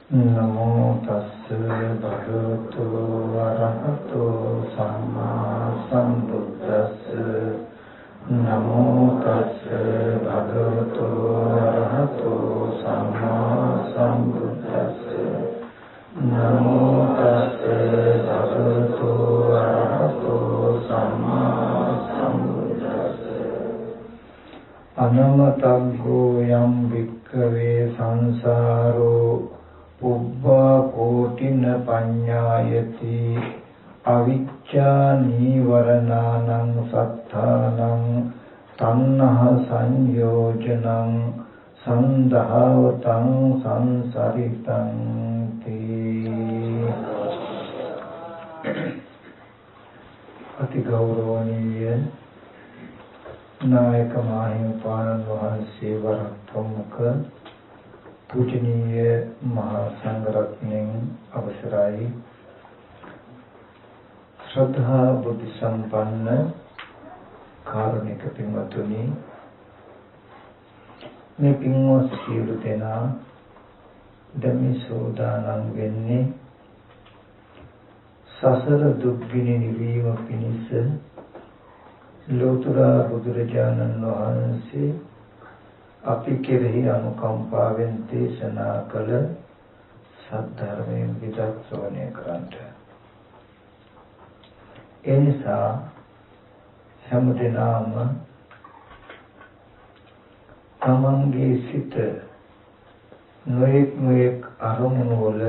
नमो तस्से भगवतो अरहतो सम्मा सम्बुद्दस्से नमो तस्से भगवतो अरहतो सम्मा सम्बुद्दस्से नमो तस्से भगवतो अरहतो सम्मा सम्बुद्दस्से अनमतग्गो यं विक्खवे संसारो उब्बा कोटिन पඤ්ඤායති අවිච්ඡා නීවරණානං සත්තානං තණ්හා සංයෝජනං සන්දහවතං සංසරිතං තී අති ගෞරවනීය නායක මාහිමිපාණන් වහන්සේ වරප්‍රමුඛ पूजनीय महासंघरत्न अवसराई श्रद्धा बुद्धि संपन्न कारुणिक पिंवतुनि මේ පින්වත් සියලු දෙනා ධම්මි සෝදානම් වෙන්නේ සසර දුක්ගිනි නිවීම පිණිස ලෝතර බුදුරජාණන් වහන්සේ අපි කෙරෙහි අනුකම්පාවෙන් දේශනා කළ සද්ධර්මයෙන් විදක් ශ්‍රවණය කරන්ට. ඒ නිසා හැමදෙනාම තමන්ගේ සිත නොයෙක් අරමුණු වල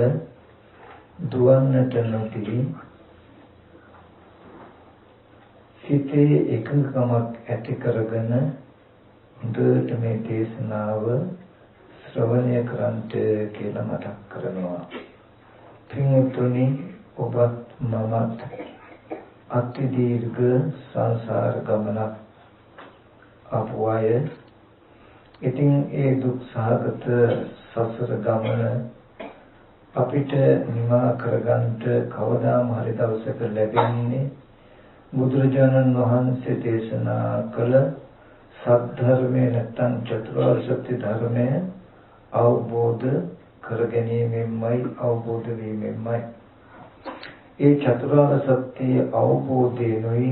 දුවන්නට නොදී සිතේ එකඟකමක් ඇති කරගෙන හොඳට මේ දේශනාව ශ්‍රවණය කරන්ට කියලා මතක් කරනවා. පින්වත්නි ඔබත් මමත් අති දීර්ඝ සංසාර ගමනක් ආපු අය. ඉතින් ඒ දුක් සහගත සසර ගමන අපිට නිමා කරගන්නට කවදාම හරි දවසක ලැබෙන්නේ බුදුරජාණන් වහන්සේ දේශනා කළ සද්ධර්මයේ නැත්නම් චතුරාර්ය සත්‍ය ධර්මය අවබෝධ කර ගැනීමෙන්මයි අවබෝධ වීමෙන්මයි. ඒ චතුරාර්ය සත්‍ය අවබෝධයෙන්ුයි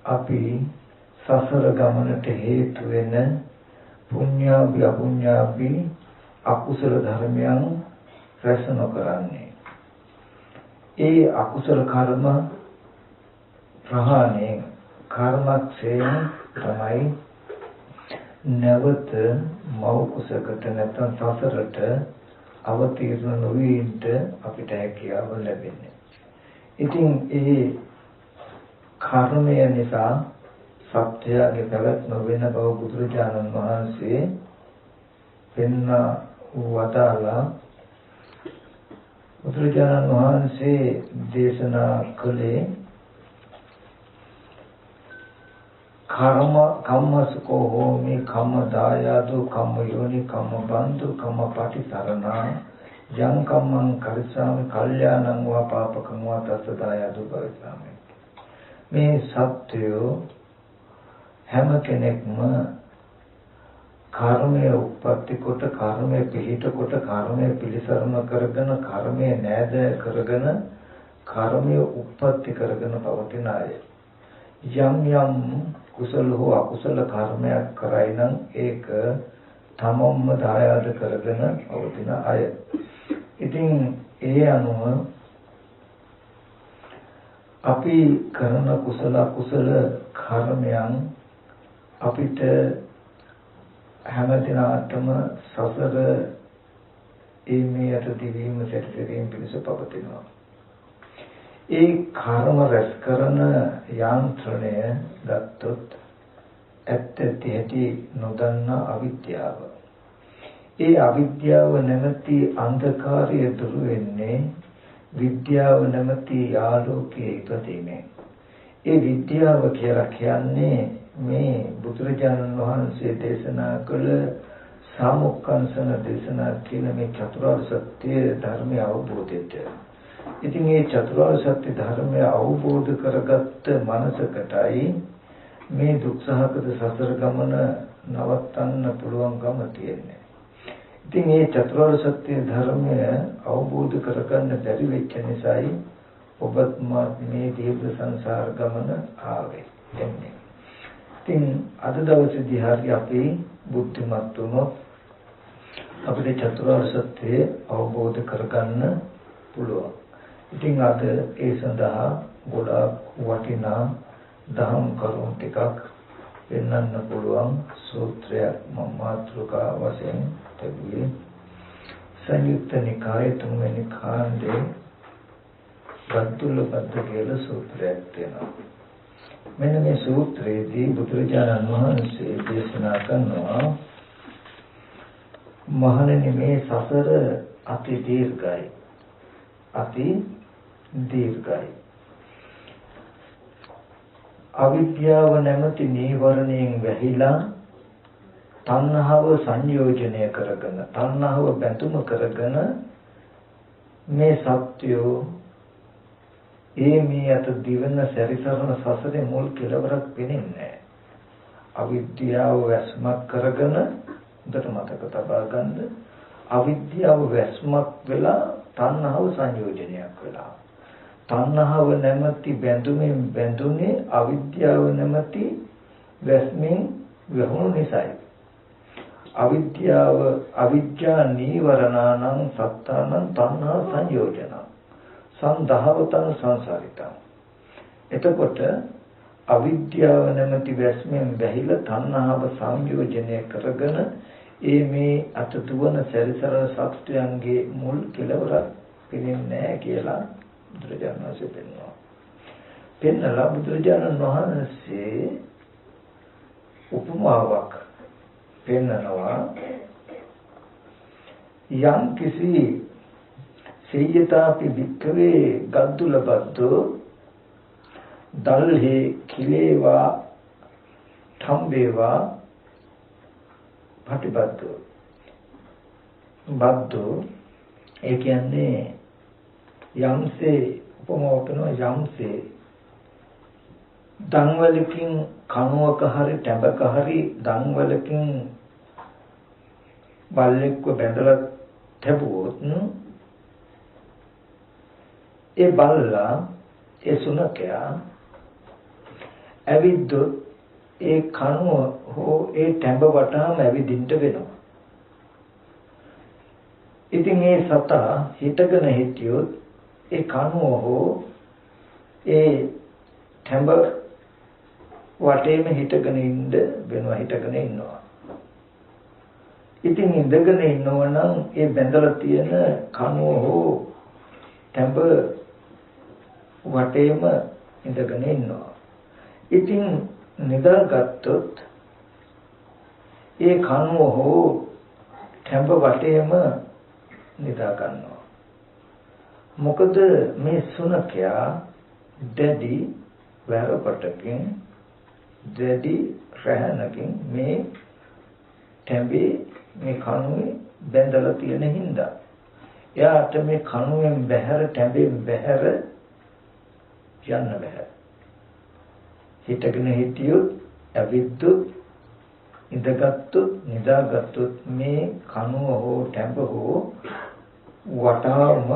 අපි සසර ගමනට හේතු වෙන පුණ්‍යාභි අපුණ්‍යාභි අකුසල ධර්මයන් රැස් නොකරන්නේ. ඒ අකුසල කර්ම ප්‍රහාණය කර්මක්ෂය තමයි නැවත මව කුසකට නැත්නම් සසරට අවතීර්ණ නොවීන්ට අපිට හැකියාව ලැබෙන්නේ. ඉතින් ඒ කර්මය නිසා සත්‍යයේ පැවැත්ම වෙන බව බුදුරජාණන් වහන්සේ පෙන්න වදාලා බුදුරජාණන් වහන්සේ දේශනා කළේ කර්ම කම්මසකෝ හෝමි කම්ම දායාදෝ කම්ම යෝනි කම්ම බන්දු කම්ම පටිසරණා යං කම්මං කරිසාමි කල්යාණං වා පාපකං වා තස්ස දායාදෝ භවිසාමි. මේ සත්‍යය හැම කෙනෙක්ම කර්මයේ උප්පත්ති කොට කර්මයේ පිහිට කොට කර්මයේ පිළිසරණ කරගෙන කර්මයේ නෑද කරගෙන කර්මයේ උප්පත්ති කරගෙන පවතින අය. යම් යම් කුසල හෝ අකුසල කර්මයක් කරයි නම් ඒක තමම්ම දායාද කරගෙන පවතින අය. ඉතින් ඒ අනුව අපි කරන කුසල අකුසල කර්මයන් අපිට හැම දිනකටම සසර ඒමියට දිවීම සැටසීම පිණිස පවතිනවා. ඒ කර්ම රැස් කරන යාන්ත්‍රණය ගත්තොත් ඇත්ත ඇති නොදන්නා අවිද්‍යාව. ඒ අවිද්‍යාව නැමැති අන්ධකාරය දුරු වෙන්නේ විද්‍යාව නැමැති ආලෝකයේ ඉපදීමෙන්. ඒ විද්‍යාව කියලා කියන්නේ මේ බුදුරජාණන් වහන්සේ දේශනා කළ සාමුක්ඛංශන දේශනා කියන මේ චතුරාර්ය සත්‍ය ධර්මය අවබෝධයට. ඉතින් මේ චතුරාර්ය සත්‍ය ධර්මය අවබෝධ කරගත්ත මනසකටයි මේ දුක්සහගත සසර ගමන නවත්තන්න පුළුවන්කම තියෙන්නේ. ඉතින් මේ චතුරාර්ය සත්‍ය ධර්මය අවබෝධ කරගන්න බැරි වෙච්ච නිසායි ඔබත් මේ දීර්ඝ සංසාර ගමන ආවේ එන්නේ. ඉතින් අද දවසේදී හරි අපි බුද්ධිමත් වුණොත් අපිට චතුරාර්ය සත්‍ය අවබෝධ කරගන්න පුළුවන්. ඉතින් අද ඒ සඳහා ගොඩාක් වටිනා දහම් කරුණු ටිකක් පෙන්වන්න පුළුවන් සූත්‍රයක් මම මාතෘකා වශයෙන් තිබුණේ සංයුක්ත නිකායේ 3 වෙනි කාණ්ඩේ ගද්දුලපද්ද කියලා සූත්‍රයක් තියෙනවා. මෙන්න මේ සූත්‍රයේදී බුදුරජාණන් වහන්සේ දේශනා කරනවා මහණෙනි මේ සසර අති දීර්ඝයි. අති දීර්ඝයි. අවිද්‍යාව නැමැති නීවරණයෙන් වැහිලා තණ්හාව සංයෝජනය කරගෙන තණ්හාව බැඳුම කරගෙන මේ සත්‍යෝ මේ අත දිවන සැරිසරන සසරේ මුල් කෙලවරක් පෙනෙන්නේ නැහැ. අවිද්‍යාව වැස්මක් කරගෙන උදට මතක තබා ගන්න. අවිද්‍යාව වැස්මක් වෙලා තණ්හාව සංයෝජනයක් වෙලා. තණ්හාව නැමැති බැඳුමින් බැඳුනේ අවිද්‍යාව නැමැති වැස්මෙන් වැහුණු නිසායි. අවිද්‍යා නීවරණානං සත්තානං තණ්හා සංයෝජන සන්දහවතං සංසාරිතං. එතකොට අවිද්‍යාව නැමැති වැස්මෙන් වැහිලා තණ්හාව සංයෝජනය කරගෙන මේ අත දුවන සැරිසරන සත්‍යයන්ගේ මුල් කෙලවරක් පෙනෙන්නේ නැහැ කියලා බුදුරජාණන් වහන්සේ පෙන්වනවා. පෙන්නලා බුදුරජාණන් වහන්සේ උපමාවක් පෙන්නනවා. යම් කිසි සේයතාපි වික්කවේ ගද්දුලබද්දෝ දල්හි කිලේවා ඨම්බේවා පටිබද්දෝ බද්දෝ ඒ කියන්නේ යම්සේ උපමාව කරනවා යම්සේ දන්වලකින් කණුවක හරි ටැඹක හරි දන්වලකින් බල්ලෙක්ව බැඳලා තැබුවොත් ඒ බල්ලා ඒ සුනකයා ඇවිද්දොත් ඒ කණුව හෝ ඒ ටැඹ වටාම ඇවිදින්න වෙනවා. ඉතින් ඒ සතා හිටගෙන හිටියොත් ඒ කණුව හෝ ඒ ටැඹ වටේම හිටගෙන ඉන්න වෙනවා. හිටගෙන ඉන්නවා. ඉතින් ඉඳගෙන ඉන්නවනම් ඒ බැඳලා තියෙන කණුව හෝ ටැඹ වටේම ඉඳගෙන ඉන්නවා. ඉතින් නිදාගත්තොත් ඒ කණුව හෝ ටැඹ වටේම නිදා ගන්නවා. මොකද මේ සුනකයා දැඩි වැරපටකින් දැඩි රැහනකින් මේ ටැඹේ මේ කණුවේ බැඳලා තියෙන හින්දා එයාට මේ කණුවෙන් බැහැර ටැඹෙන් බැහැර යන්න බෑ. හිටගෙන හිටියොත් ඇවිද්දොත් ඉඳගත්තුත් නිදාගත්තුත් මේ කණුව හෝ ටැඹ හෝ වටාම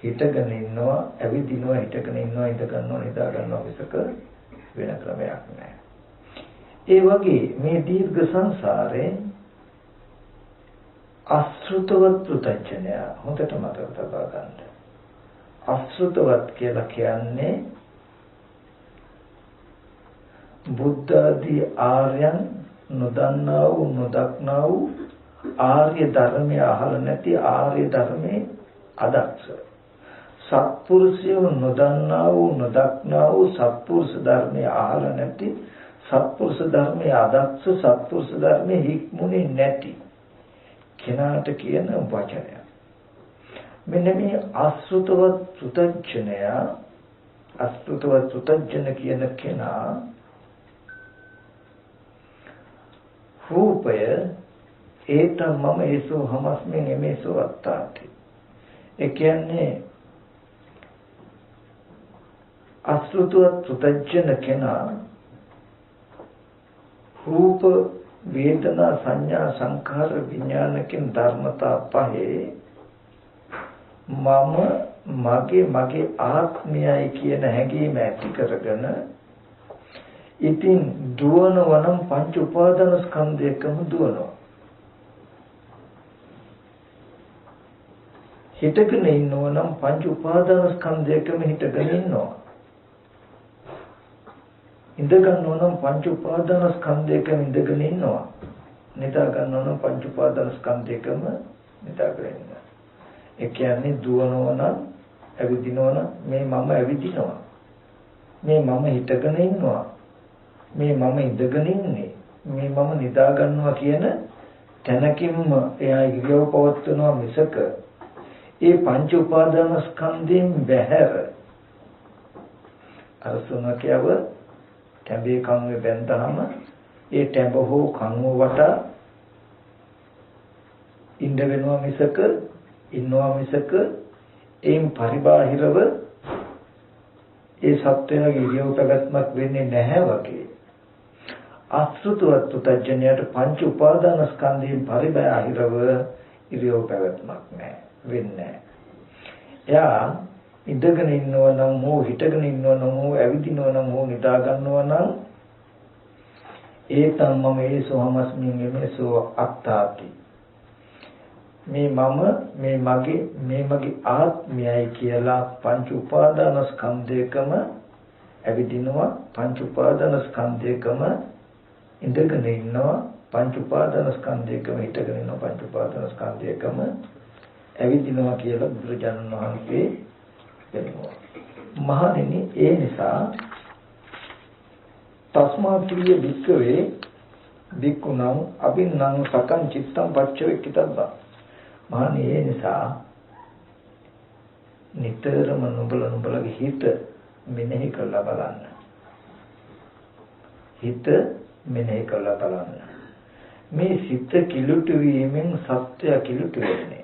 හිටගෙන ඉන්නවා, ඇවිදිනවා, හිටගෙන ඉන්නවා, ඉඳ ගන්නවා, නිදා ගන්නවා විසක වෙන ක්‍රමයක් නැහැ. ඒ වගේ මේ දීර්ඝ සංසාරේ අසෘතවත් පුතඥය හොඳට මතක තබා ගන්න. අසෘතවත් කියලා කියන්නේ බුද්ධ ආදී ආර්යයන් නොදන්නා වූ නොදක්නා වූ ආර්ය ධර්මය අහල නැති ආර්ය ධර්මයේ අදක්ෂ. සත්පුරුෂයෝ නොදන්නා වූ නොදක්නා වූ සත්පුරුෂ ධර්මය අහල නැති සත්පුරුෂ ධර්මයේ අදක්ෂ සත්පුරුෂ ධර්මයේ හික්මුනේ නැති කෙනාට කියන වචනය. මෙන්න මේ අසෘතවත් පුතඥය අසෘතවත් පුතඥ කියන කෙනා රූපය ඒතම් මම ඒසෝ හමස්මින් එමේසෝ අත්තාති. ඒ කියන්නේ අසෘතවත් පුතඥ කෙනා රූප වේදනා සංඥා සංඛාර විඥාන කියන ධර්මතා පහේ මම මගේ ආත්මයයි කියන හැඟීම ඇති කරගෙන ඉතින් දුවනවනම් පංච උපාදාන ස්කන්ධයකම දුවනවා. හිතගෙන ඉන්නවනම් පංච උපාදාන ස්කන්ධයකම හිතගෙන ඉන්නවා. ඉඳ ගන්නවනම් පංච උපාදාන ස්කන්ධයකම ඉඳගෙන ඉන්නවා. නිදා ගන්නවනම් පංච උපාදාන ස්කන්ධයකම නිදාගෙන ඉන්නවා. ඒ කියන්නේ දුවනවනම් ඇවිදිනවනම් මේ මම ඇවිදිනවා. මේ මම හිතගෙන ඉන්නවා. මේ මම ඉඳගෙන ඉන්නේ. මේ මම නිදා ගන්නවා කියන තැනකින්ම එයා ඉරියව් පවත්වනවා මිසක ඒ පංච උපාදාන ස්කන්ධයෙන් බැහැර අර සුනකයව තැඹේ කම්වේ බැඳනම ඒ තැඹ හෝ කම්ව වටා ඉඳ වෙනවා මිසක ඉන්නවා මිසක එයින් පරිබාහිරව ඒ සත්‍යයේ ඉරියව් පැවැත්මක් වෙන්නේ නැහැ වගේ. අසෘතවත් පුතඥයට පංච උපාදාන ස්කන්ධයෙන් පරිබාහිරව ඉරියව් පැවැත්මක් නැහැ. වෙන්නේ. එයා ඉඳගෙන ඉන්නව නම් හෝ හිටගෙන ඉන්නව නම් හෝ ඇවිදිනව නම් හෝ නිදා ගන්නව නම් ඒ තමම ඒ සෝමස්මින් මේසෝ අත්තාති. මේ මම මේ මගේ ආත්මයයි කියලා පංච උපාදාන ස්කන්ධයකම ඇවිදිනවා. පංච උපාදාන ස්කන්ධයකම ඉඳගෙන ඉන්නවා. පංච උපාදාන ස්කන්ධයකම හිටගෙන ඉන්නවා. පංච උපාදාන ස්කන්ධයකම ඇවිදිනවා කියලා බුදුරජාණන් වහන්සේ කියනවා. මහණෙනි ඒ නිසා තස්මාත්‍රිය වික්කවේ වික්කුණං අබින්නම් සකං චිත්තං පච්චවෙක්කිතබ්බා. මහණෙනි ඒ නිසා නිතරම නුඹලගේ හිත මෙනෙහි කරලා බලන්න. හිත මෙනෙහි කරලා බලන්න. මේ සිත කිලුට වීමෙන් සත්‍ය කිලුට වෙන්නේ.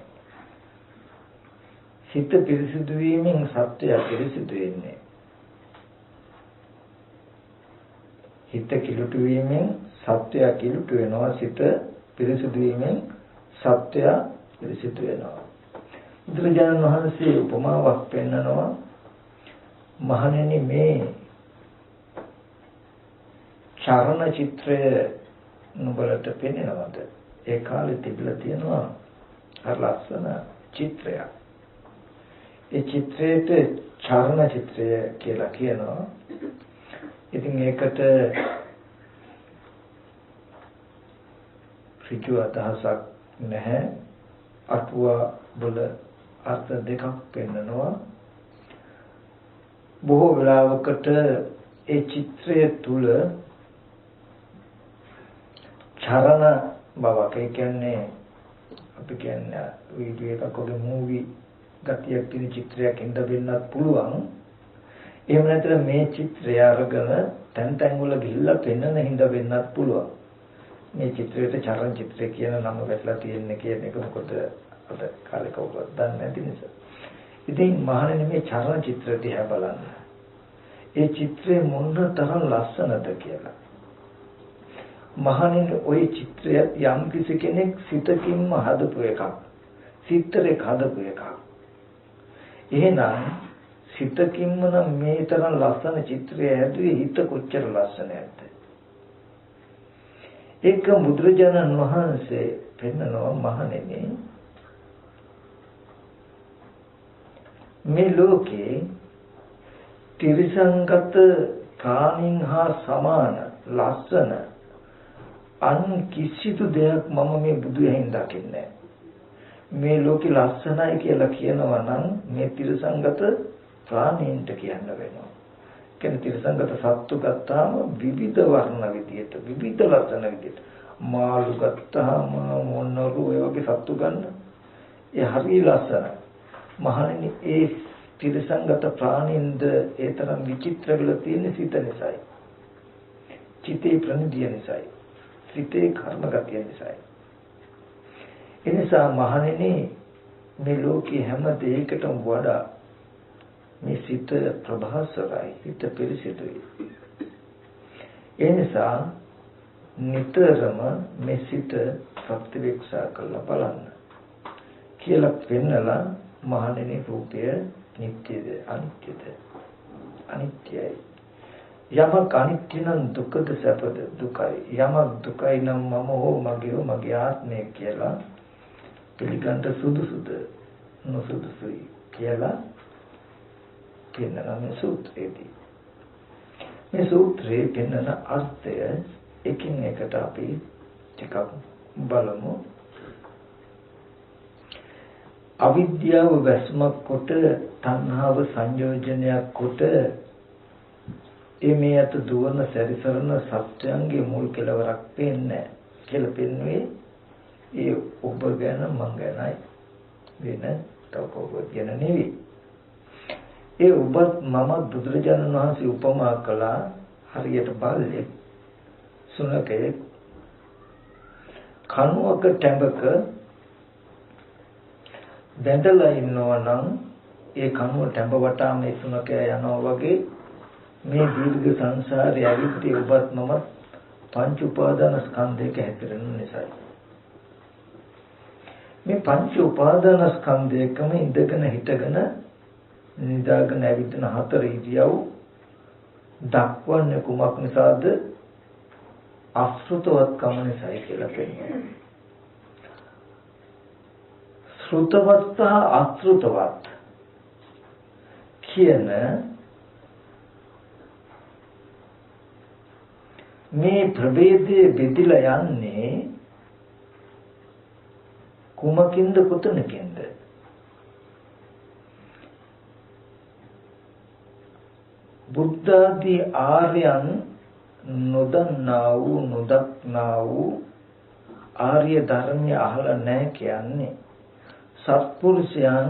සිත පිරිසිදු වීමෙන් සත්‍ය පිරිසිදු වෙන්නේ. හිත කිලුට වීමෙන් සත්‍ය කිලුට වෙනවා. සිත පිරිසිදු වීමෙන් සත්‍ය පිරිසිදු වෙනවා. බුදුරජාණන් වහන්සේ උපමාවක් පෙන්නනවා. මහණෙනි මේ චරණ චිත්‍රය නුඹලට පෙනෙනවද? ඒ කාලේ තිබිලා තියෙනවා අර ලස්සන චිත්‍රයක්. ඒ චිත්‍රයට චරණ චිත්‍රය කියලා කියනවා. ඉතින් ඒකට ඍජු අදහසක් නැහැ. අටුවා වල අර්ථ දෙකක් පෙන්නනවා. බොහෝ වෙලාවකට ඒ චිත්‍රය තුල චරණ බවක්, ඒ කියන්නේ අපි කියන්නේ වීඩියෝ එකක වගේ මූවි ගතියක් තියෙන චිත්‍රයක් ඉඳ වෙන්නත් පුළුවන්. එහෙම නැත්නම් මේ චිත්‍රය අරගෙන තැන් තැන් වල ගිහිල්ලා පෙන්වන හිඳ වෙන්නත් පුළුවන්. මේ චිත්‍රයට චරණ චිත්‍රය කියන නම වැටලා තියෙන්නේ කියන එක මොකද අද කාලේ කවුරුත් දන්නේ නැති නිසා. ඉතින් මහණෙනි මේ චරණ චිත්‍රය දිහා බලන්න. ඒ චිත්‍රය මොන තරම් ලස්සනද කියලා. මහණෙනි ওই චිත්‍රය යම් කිසි කෙනෙක් සිතකින්ම හදපු එකක්. සිතරේ හදපු එකක්. එහෙනම් සිතකින්ම නම් මේ තරම් ලස්සන චිත්‍රය හැදුවේ හිත කොච්චර ලස්සනද? ඒක බුදුරජාණන් වහන්සේ පෙන්නනවා මහණෙනි මේ ලෝකේ ත්‍රිසංගත ප්‍රාණීන් හා සමාන ලස්සන අන් කිසිදු දෙයක් මම මේ බුදු ඇහින් දකින්නේ නැහැ. මේ ලෝකේ ලස්සනයි කියලා කියනවා නම් මේ ත්‍රිසංගත ප්‍රාණීන්ට කියන්න වෙනවා. කියන්නේ ත්‍රිසංගත සත්තු ගත්තාම විවිධ වර්ණ විදියට, විවිධ ලස්සන විදියට. මාළු ගත්තාම මොනරු ඒ වගේ සත්තු ගන්න. ඒ හරි ලස්සනයි. මහණෙනි ඒ ත්‍රිසංගත ප්‍රාණීන්ද ඒ තරම් විචිත්‍ර වෙලා තියෙන සිත නිසායි. චිතේ ප්‍රනිධිය නිසායි. සිතේ කර්ම ගතිය නිසායි. එනිසා මහණෙනි මේ ලෝකේ හැම දෙයකටම වඩා මේ සිත ප්‍රභාසරයි, සිත පිරිසිදුයි. ඒ නිසා නිතරම මේ සිත ප්‍රතිවික්ෂා කරලා බලන්න කියලා පෙන්නලා මහණෙනි රූපය නිට්ටයද අනිත්‍යද? අනිත්‍යයි. යමක් අනිත්‍ය නම් දුකද සැපද? දුකයි. යමක් දුකයි නම් මම හෝ මගේ ආත්මය කියලා පිළිගන්න සුදුසුද නොසුදුසුයි කියලා පෙන්නන මේ සූත්‍රයේදී. මේ සූත්‍රයේ පෙන්නන අර්ථය එකින් එකට අපි ටිකක් බලමු. අවිද්‍යාව වැස්මක් කොට තණ්හාව සංයෝජනයක් කොට මේ අත දුවන සැරිසරන සත්‍යයන්ගේ මුල් කෙලවරක් පේන්නේ කියලා පෙන්වුවේ ඒ ඔබ ගැන මං ගැනයි වෙන තව කවුරුත් ගැන නෙවෙයි. ඒ ඔබත් මම බුදුරජාණන් වහන්සේ උපමා කළා හරියට බල්ලෙක් සුනකයෙක් කණුවක ටැඹක බැඳලා ඉන්නවා නම් ඒ කණුව ටැඹ වටා මේ සුනකයා යනවා වගේ මේ දීර්ඝ සංසාරයේ අවිද්‍ය ඔබත් මම පංච උපාදාන ස්කන්ධයක හැතිරෙන නිසායි. මේ පංච උපාදාන ස්කන්ධයකම ඉඳගෙන හිටගෙන නිදාගෙන ඇවිදින හතර ඉරියව් දක්වන්නේ කුමක් නිසාද? අසෘතවත්කම නිසායි කියලා කියනවා. ශ්‍රුතවත් සහ අසෘතවත් කියන මේ ප්‍රභේදයේ බෙදලා යන්නේ කුමකින්ද කොතනකින්ද? බුද්ධ ආදී ආර්යයන් නොදන්නා වූ නොදක්නා වූ ආර්ය ධර්මය අහලා නැහැ කියන්නේ. සත්පුරුෂයන්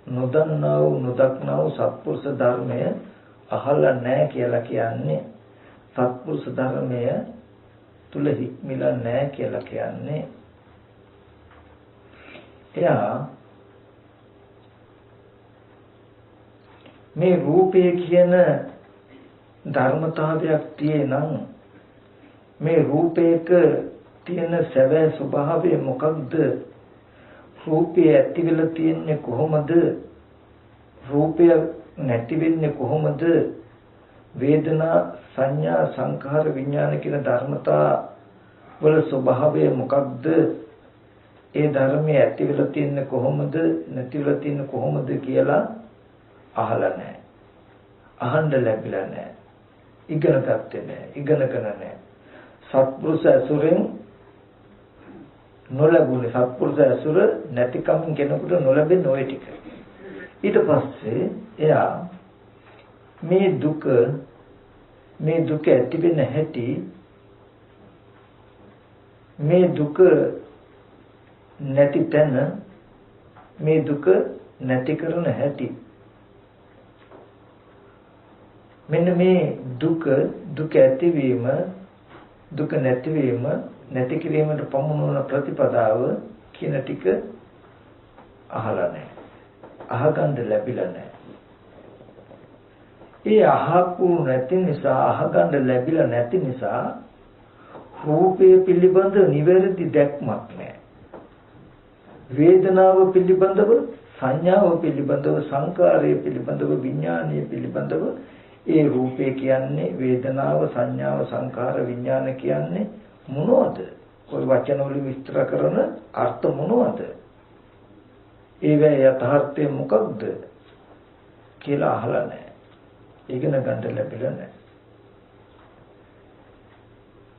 නොදන්නා වූ නොදක්නා වූ සත්පුරුෂ ධර්මය අහලා නැහැ කියලා කියන්නේ. සත්පුරුෂ ධර්මය තුල හික්මිලා නැහැ කියලා කියන්නේ. එයා මේ රූපය කියන ධර්මතාවයක් තියෙනම් මේ රූපයක තියෙන සැබෑ ස්වභාවය මොකක්ද? රූපය ඇති වෙලා තියෙන්නේ කොහොමද? රූපය නැති වෙන්නේ කොහොමද? වේදනා සංඥා සංඛාර විඥාන කියන ධර්මතා වල ස්වභාවය මොකක්ද? ඒ ධර්මයේ ඇති වෙලා තියෙන්නේ කොහොමද? නැති වෙලා තියෙන්නේ කොහොමද කියලා අහලා නැහැ. අහන්න ලැබිලා නැහැ. ඉගෙන ගත්තේ නැහැ. ඉගෙනගෙන නැහැ. සත්පුරුෂ ඇසුරෙන් නොලැබුණේ. සත්පුරුෂ ඇසුර නැතිකම් කෙනෙකුට නොලැබෙන ඔය ටික. ඊට පස්සේ එයා මේ දුක ඇති වෙන හැටි, මේ දුක නැති තැන, මේ දුක නැති කරන හැටි, මෙන්න මේ දුක ඇතිවීම දුක නැතිවීම නැති කිරීමට පමුණුවන ප්‍රතිපදාව කියන ටික අහලා නැහැ. අහගන්න ලැබිලා නැහැ. ඒ අහපු නැති නිසා, අහගන්න ලැබිලා නැති නිසා රූපය පිළිබඳ නිවැරදි දැක්මක් නැහැ. වේදනාව පිළිබඳව, සංඥාව පිළිබඳව, සංකාරය පිළිබඳව, විඥානය පිළිබඳව ඒ රූපේ කියන්නේ, වේදනාව, සංඥාව, සංකාර, විඥාන කියන්නේ මොනවද? ඔය වචන වලින් විස්තර කරන අර්ථ මොනවද? ඒවේ යථාර්ථය මොකක්ද කියලා අහලා නැහැ. ඉගෙන ගන්න ලැබිලා නැහැ.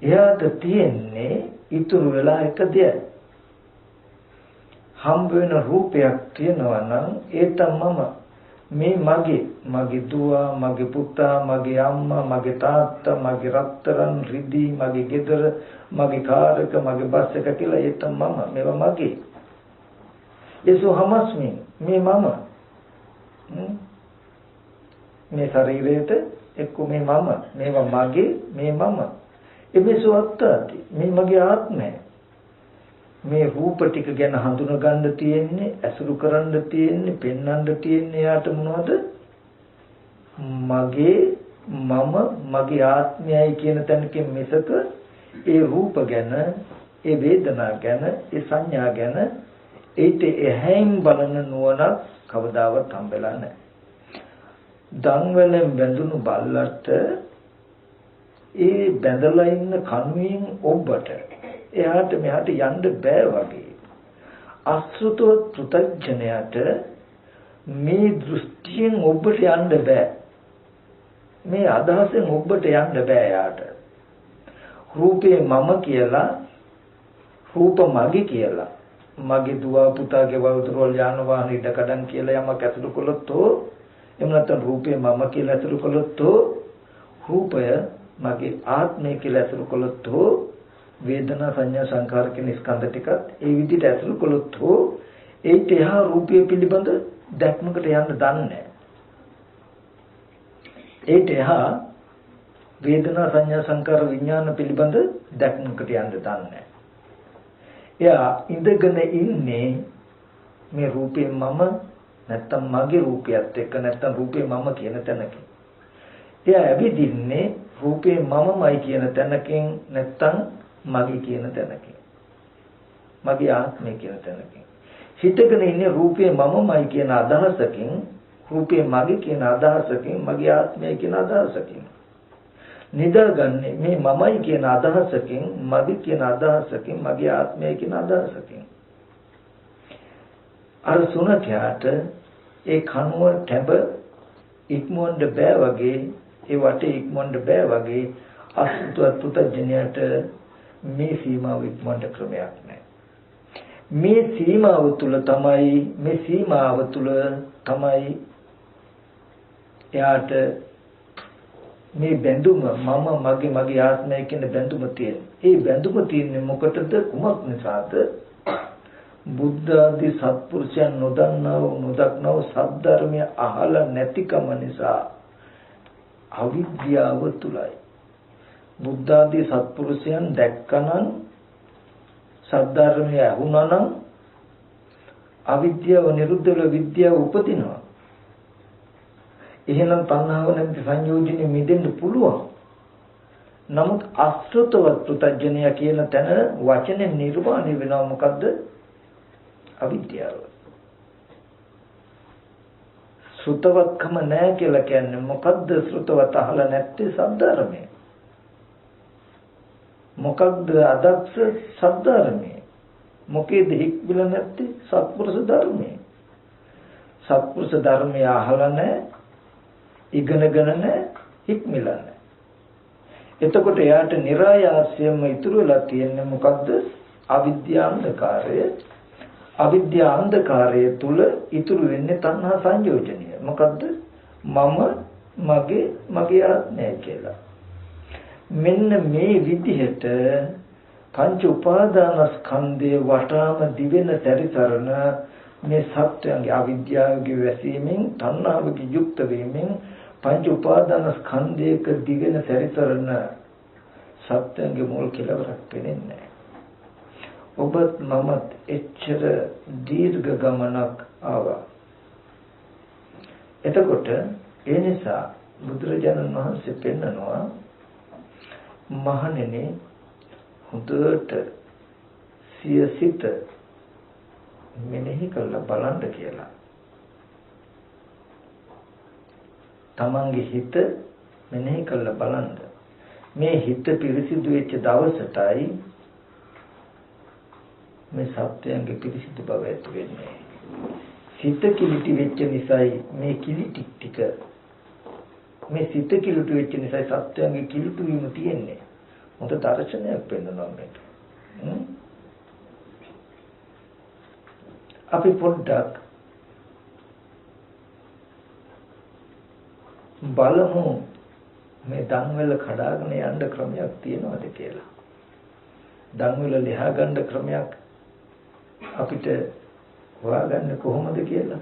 එයාට තියෙන්නේ ඉතුරු වෙලා එක දෙයක්. හම්බ වෙන රූපයක් තියෙනවා නම් ඒ තමම මේ මගේ දුව, මගේ පුතා, මගේ අම්මා, මගේ තාත්තා, මගේ රත්තරන් රිදී, මගේ ගෙදර, මගේ කාර් එක, මගේ බස් එක කියලා ඒ තමම මේවා මගේ. ඒසෝ හමස්මි මේ මම. මේ ශරීරයට එක්ක මේ මම, මේවා මගේ, මේ මම. එමේසෝ අත්තාති මේ මගේ ආත්මය. මේ රූප ටික ගැන හඳුන ගන්න තියෙන්නේ, ඇසුරු කරන්න තියෙන්නේ, පෙන්වන්න තියෙන්නේ යාට මොනවද? මගේ, මම, මගේ ආත්මයයි කියන තැනකින් මිසක ඒ රූප ගැන, ඒ වේදනා ගැන, ඒ සංඥා ගැන ඒට එහෙන් බලන නුවණ කවදාවත් හම්බෙලා නැහැ. දන්වැලෙන් බැඳුණු බල්ලට ඒ බැඳලා ඉන්න කණුවෙන් ඔබට එහාට මෙහාට යන්න බෑ වගේ. අසෘතව පෘථග්ජනයට මේ දෘෂ්ටියෙන් ඔබට යන්න බෑ. මේ අදහසෙන් ඔබට යන්න බෑ යාට. රූපේ මම කියලා, රූප මගේ කියලා, මගේ දුව පුතාගේ වතුරවල යාන වාහන ඉඩකඩම් කියලා යමක් ඇතුළු කළොත් එහෙම නැත්නම් රූපේ මම කියලා ඇතුළු කළොත් රූපය මගේ ආත්මය කියලා ඇතුළු කළොත් වේදනා සංඥා සංකාර කියන ස්කන්ධ ටිකත් ඒ විදිහට ඇතුළු කළොත් ඒට එහා රූපය පිළිබඳ දැක්මකට යන්න දන්නේ නැහැ. ඒට එහා වේදනා සංඥා සංකාර විඥාන පිළිබඳ දැක්මකට යන්න දන්නේ නැහැ. එයා ඉඳගෙන ඉන්නේ මේ රූපේ මම නැත්තම් මගේ රූපයත් එක්ක නැත්තම් රූපේ මම කියන තැනකින්. එයා ඇවිදින්නේ රූපේ මමමයි කියන තැනකින් නැත්තම් මගේ කියන තැනකින්. මගේ ආත්මය කියන තැනකින්. හිතගෙන ඉන්නේ රූපේ මමමයි කියන අදහසකින්, රූපේ මගේ කියන අදහසකින්, මගේ ආත්මය කියන අදහසකින්. නිදාගන්නේ මේ මමයි කියන අදහසකින්, මගේ කියන අදහසකින්, මගේ ආත්මය කියන අදහසකින්. අර සුනඛයාට ඒ කනුව තැබ ඉක්මවන්න බෑ වගේ, ඒ වටේ ඉක්මවන්න බෑ වගේ අසුතවත් පුතඥයට මේ සීමාව ඉක්මවන්න ක්‍රමයක් නැහැ. මේ සීමාව තුල තමයි එයාට මේ බැඳුම මම මගේ ආත්මය කියන බැඳුම තියෙන. ඒ බැඳුම තියෙන්නේ මොකටද? කුමක් නිසාද? බුද්ධ ආදී සත්පුරුෂයන් නොදක්නව සද්ධර්මය අහලා නැතිකම නිසා. අවිද්‍යාව තුලයි. බුද්ධ ආදී සත්පුරුෂයන් දැක්කනම්, සද්ධර්මය ඇහුණනම් අවිද්‍යාව නිරුද්ධ වෙලා විද්‍යාව උපදිනවා. එහෙනම් තණ්හාව නැති සංයෝජනෙ මිදෙන්න පුළුවන්. නමුත් අසෘතවත් පුතඥය කියන තැන වචනේ නිර්වාණය වෙනවා. මොකද්ද? අවිද්‍යාව. සෘතවත්කම නැහැ කියලා කියන්නේ මොකද්ද? සෘතවත් අහලා නැත්තේ සද්ධර්මය. මොකක්ද අදක්ෂ සද්ධර්මය? මොකේද හික්බිල නැත්තේ? සත්පුරුෂ ධර්මය. සත්පුරුෂ ධර්මය අහලා නැහැ, ඉගෙනගෙන නැහැ, හික්මිලා නැහැ. එතකොට එයාට નિરાයාසයෙන්ම ඉතුරු වෙලා තියෙන්නේ මොකද්ද? අවිද්‍යාන්ධකාරය. අවිද්‍යාන්ධකාරය තුල ඉතුරු වෙන්නේ තණ්හා සංයෝජනය. මොකද්ද? මම මගේ ආත්මය කියලා. මෙන්න මේ විදිහට පංච උපාදානස්කන්ධයේ වටාම දිවෙන සැරිසරන මේ සත්‍යයන්ගේ අවිද්‍යාවගේ වැසීමෙන්, තණ්හාවගේ යුක්ත වීමෙන් පංච උපාදානස්කන්ධයක දිවෙන සැරිසරන සත්‍යයන්ගේ මුල් කෙලවරක් පෙනෙන්නේ නැහැ. ඔබත් මමත් එච්චර දීර්ඝ ගමනක් ආවා. එතකොට ඒ නිසා බුදුරජාණන් වහන්සේ පෙන්නනවා මහණෙනි හොඳට සිත මෙනෙහි කරලා බලන්න කියලා. තමන්ගේ හිත මෙනෙහි කරලා බලන්න. මේ හිත පිරිසිදු වෙච්ච දවසටයි මේ සත්‍යයන්ගේ පිරිසිදු බව ඇති වෙන්නේ. සිත කිලිටි වෙච්ච නිසායි මේ කිලිටි ටික, මේ සිත කිලිටි වෙච්ච නිසායි සත්‍යයන්ගේ කිලිටු වීම තියෙන්නේ. මොකද දර්ශනයක් වෙන්නවා මේක. අපි පොඩ්ඩක් බලමු මේ දන්වැල කඩාගෙන යන්න ක්‍රමයක් තියෙනවද කියලා. දන්වැල ලියා ගන්න ක්‍රමයක් අපිට හොයාගන්නේ කොහොමද කියලා.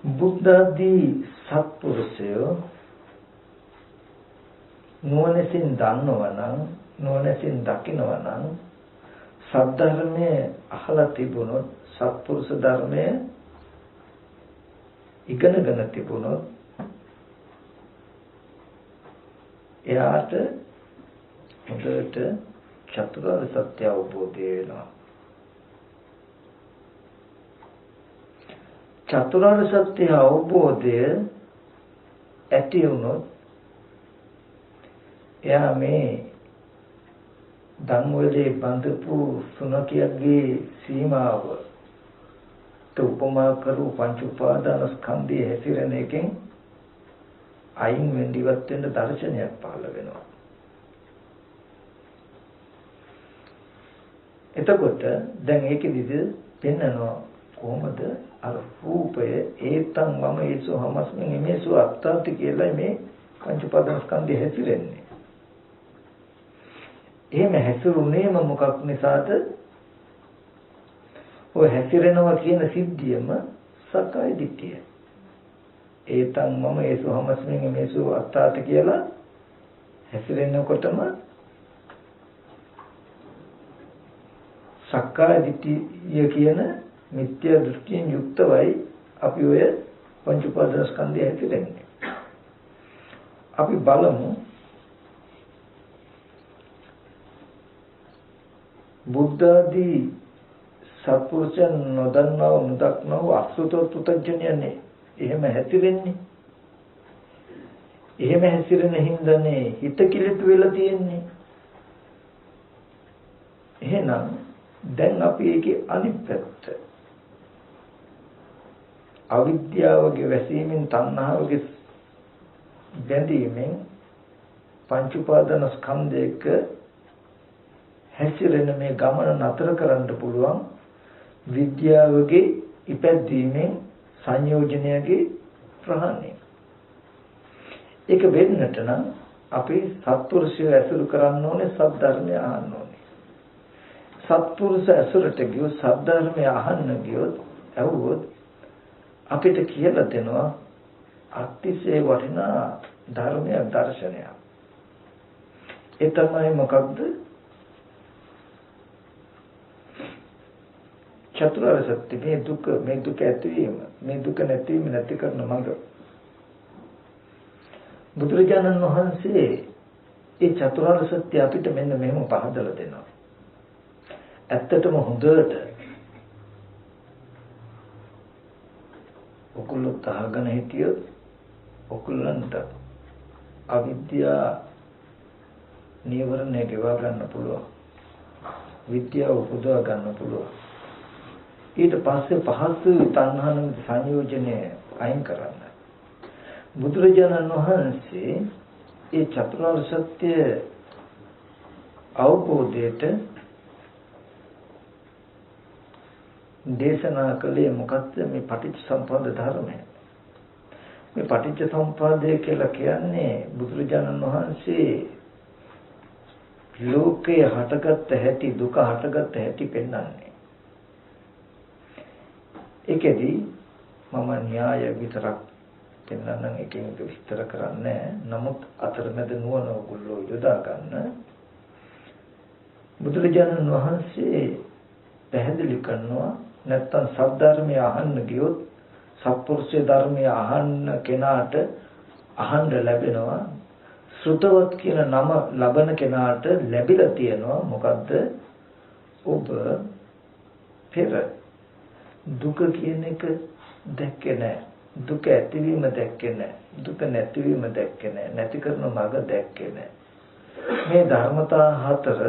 බුද්ධ ආදී සත්පුරුෂයෝ නුවණින් දන්නවනම්, නුවණින් දකින්නවනම්, සද්ධර්මයේ අහලා තිබුණොත්, සත්පුරුෂ ධර්මයේ ඉගෙනගෙන තිබුණොත් එයාට හොඳට චතුරාර්ය සත්‍ය අවබෝධය වෙනවා. චතුරාර්ය සත්‍ය අවබෝධය ඇති වුණොත් එයා මේ ධම්මවලේ බඳපු සුනකියගේ සීමාව උපමා කරු පංච උපාදාන ස්කන්ධයේ හැසිරෙන එකෙන් අයින් වෙන්න ඉවත් වෙන්න දර්ශනයක් පහළ වෙනවා. එතකොට දැන් ඒකෙදිද පෙන්නනවා කොහොමද අර රූපය ඒතං මම ඒසෝ හමස්මින් මේසෝ අත්තාති කියලා මේ පංච උපාදාන ස්කන්ධය හැසිරෙන්නේ. එහෙම හැසිරුණේම මොකක් නිසාද? ඔය හැසිරෙනවා කියන සිද්ධියම සක්කාය දිට්ඨිය. ඒතං මම ඒසෝ හමස්මින් මේසෝ අත්තාති කියලා හැසිරෙනකොටම සක්කාය දිට්ඨිය කියන මිත්‍යා දෘෂ්ටියෙන් යුක්තවයි අපි ඔය පංච උපාදාන ස්කන්ධය හැසිරෙන්නේ. අපි බලමු බුද්ධ ආදී සත්පුරුෂයන් නොදන්නව නොදක්නව අසුතෝ පුතඥයනේ එහෙම හැසිරෙන්නේ. එහෙම හැසිරෙන හින්දානේ හිත කිලිටු වෙලා තියෙන්නේ. එහෙනම් දැන් අපි ඒකේ අනිත් පැත්ත අවිද්‍යාවගේ වැසීමෙන් තණ්හාවගේ බැඳීමෙන් පංච උපාදාන ස්කන්ධයක හැසිරෙන මේ ගමන නතර කරන්න පුළුවන් විද්‍යාවගේ ඉපැද්දීමෙන් සංයෝජනයගේ ප්‍රහාණය. ඒක වෙන්නට නම් අපි සත්පුරුෂය ඇසුරු කරන්න ඕනේ, සද්ධර්මය අහන්න ඕනේ. සත්පුරුෂ ඇසුරට ගියොත් සද්ධර්මය අහන්න ගියොත් ඇහුවොත් අපිට කියලා දෙනවා අතිශය වටිනා ධර්මයක් දර්ශනයක්. ඒ තමයි මොකක්ද? චතුරාර්ය සත්‍ය. මේ දුක ඇතිවීම, මේ දුක නැතිවීම නැති කරන මඟ. බුදුරජාණන් වහන්සේ ඒ චතුරාර්ය සත්‍ය අපිට මෙන්න මෙහෙම පහදලා දෙනවා. ඇත්තටම හොඳට ඔකුලොත් අහගෙන හිටියොත් ඔකුලන්ට අවිද්‍යා නීවරණය ගෙවා ගන්න පුළුවන්. විද්‍යාව උපදවා ගන්න පුළුවන්. ඊට පස්සේ පහසු තණ්හාන සංයෝජනය අයින් කරන්න. බුදුරජාණන් වහන්සේ ඒ චතුරාර්ය සත්‍ය අවබෝධයට දේශනා කළේ මොකක්ද? මේ පටිච්චසමුප්පාද ධර්මය. මේ පටිච්චසමුප්පාදය කියලා කියන්නේ බුදුරජාණන් වහන්සේ ලෝකේ හටගත් හැටි, දුක හටගත් හැටි පෙන්වන්නේ. ඒකෙදි මම න්‍යාය විතරක් පෙන්වන්නම්, එකකින් එක විස්තර කරන්නේ. නමුත් අතරමැද නුවණ ඔයගොල්ලෝ යොදා ගන්න. බුදුරජාණන් වහන්සේ පැහැදිලි කරනවා නැත්තම් සද්ධර්මය අහන්න ගියොත් සත්පුරුෂය ධර්මය අහන්න කෙනාට අහන්න ලැබෙනවා. ශ්‍රුතවත් කියන නම ලබන කෙනාට ලැබිලා තියෙනවා මොකද්ද? ඔබ පෙර දුක කියන එක දැක්කේ නැහැ. දුක ඇතිවීම දැක්කේ නැහැ. දුක නැතිවීම දැක්කේ නැහැ. නැති කරන මඟ දැක්කේ නැහැ. මේ ධර්මතා හතර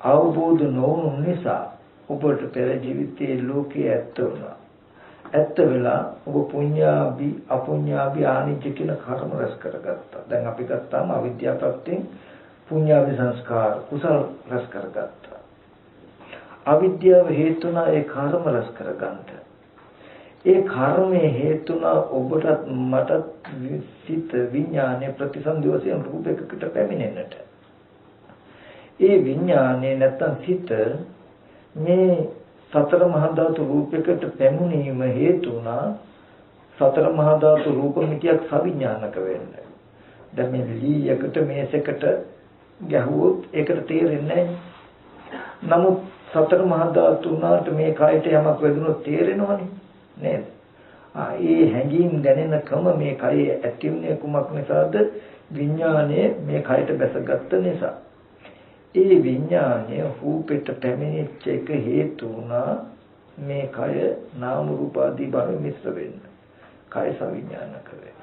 අවබෝධ නොවුණු නිසා ඔබට පෙර ජීවිතයේ ලෝකයේ ඇත්ත වුණා. ඇත්ත වෙලා ඔබ පුඤ්ඤාභි අපුඤ්ඤාභි ආනිච්ච කියන කර්ම රැස් කරගත්තා. දැන් අපි ගත්තාම අවිද්‍යාවප්තියෙන් පුඤ්ඤාභි සංස්කාර කුසල රැස් කරගත්තා. අවිද්‍යාව හේතුණා ඒ කර්ම රැස් කරගන්න. ඒ කර්මයේ හේතුණා ඔබටත් මටත් සිත විඥානයේ ප්‍රතිසන්දි වශයෙන් රූපයකට පැමිණෙන්නට. ඒ විඥානේ නැත්තම් සිත මේ සතර මහා ධාතු රූපයකට පැමුණීම හේතු වුණා සතර මහා ධාතු රූපමිතියක් සවිඥානික වෙන්න. දැන් මේ ලීයකට මේසයකට ගැහුවොත් ඒකට තේරෙන්නේ නැහැ. නමුත් සතර මහා ධාතු උනාට මේ කයට යමක් වැදුනොත් තේරෙනවනේ නේද? ඒ හැඟීම් දැනෙන ක්‍රම මේ කයේ ඇතිවෙන්නේ කුමක් නිසාද? විඥානය මේ කයට බැසගත්ත නිසා. ඒ විඥානය රූපෙට පැමිණිච්ච එක හේතු වුණා මේ කය නාම රූප ආදී භව මිශ්‍ර වෙන්න. කය සවිඥානික වෙන්න.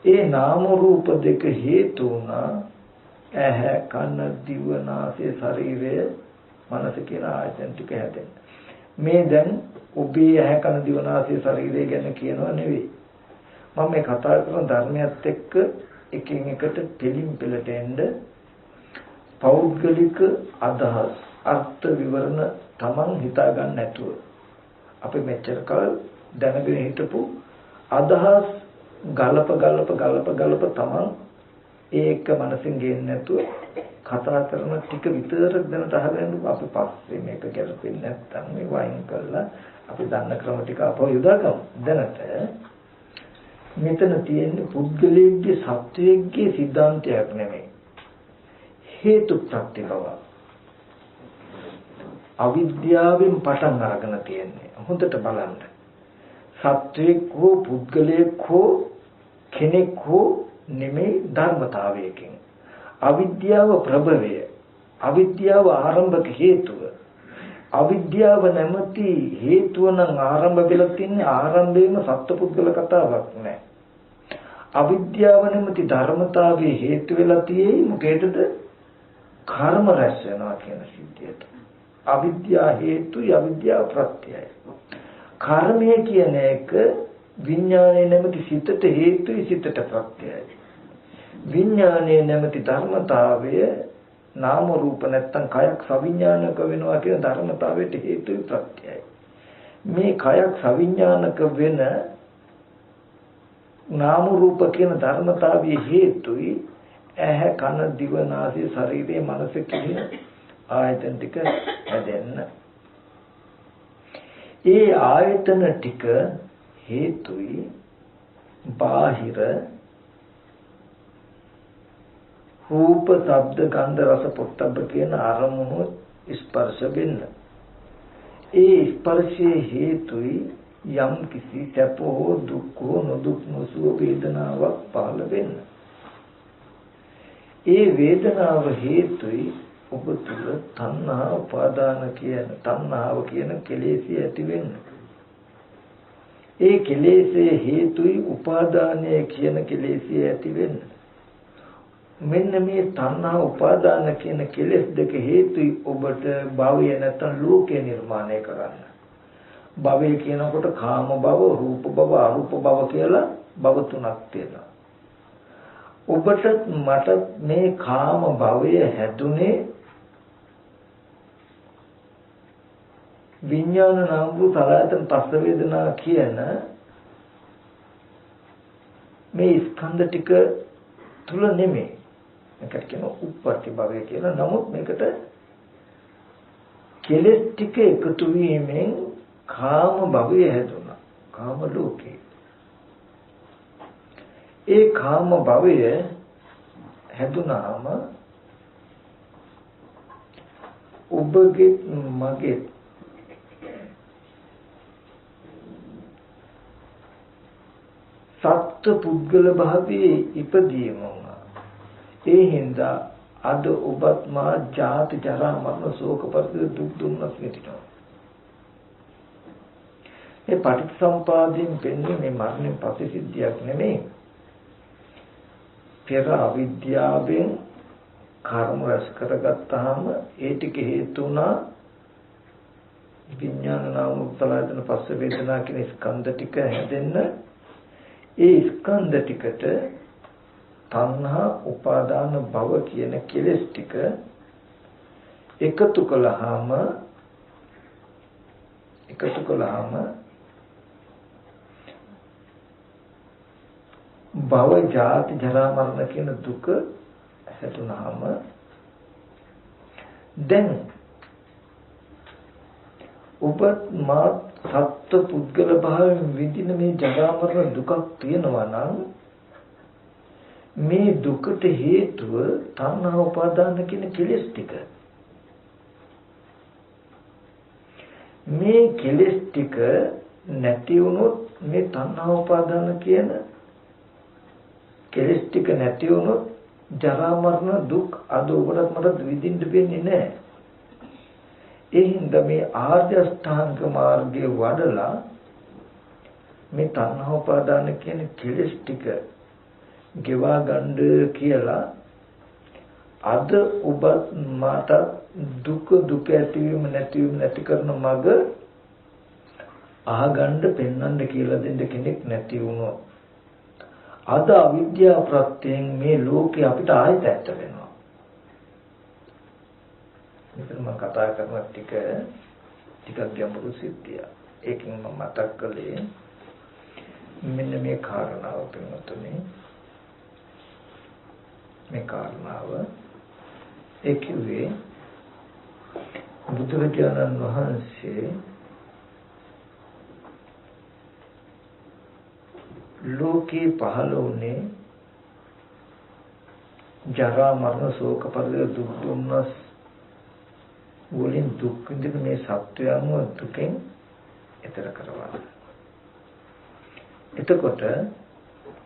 ඒ නාම රූප දෙක හේතු වුණා ඇහැ කන දිව නාසය ශරීරය මනස කියන ආයතන ටික හැදෙන්න. මේ දැන් ඔබේ ඇහැ කන දිව නාසය ශරීරය ගැන කියනවා නෙවෙයි. මම මේ කතා කරන ධර්මයත් එක්ක එකින් එකට පිළිම් පිළට එන්න පෞද්ගලික අදහස් අර්ථ විවරණ Taman හිතා ගන්න නැතුව අපි මෙච්චර කල් දැනගෙන හිටපු අදහස් ගලප Taman ඒක මනසින් ගේන්නේ නැතුව කතා කරන ටික විතරක් දැනට අහගෙන අපි පස්සේ මේක ගැලපෙන්නේ නැත්නම් මේ වයින් කරලා අපි දන්න ක්‍රම ටික අපව යොදාගමු. දැනට මෙතන තියෙන්නේ පුද්ගලයේ සත්වයේ සිද්ධාන්තයක් නෙමෙයි. හේතු ප්‍රත්‍ය බව. අවිද්‍යාවෙන් පටන් අරගෙන තියෙන්නේ. හොඳට බලන්න. සත්වයක් හෝ පුද්ගලයෙක් හෝ කෙනෙක් හෝ නෙමෙයි ධර්මතාවයකින්. අවිද්‍යාව ප්‍රභවය. අවිද්‍යාව ආරම්භක හේතුව. අවිද්‍යාව නැමැති හේතුව නම් ආරම්භ වෙලා තින්නේ ආරම්භයේම සත්පුද්ගල කතාවක් නෑ. අවිද්‍යාව නැමැති ධර්මතාවයේ හේතු වෙලා තියෙයි මොකේදද? කර්ම රැස් වෙනවා කියන සිද්ධියට. අවිද්‍යාව හේතුයි අවිද්‍යාව ප්‍රත්‍යයයි. කර්මය කියන එක විඥානයේ නැමැති සිතට හේතුයි සිතට ප්‍රත්‍යයයි. විඥානයේ නැමැති ධර්මතාවය නාම රූප නැත්තම් කයක් සවිඥානික වෙනවා කියන ධර්මතාවයට හේතුයි ප්‍රත්‍යයයි. මේ කයක් සවිඥානික වෙන නාම රූප කියන ධර්මතාවයේ හේතුයි ඇහැ කන දිව නාසය ශරීරය මනස කියන ආයතන ටික හැදෙන්න. ඒ ආයතන ටික හේතුයි බාහිර රූප ශබ්ද ගන්ධ රස පොට්ටබ්බ කියන අරමුණු ස්පර්ශ වෙන්න. ඒ ස්පර්ශයේ හේතුයි යම් කිසි සැපෝ දුක්ඛෝ නොදුක් නොසුව වේදනාවක් පහළ වෙන්න. ඒ වේදනාව හේතුයි ඔබ තුල තණ්හා උපාදාන තණ්හාව කියන කෙලෙසිය ඇති වෙන්න. ඒ කෙලෙසේ හේතුයි උපාදානය කියන කෙලෙසිය ඇති වෙන්න. මෙන්න මේ තණ්හා උපාදාන කියන කෙලෙස් දෙක හේතුයි ඔබට භවය නැත්නම් ලෝකය නිර්මාණය කරන්න. භවය කියනකොට කාම භව, රූප භව, අරූප භව කියලා භව තුනක් තියෙනවා. ඔබට මට මේ කාම භවය හැදුනේ විඥාන නාම රූප සලආයතන පස්ස වේදනා කියන මේ ස්කන්ධ ටික තුල නෙමෙයි. මේකට කියනවා උප්පත්ති භවය කියලා. නමුත් මේකට කෙලෙස් ටික එකතු වීමෙන් කාම භවය හැදුනා. කාම ලෝකේ. ඒ කාම භවය හැදුනාම ඔබගේ මගේ සත්ත්ව පුද්ගල භාවයේ ඉපදීම වුණා. ඒ හින්දා අද ඔබත් මා ජාති ජරා මරණ ශෝක පරිදේ දුක් දුන්නස් විඳිනවා. මේ පටිච්චසමුපාදයෙන් වෙන්නේ මේ මරණයෙන් පස්සේ සිද්ධියක් නෙමෙයි. පෙර අවිද්‍යාවෙන් කර්ම රැස් කරගත්තාම ඒ ටික හේතු වුණා විඥාන නාම රූප සලආයතන පස්ස වේදනා කියන ස්කන්ධ ටික හැදෙන්න. ඒ ස්කන්ධ ටිකට තණ්හා උපාදාන භව කියන කෙලෙස් ටික එකතු කළාම භව ජාති ජරා මරණ කියන දුක හැදුනහම දැන් ඔබ මා සත්ත්ව පුද්ගල භාවයෙන් විඳින මේ ජරා මරණ දුකක් තියෙනවා නම් මේ දුකට හේතුව තණ්හා උපාදාන කියන කෙලෙස් ටික. මේ කෙලෙස් ටික නැති වුණොත් මේ තණ්හා උපාදාන කියන කෙලෙස් ටික නැති වුණොත් ජරා මරණ දුක් අද ඔබට මට විඳින්න වෙන්නේ නැහැ. ඒ හින්දා මේ ආර්ය අෂ්ටාංග මාර්ගයේ වඩලා මේ තණ්හා උපාදාන කියන කෙලෙස් ටික ගෙවා ගන්න කියලා අද ඔබ මට දුක ඇතිවීම නැතිවීම නැති කරන මඟ අහගන්න පෙන්වන්න කියලා දෙන්න කෙනෙක් නැති වුණොත් අද අවිද්‍යාව ප්‍රත්‍යයෙන් මේ ලෝකේ අපිට ආයෙත් ඇත්ත වෙනවා. මෙතන මම කතා කරන ටික ගැඹුරු සිද්ධිය. ඒකෙන් මම මතක් කළේ මෙන්න මේ කාරණාව පිළිබඳව මේ කාරණාව ඒ කිව්වේ බුදුරජාණන් වහන්සේ ලෝකේ පහළ වුණේ ජරා මරණ ශෝක පරිදේ දුක් දුම්නස් වලින් දුක් විඳින මේ සත්වයන්ව දුකෙන් එතර කරවන්න. එතකොට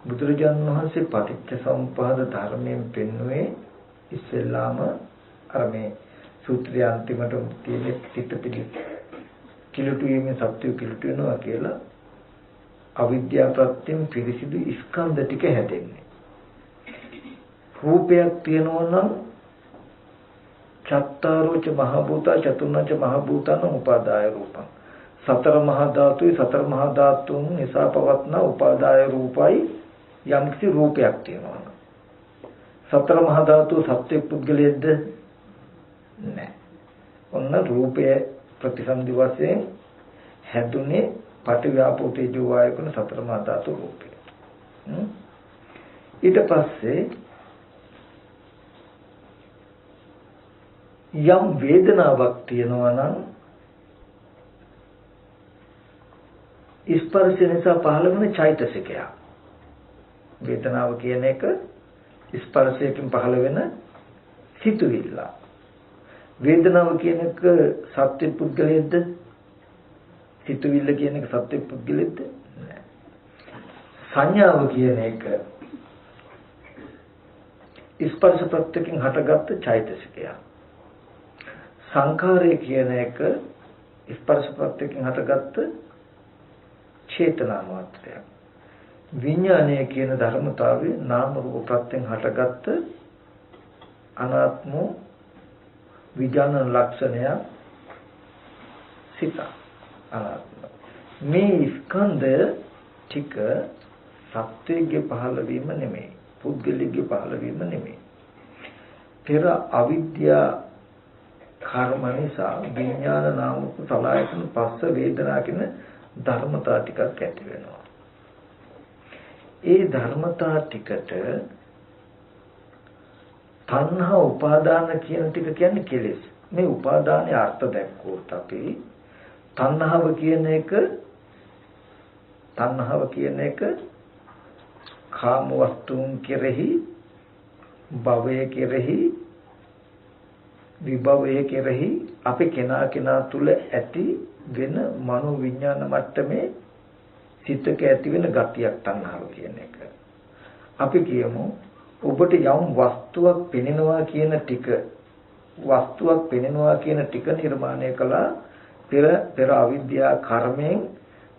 බුදුරජාණන් වහන්සේ පටිච්ච සමුප්පාද ධර්මයෙන් පෙන්වුවේ ඉස්සෙල්ලාම අර මේ සූත්‍රය අන්තිමට තියෙන සිත කිලුටු වීමේ සත්‍ය කිලුටු වෙනවා කියලා අවිද්‍යාව ප්‍රත්‍යයෙන් පිරිසිදු ස්කන්ධ ටික හැදෙන්නේ. රූපයක් තියෙනවා නම් චත්තාරෝච මහ භූතා චතුර්ණච මහ භූතාන උපාදාය රූපං. සතර මහා ධාතුයි සතර මහා ධාතුන් නිසා පවත්න උපාදාය රූපයි යම්කිසි රූපයක් තියෙනවා. සතර මහා ධාතු සත්‍ය පුද්ගලයේද නැහැ. ඔන්න රූපය ප්‍රතිසන්දි වශයෙන් හැදුනේ පටිව්‍යාපෝ තේජෝ වායු කරන සතර මහා ධාතු රූපය. ඊට පස්සේ යම් වේදනාවක් තියෙනවා නම් ස්පර්ශ නිසා පහළ වෙන චෛතසිකයක්. වේදනාව කියන එක ස්පර්ශයෙන් පහළ වෙන සිතුවිල්ල. වේදනාව කියන එක සත්‍ය පුද්ගලයේද? සිතුවිල්ල කියන එක සත්‍ය පුද්ගලයේද? නෑ. සංඥාව කියන එක ස්පර්ශ ප්‍රත්‍යයෙන් හටගත්ත චෛතසිකයක්. සංඛාරය කියන එක ස්පර්ශ ප්‍රත්‍යයෙන් හටගත්ත චේතනා මාත්‍රයක්. විඥානය කියන ධර්මතාවය නාම රූප ප්‍රත්‍යයෙන් හටගත්ත අනාත්ම විඥාන ලක්ෂණය සිත අනාත්ම. මේ ස්කන්ධය ටික සත්‍යයේ පහළ වීම නෙමෙයි, පුද්ගලිකයේ පහළ වීම නෙමෙයි. පෙර අවිද්‍යා කර්ම නිසා විඥාන නාම සලආයතන පස්ස වේදනා කියන ධර්මතා ටිකක් ඇති වෙනවා. ඒ ධර්මතා ටිකට තණ්හා උපාදාන කියන ටික කියන්නේ කෙලෙස්. මේ උපාදානයේ අර්ථ දැක්කොත් අපි තණ්හාව කියන එක කාම වස්තුන් කෙරෙහි භවය කෙරෙහි විභවය කෙරෙහි අපි කෙනා තුල ඇති වෙන මනෝ විඥාන මට්ටමේ සිතක ඇති වෙන ගතියක් තණ්හාව කියන එක. අපි කියමු ඔබට යම් වස්තුවක් පෙනෙනවා කියන ටික නිර්මාණය කළා පෙර අවිද්‍යා කර්මයෙන්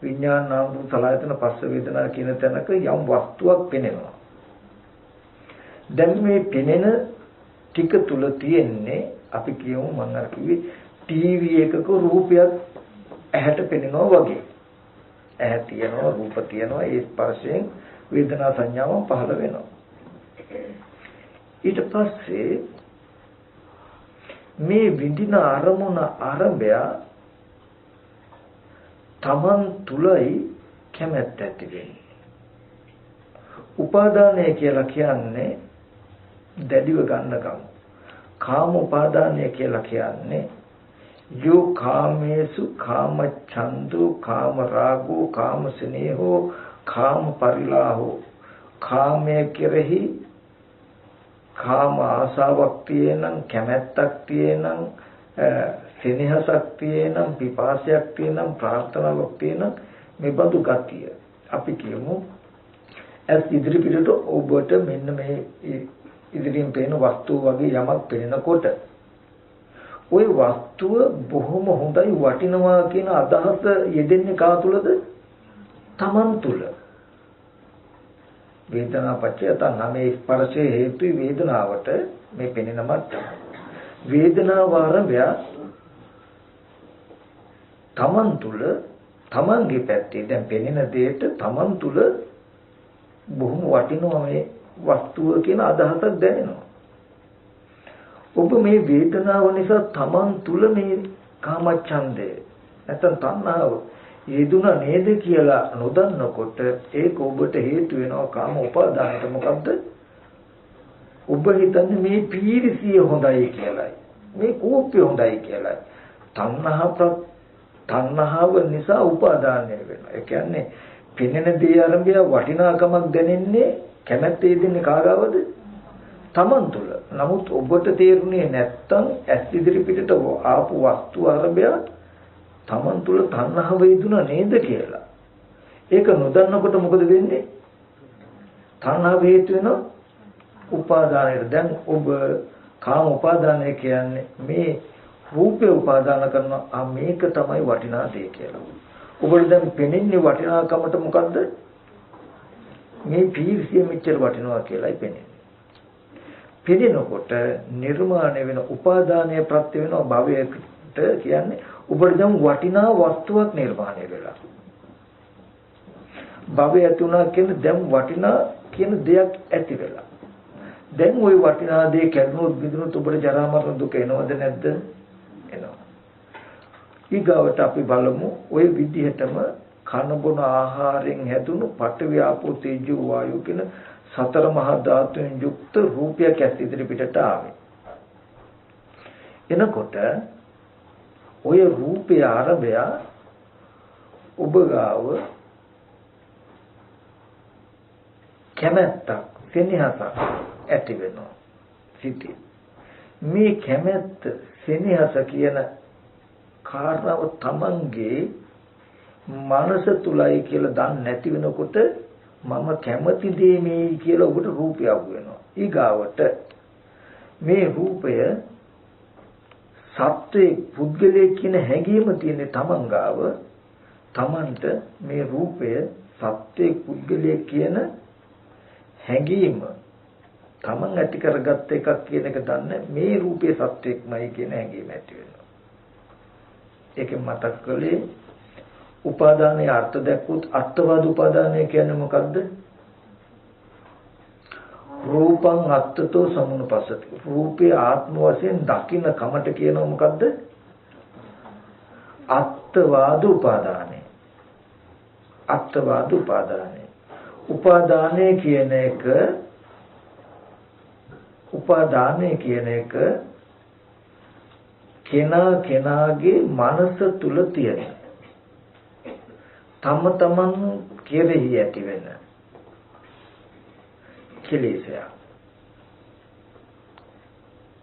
විඥාන නාම රූප සලආයතන පස්ස වේදනා කියන තැනක යම් වස්තුවක් පෙනෙනවා. දැන් මේ පෙනෙන ටික තුල තියෙන්නේ අපි කියමු මම අර කිව්වේ ටීවී එකක රූපයක් ඇහැට පෙනෙනවා වගේ. ඇහැ තියෙනවා රූප තියෙනවා ඒ ස්පර්ශයෙන් වේදනා සංඥාව පහළ වෙනවා. ඊට පස්සේ මේ විඳින අරමුණ ආරම්භය තමන් තුලයි කැමැත්ත ඇති වෙන්නේ. උපාදානය කියලා කියන්නේ දැඩිව ගන්නකම. කාම උපාදානය කියලා කියන්නේ යෝ කාමේසු කාම ඡන්தோ කාම රාගෝ කාම ස්නේහෝ කාම පරිලාහෝ කාමයේ කෙරෙහි කාම ආසාවක් තියෙනම් කැමැත්තක් තියෙනම් සෙනෙහසක් තියෙනම් පිපාසයක් තියෙනම් ප්‍රාර්ථනාවක් තියෙනම් මේ බඳු ගතිය අපි කියමු ඇස් ඉදිරි පිටට ඔබට මෙන්න මේ ඉදිරියෙන් පේන වස්තුව වගේ යමක් පේනකොට ওই වස්තුව බොහොම හොඳයි වටිනවා කියන අදහස යෙදෙන්නේ කා තුලද? Taman තුල. වේදනා පච්චය තණ්හා මේ ස්පර්ශයේ හේතුයි වේදනාවට මේ පෙනෙන මට්ටම. වේදනාව ආරම්භය Taman තුල Tamanගේ පැත්තේ දැන් පෙනෙන දෙයට Taman තුල බොහොම වටිනවා මේ වස්තුව කියන අදහසක් දැනෙනවා. ඔබ මේ වේදනාව නිසා Taman තුල මේ කාමච්ඡන්දය නැත්නම් තණ්හාව යෙදුණා නේද කියලා නොදන්නකොට ඒක ඔබට හේතු වෙනවා කාම උපාදානයට. මොකද්ද? ඔබ හිතන්නේ මේ පීරිසිය හොඳයි කියලායි, මේ කෝපය හොඳයි කියලායි. තණ්හාව නිසා උපාදානය වෙනවා. ඒ කියන්නේ පෙනෙන දේ ආරම්භය වටිනාකමක් දැනෙන්නේ කැමැත්තේ දෙන්නේ කාගාවද? Taman තුල. නමුත් ඔබට තේරුනේ නැත්තම් ඇස් ඉදිරි පිටට ආපු වස්තු ආරම්භය Taman තුල තණ්හාව වේදුනා නේද කියලා. ඒක නොදන්නකොට මොකද වෙන්නේ? තණ්හාව හේතු වෙන උපාදානයට. දැන් ඔබ කාම උපාදානය කියන්නේ මේ රූපේ උපාදාන කරන මේක තමයි වටිනා දේ කියලා. ඔබට දැන් පෙනෙන්නේ වටිනාකමට මොකද්ද? මේ පීර්සිය මෙච්චර වටිනවා කියලායි පෙනෙන්නේ. පෙනෙනකොට නිර්මාණය වෙන උපාදානය ප්‍රත්‍ය වෙනවා භවයට කියන්නේ ඔබට දැන් වටිනා වස්තුවක් නිර්මාණය වෙලා. භවය තුනා කියන්නේ දැන් වටිනා කියන දෙයක් ඇති වෙලා. දැන් ওই වටිනා දේ කැඩුණොත් බිඳුනොත් ඔබට ජරා මරණ දුක එනවද නැද්ද? එනවා. ඊගාවට අපි බලමු ওই විදිහටම කන බොන ආහාරයෙන් හැදුණු පඨවි ආපෝ තේජෝ වායු කියන සතර මහා ධාතුන් යුක්ත රූපයක් ඇස් ඉදිරි පිටට ආවේ. එනකොට ඔය රූපය ආරම්භය ඔබ ගාව කැමැත්තක් සෙනෙහසක් ඇති වෙනවා සිටි. මේ කැමැත්ත සෙනෙහස කියන කාරණාව Tamanගේ මනස තුලයි කියලා දන්නේ නැති වෙනකොට මම කැමති දේ මේ කියලා ඔබට රූපය අහු වෙනවා. ඊගාවට මේ රූපය සත්‍යයේ පුද්ගලයේ කියන හැඟීම තියෙන Taman ගාව. Tamanට මේ රූපය සත්‍යයේ පුද්ගලයේ කියන හැඟීම Taman ඇති කරගත්ත එකක් කියන එක දන්නේ මේ රූපේ සත්‍යයක්මයි කියන හැඟීම ඇති වෙනවා. ඒකෙන් මතක් කළේ උපාදානයේ අර්ථ දැක්වුත් අත්වාද උපාදානය කියන්නේ මොකද්ද? රූපං අත්තතෝ සමුනුපස්සති. රූපේ ආත්ම වශයෙන් දකින්න කමට කියනවා මොකද්ද? අත්වාද උපාදානය. අත්වාද උපාදානය. උපාදානය කියන එක කෙනාගේ මනස තුල තියෙන තම තමන් කෙරෙහි ඇති වෙන කෙලෙසය.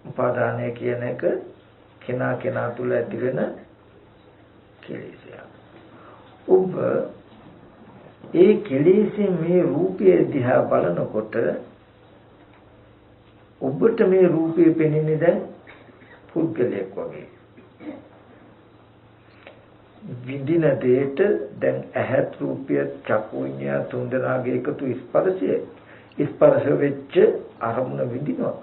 උපාදානය කියන එක කෙනා තුල ඇති වෙන කෙලෙසය. ඔබ ඒ කෙලෙසෙන් මේ රූපය දිහා බලනකොට ඔබට මේ රූපය පෙනෙන්නේ දැන් පුද්ගලයෙක් වගේ. විඳින දෙයට දැන් ඇහත් රූපය චක්කු විඤ්ඤාණ තුන්දෙනාගේ එකතු ස්පර්ශ වෙච්ච අරමුණ විඳිනවා.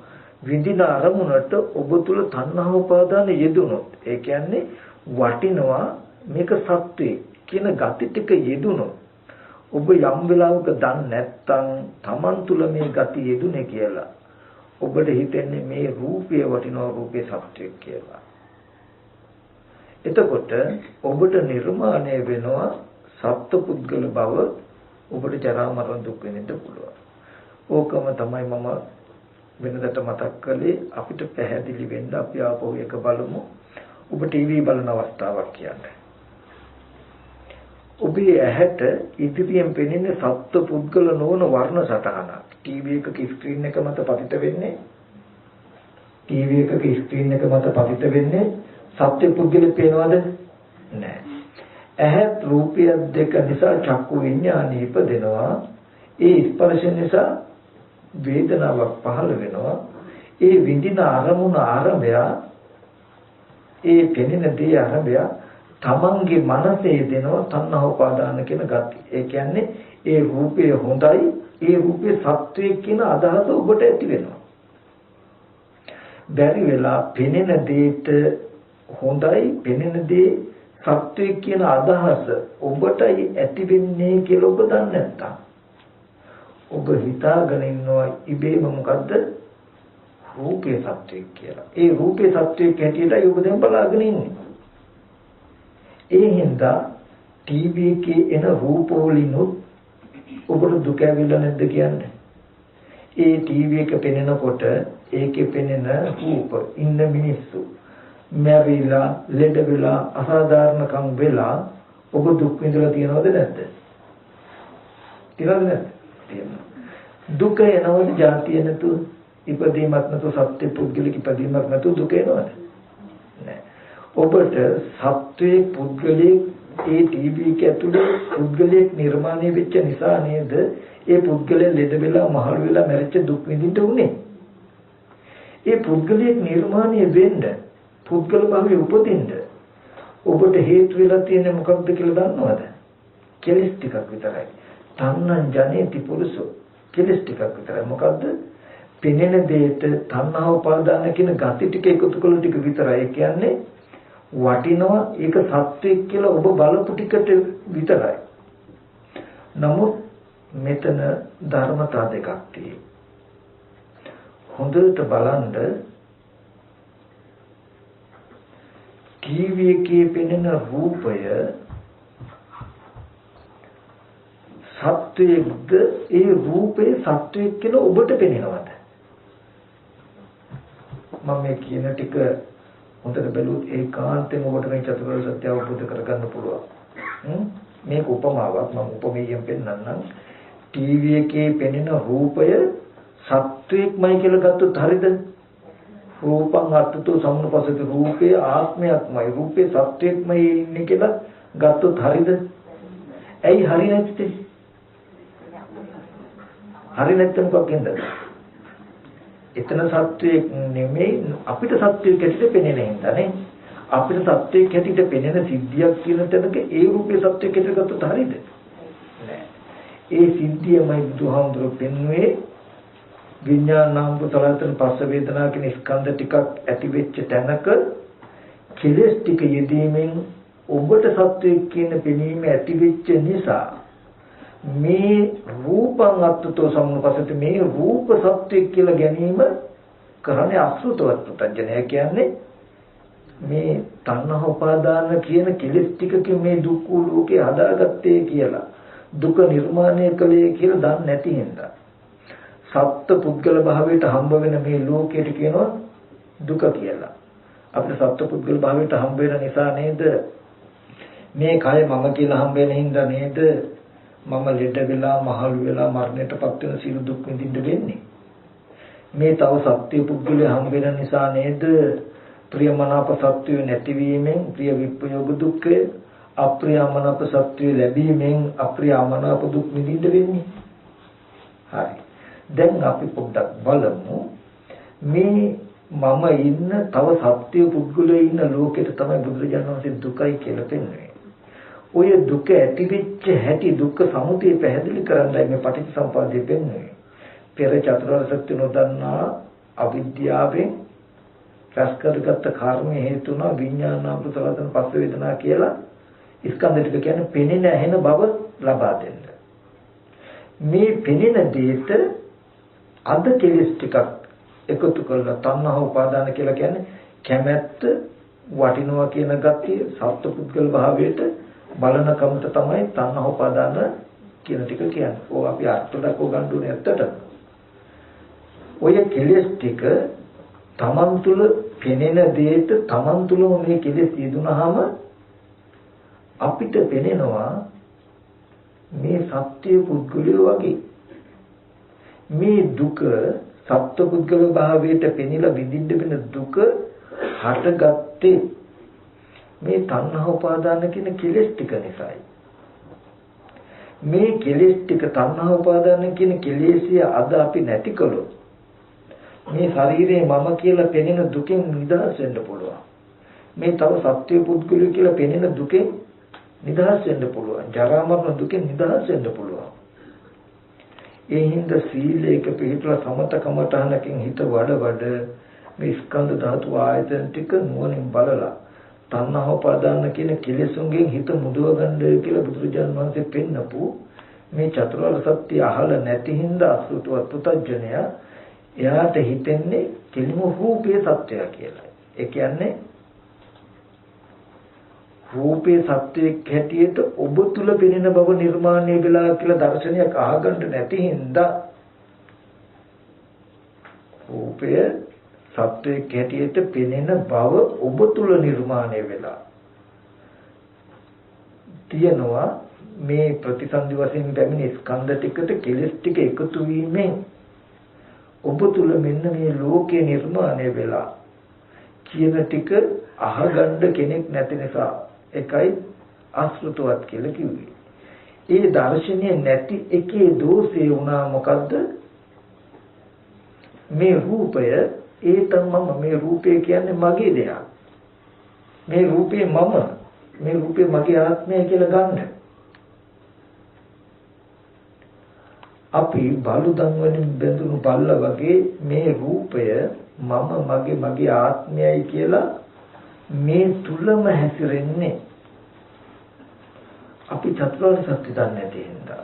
විඳින අරමුණට ඔබ තුල තණ්හා උපාදාන යෙදුනොත් ඒ කියන්නේ වටිනවා මේක සත්‍යය කියන gati ටික යෙදුනොත් ඔබ යම් වෙලාවක දන්නේ නැත්නම් Taman තුල මේ gati යෙදුනේ කියලා ඔබට හිතෙන්නේ මේ රූපය වටිනවා රූපේ සත්‍යය කියලා. එතකොට ඔබට නිර්මාණය වෙනවා සත්පුද්ගල බව. ඔබට ජරා මරණ දුක් වෙන්න පුළුවන්. ඕකම තමයි මම වෙනදට මතක් කළේ. අපිට පැහැදිලි වෙන්න අපි ආපහු එක බලමු. ඔබ ටීවී බලන අවස්ථාවක් කියන්නේ. ඔබේ ඇහැට ඉදිරියෙන් පෙනෙන සත්පුද්ගල නොවන වර්ණ සටහනක්. ටීවී එකක ස්ක්‍රීන් එක මත පතිත වෙන්නේ සත්‍ය පුද්ගලෙ පේනවද? නැහැ. ඇහත් රූපය දෙක නිසා චක්කු විඥානය ඉපදෙනවා. ඒ ස්පර්ශ නිසා වේදනාවක් පහළ වෙනවා. ඒ විඳින අරමුණ ආරම්භය ඒ පෙනෙන දේ ආරම්භය තමන්ගේ මනසේ දෙනවා තණ්හා උපාදාන කියන ගති. ඒ කියන්නේ ඒ රූපය හොඳයි, ඒ රූපේ සත්වයේ කියන අදහස ඔබට ඇති වෙනවා. බැරි වෙලා පෙනෙන දේට හොඳයි, පෙනෙන දේ සත්වයේ කියන අදහස ඔබටයි ඇති වෙන්නේ කියලා ඔබ දන්නේ නැත්තම් ඔබ හිතාගෙන ඉන්නවා ඉබේම මොකද්ද? රූපේ සත්‍යයක් කියලා. ඒ රූපේ සත්‍යයක් හැටියටයි ඔබ දැන් බලාගෙන ඉන්නේ. ඒ හින්දා ටීවී එකේ එන රූපවලිනුත් ඔබට දුක ඇවිල්ලා නැද්ද කියන්නේ? ඒ ටීවී එක පෙනෙනකොට ඒකේ පෙනෙන රූප ඉන්න මිනිස්සු මැරිලා, ලෙඩ වෙලා, අසාධාරණකම් වෙලා ඔබ දුක් විඳලා තියෙනවද නැද්ද? තියෙනවද නැද්ද? තියෙනවා. දුක එනවද ජාතිය නැතුව? ඉපදීමක් නැතුව සත්‍ය පුද්ගලික ඉපදීමක් නැතුව දුක එනවද? නෑ. ඔබට සත්වයේ පුද්ගලික ඒ ටීවී එක ඇතුලේ පුද්ගලික නිර්මාණය වෙච්ච නිසා නේද ඒ පුද්ගලයා ලෙඩ වෙලා, මහලු වෙලා, මැරිච්ච දුක් විඳින්න උනේ. ඒ පුද්ගලික නිර්මාණය වෙන්න, පුද්ගල භාවයේ උපදින්න ඔබට හේතු වෙලා තියෙන්නේ මොකක්ද කියලා දන්නවද? කෙලස් ටිකක් විතරයි. තණ්හං ජනේති පුරුෂෝ. කෙලස් ටිකක් විතරයි. මොකද්ද? පෙනෙන දෙයට තණ්හා උපාදාන කියන gati ටික එකතු කළ ටික විතරයි. ඒ කියන්නේ වටිනවා ඒක සත්‍යයක් කියලා ඔබ බලපු ටිකට විතරයි. නමුත් මෙතන ධර්මතා දෙකක් තියෙනවා. හොඳට බලන්න ටීවී එකේ පෙනෙන රූපය සත්‍යයක්ද? ඒ රූපේ සත්‍යයක් කියලා ඔබට පෙනෙනවද? මම මේ කියන ටික හොඳට බැලුවොත් ඒකාන්තයෙන් ඔබට මේ චතුරාර්ය සත්‍ය අවබෝධ කරගන්න පුළුවන්. මේක උපමාවක් මම උපමේයයෙන් පෙන්නන්නම්. ටීවී එකේ පෙනෙන රූපය සත්‍යයක්මයි කියලා ගත්තොත් හරියද? රූපං අත්තතෝ සම්නුපස්සති රූපේ ආත්මයක්මයි, රූපේ සත්‍යයක්මයි ඉන්නේ කියලා ගත්තොත් හරියද? ඇයි හරිය නැත්තේ? හරි නැත්නම් මොකක්ද? එතන සත්‍යයක් නෙමෙයි, අපිට සත්‍යයක් හැටියට පෙනෙන හින්දානේ. අපිට සත්‍යයක් හැටියට පෙනෙන සිද්ධියක් කියන තැනක ඒ රූපේ සත්‍යයක් හැටියට ගත්තොත් හරියද? නෑ. ඒ සිද්ධියමයි බුදුහාමුදුරුවෝ පෙන්වුවේ විඥානාම් පුතලතන පස්ස වේදනා කියන ස්කන්ධ ටිකක් ඇති වෙච්ච තැනක කෙලස් ටික යෙදීමෙන් ඔබට සත්‍යයක් කියන පෙනීම ඇති වෙච්ච නිසා මේ රූපං අත්තතෝ සම්නුපස්සති මේ රූප සත්‍යයක් කියලා ගැනීම කරන්නේ අසුතවත් පුතඥය. කියන්නේ මේ තණ්හා උපාදාන කියන කෙලස් ටිකකින් මේ දුක් ලෝකේ හදාගත්තේ කියලා, දුක නිර්මාණය කළේ කියලා දන්නේ නැති හින්දා සත්ත්ව පුද්ගල භාවයට හම්බ වෙන මේ ලෝකයට කියනවා දුක කියලා. අපිට සත්ත්ව පුද්ගල භාවයට හම්බ වෙන නිසා නේද මේ කය මම කියලා හම්බ වෙන හින්දා නේද මම ලෙඩ වෙලා, මහලු වෙලා, මරණයටපත් වෙන සියලු දුක් විඳින්න වෙන්නේ. මේ තව සත්‍ය පුද්ගලයා හම්බ වෙන නිසා නේද ප්‍රියමනාප සත්‍ය නැතිවීමෙන් ප්‍රිය විප්‍රයෝග දුක්ඛය, අප්‍රියමනාප සත්‍ය ලැබීමෙන් අප්‍රියමනාප දුක් විඳින්න වෙන්නේ. හරි. දැන් අපි පොඩ්ඩක් බලමු මේ මම ඉන්න තව සත්‍ය පුද්ගලයා ඉන්න ලෝකෙට තමයි බුදුරජාණන් වහන්සේ දුකයි කියලා පෙන්වන්නේ. ඔය දුක ඇතිවෙච්ච හැටි, දුක්ඛ සමුදය පැහැදිලි කරන්නයි මේ පටිච්චසමුප්පාදය පෙන්වන්නේ. පෙර චතුරාර්ය සත්‍ය නොදන්නා අවිද්‍යාවෙන් රැස් කරගත්ත කර්ම හේතුණා විඥානාමෘතලතන පස්ස වේදනා කියලා ස්කන්ධ ටික කියන්නේ පෙනෙන ඇහෙන බව ලබා දෙන්න. මේ පෙනෙන දෙයට අද කෙලස් ටිකක් එකතු කරලා තණ්හා උපාදාන කියලා කියන්නේ කැමැත්ත, වටිනවා කියන ගතිය, සත්පුද්ගල භාවයට බලන කමට තමයි තණ්හා උපාදාන කියන ටික කියන්නේ. ඕක අපි අර්ථයක් ගන්නුනේ ඇත්තට. ඔය කෙලස් ටික තමන් තුළ පෙනෙන දෙයට තමන් තුළම මේ කෙලස් යෙදුනහම අපිට පෙනෙනවා මේ සත්‍ය පුද්ගලයෝ වගේ. මේ දුක සත්ව පුද්ගල භාවයට පෙනිලා විඳින්න වෙන දුක හටගත්තේ මේ තණ්හා උපාදාන කියන කෙලෙස් ටික නිසායි. මේ කෙලෙස් ටික තණ්හා උපාදාන කියන කෙලෙසිය අද අපි නැති කළොත් මේ ශරීරේ මම කියලා පෙනෙන දුකෙන් නිදහස් වෙන්න පුළුවන්. මේ තව සත්‍ය පුද්ගලය කියලා පෙනෙන දුකෙන් නිදහස් වෙන්න පුළුවන්. ජරා මරණ දුකෙන් නිදහස් වෙන්න පුළුවන්. ඒ හින්දා සීලයක පිළිපදලා සමතකමතහනකින් හිත වඩ මේ ස්කන්ධ ධාතු ආයතන ටික නුවණින් බලලා තණ්හා උපාදාන කියන කෙලෙසුන්ගෙන් හිත මුදව ගන්න කියලා බුදුරජාණන් වහන්සේ පෙන්නපු මේ චතුරාර්ය සත්‍ය අහලා නැති හින්දා අසුතවත් පුතඥය එයාට හිතෙන්නේ කෙලිම රූපේ සත්‍යය කියලා. ඒ කියන්නේ රූපේ සත්‍යයක් හැටියට ඔබ තුල පෙනෙන බව නිර්මාණය වෙලා කියලා දර්ශනයක් අහගන්න නැති හින්දා රූපය සත්‍යයක් හැටියට පෙනෙන බව ඔබ තුල නිර්මාණය වෙලා තියෙනවා. මේ ප්‍රතිසන්දි වශයෙන් බැමිණි ස්කන්ධ ටිකට කෙලස් ටික එකතු වීමෙන් ඔබ තුල මෙන්න මේ ලෝකේ නිර්මාණය වෙලා කියන ටික අහගන්න කෙනෙක් නැති නිසා එකයි අසෘතවත් කියලා කිව්වේ. ඒ දර්ශනය නැති එකේ දෝෂේ වුණා මොකද්ද? මේ රූපය ඒ තමම මේ රූපය කියන්නේ මගේ දෙයක්. මේ රූපේ මම මේ රූපේ මගේ ආත්මය කියලා ගන්න. අපි බලුදන් වලින් බැඳුණු බල්ලා වගේ මේ රූපය මම මගේ ආත්මයයි කියලා මේ තුලම හැසිරෙන්නේ. අපි චතුරාර්ය සත්‍ය දන්නේ නැති හින්දා.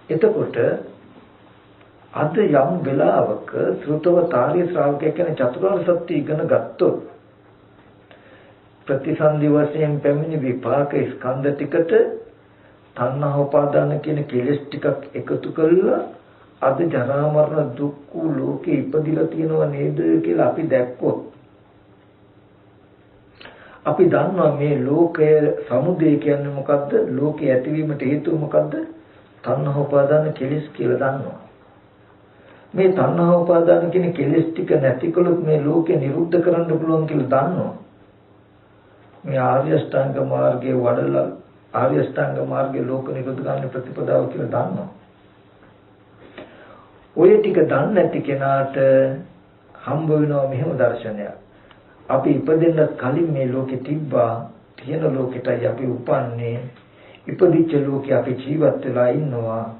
එතකොට අද යම් වෙලාවක ශ්‍රුතවතාරිය ශ්‍රාවකයෙක් කෙනෙක් චතුරාර්ය සත්‍ය ඉගෙන ගත්තොත් ප්‍රතිසන්දි වශයෙන් පැමිණි විපාක ස්කන්ධ ටිකට තණ්හා උපාදාන කියන කෙලෙස් ටිකක් එකතු කරලා අද ජරා මරණ දුක් ලෝකේ ඉපදිලා තියෙනව නේද කියලා අපි දැක්කොත් අපි දන්නවා මේ ලෝකය සමුදය කියන්නේ මොකද්ද? ලෝකේ ඇතිවීමට හේතුව මොකද්ද? තණ්හා උපාදාන කෙලෙස් කියලා දන්නවා. මේ තණ්හා උපාදාන කියන කෙලෙස් ටික නැති කළොත් මේ ලෝකේ නිරුද්ධ කරන්න පුළුවන් කියලා දන්නවා. මේ ආර්ය අෂ්ටාංග මාර්ගයේ වඩලා ආර්ය අෂ්ටාංග මාර්ගයේ ලෝක නිරුද්ධ ගන්න ප්‍රතිපදාව කියලා දන්නවා. ඔය ටික දන්නේ නැති කෙනාට හම්බ වෙනවා මෙහෙම දර්ශනයක්. අපි ඉපදෙන්න කලින් මේ ලෝකෙ තිබ්බා, තියෙන ලෝකෙටයි අපි උපන්නේ. ඉපදිච්ච ලෝකේ අපි ජීවත් වෙලා ඉන්නවා.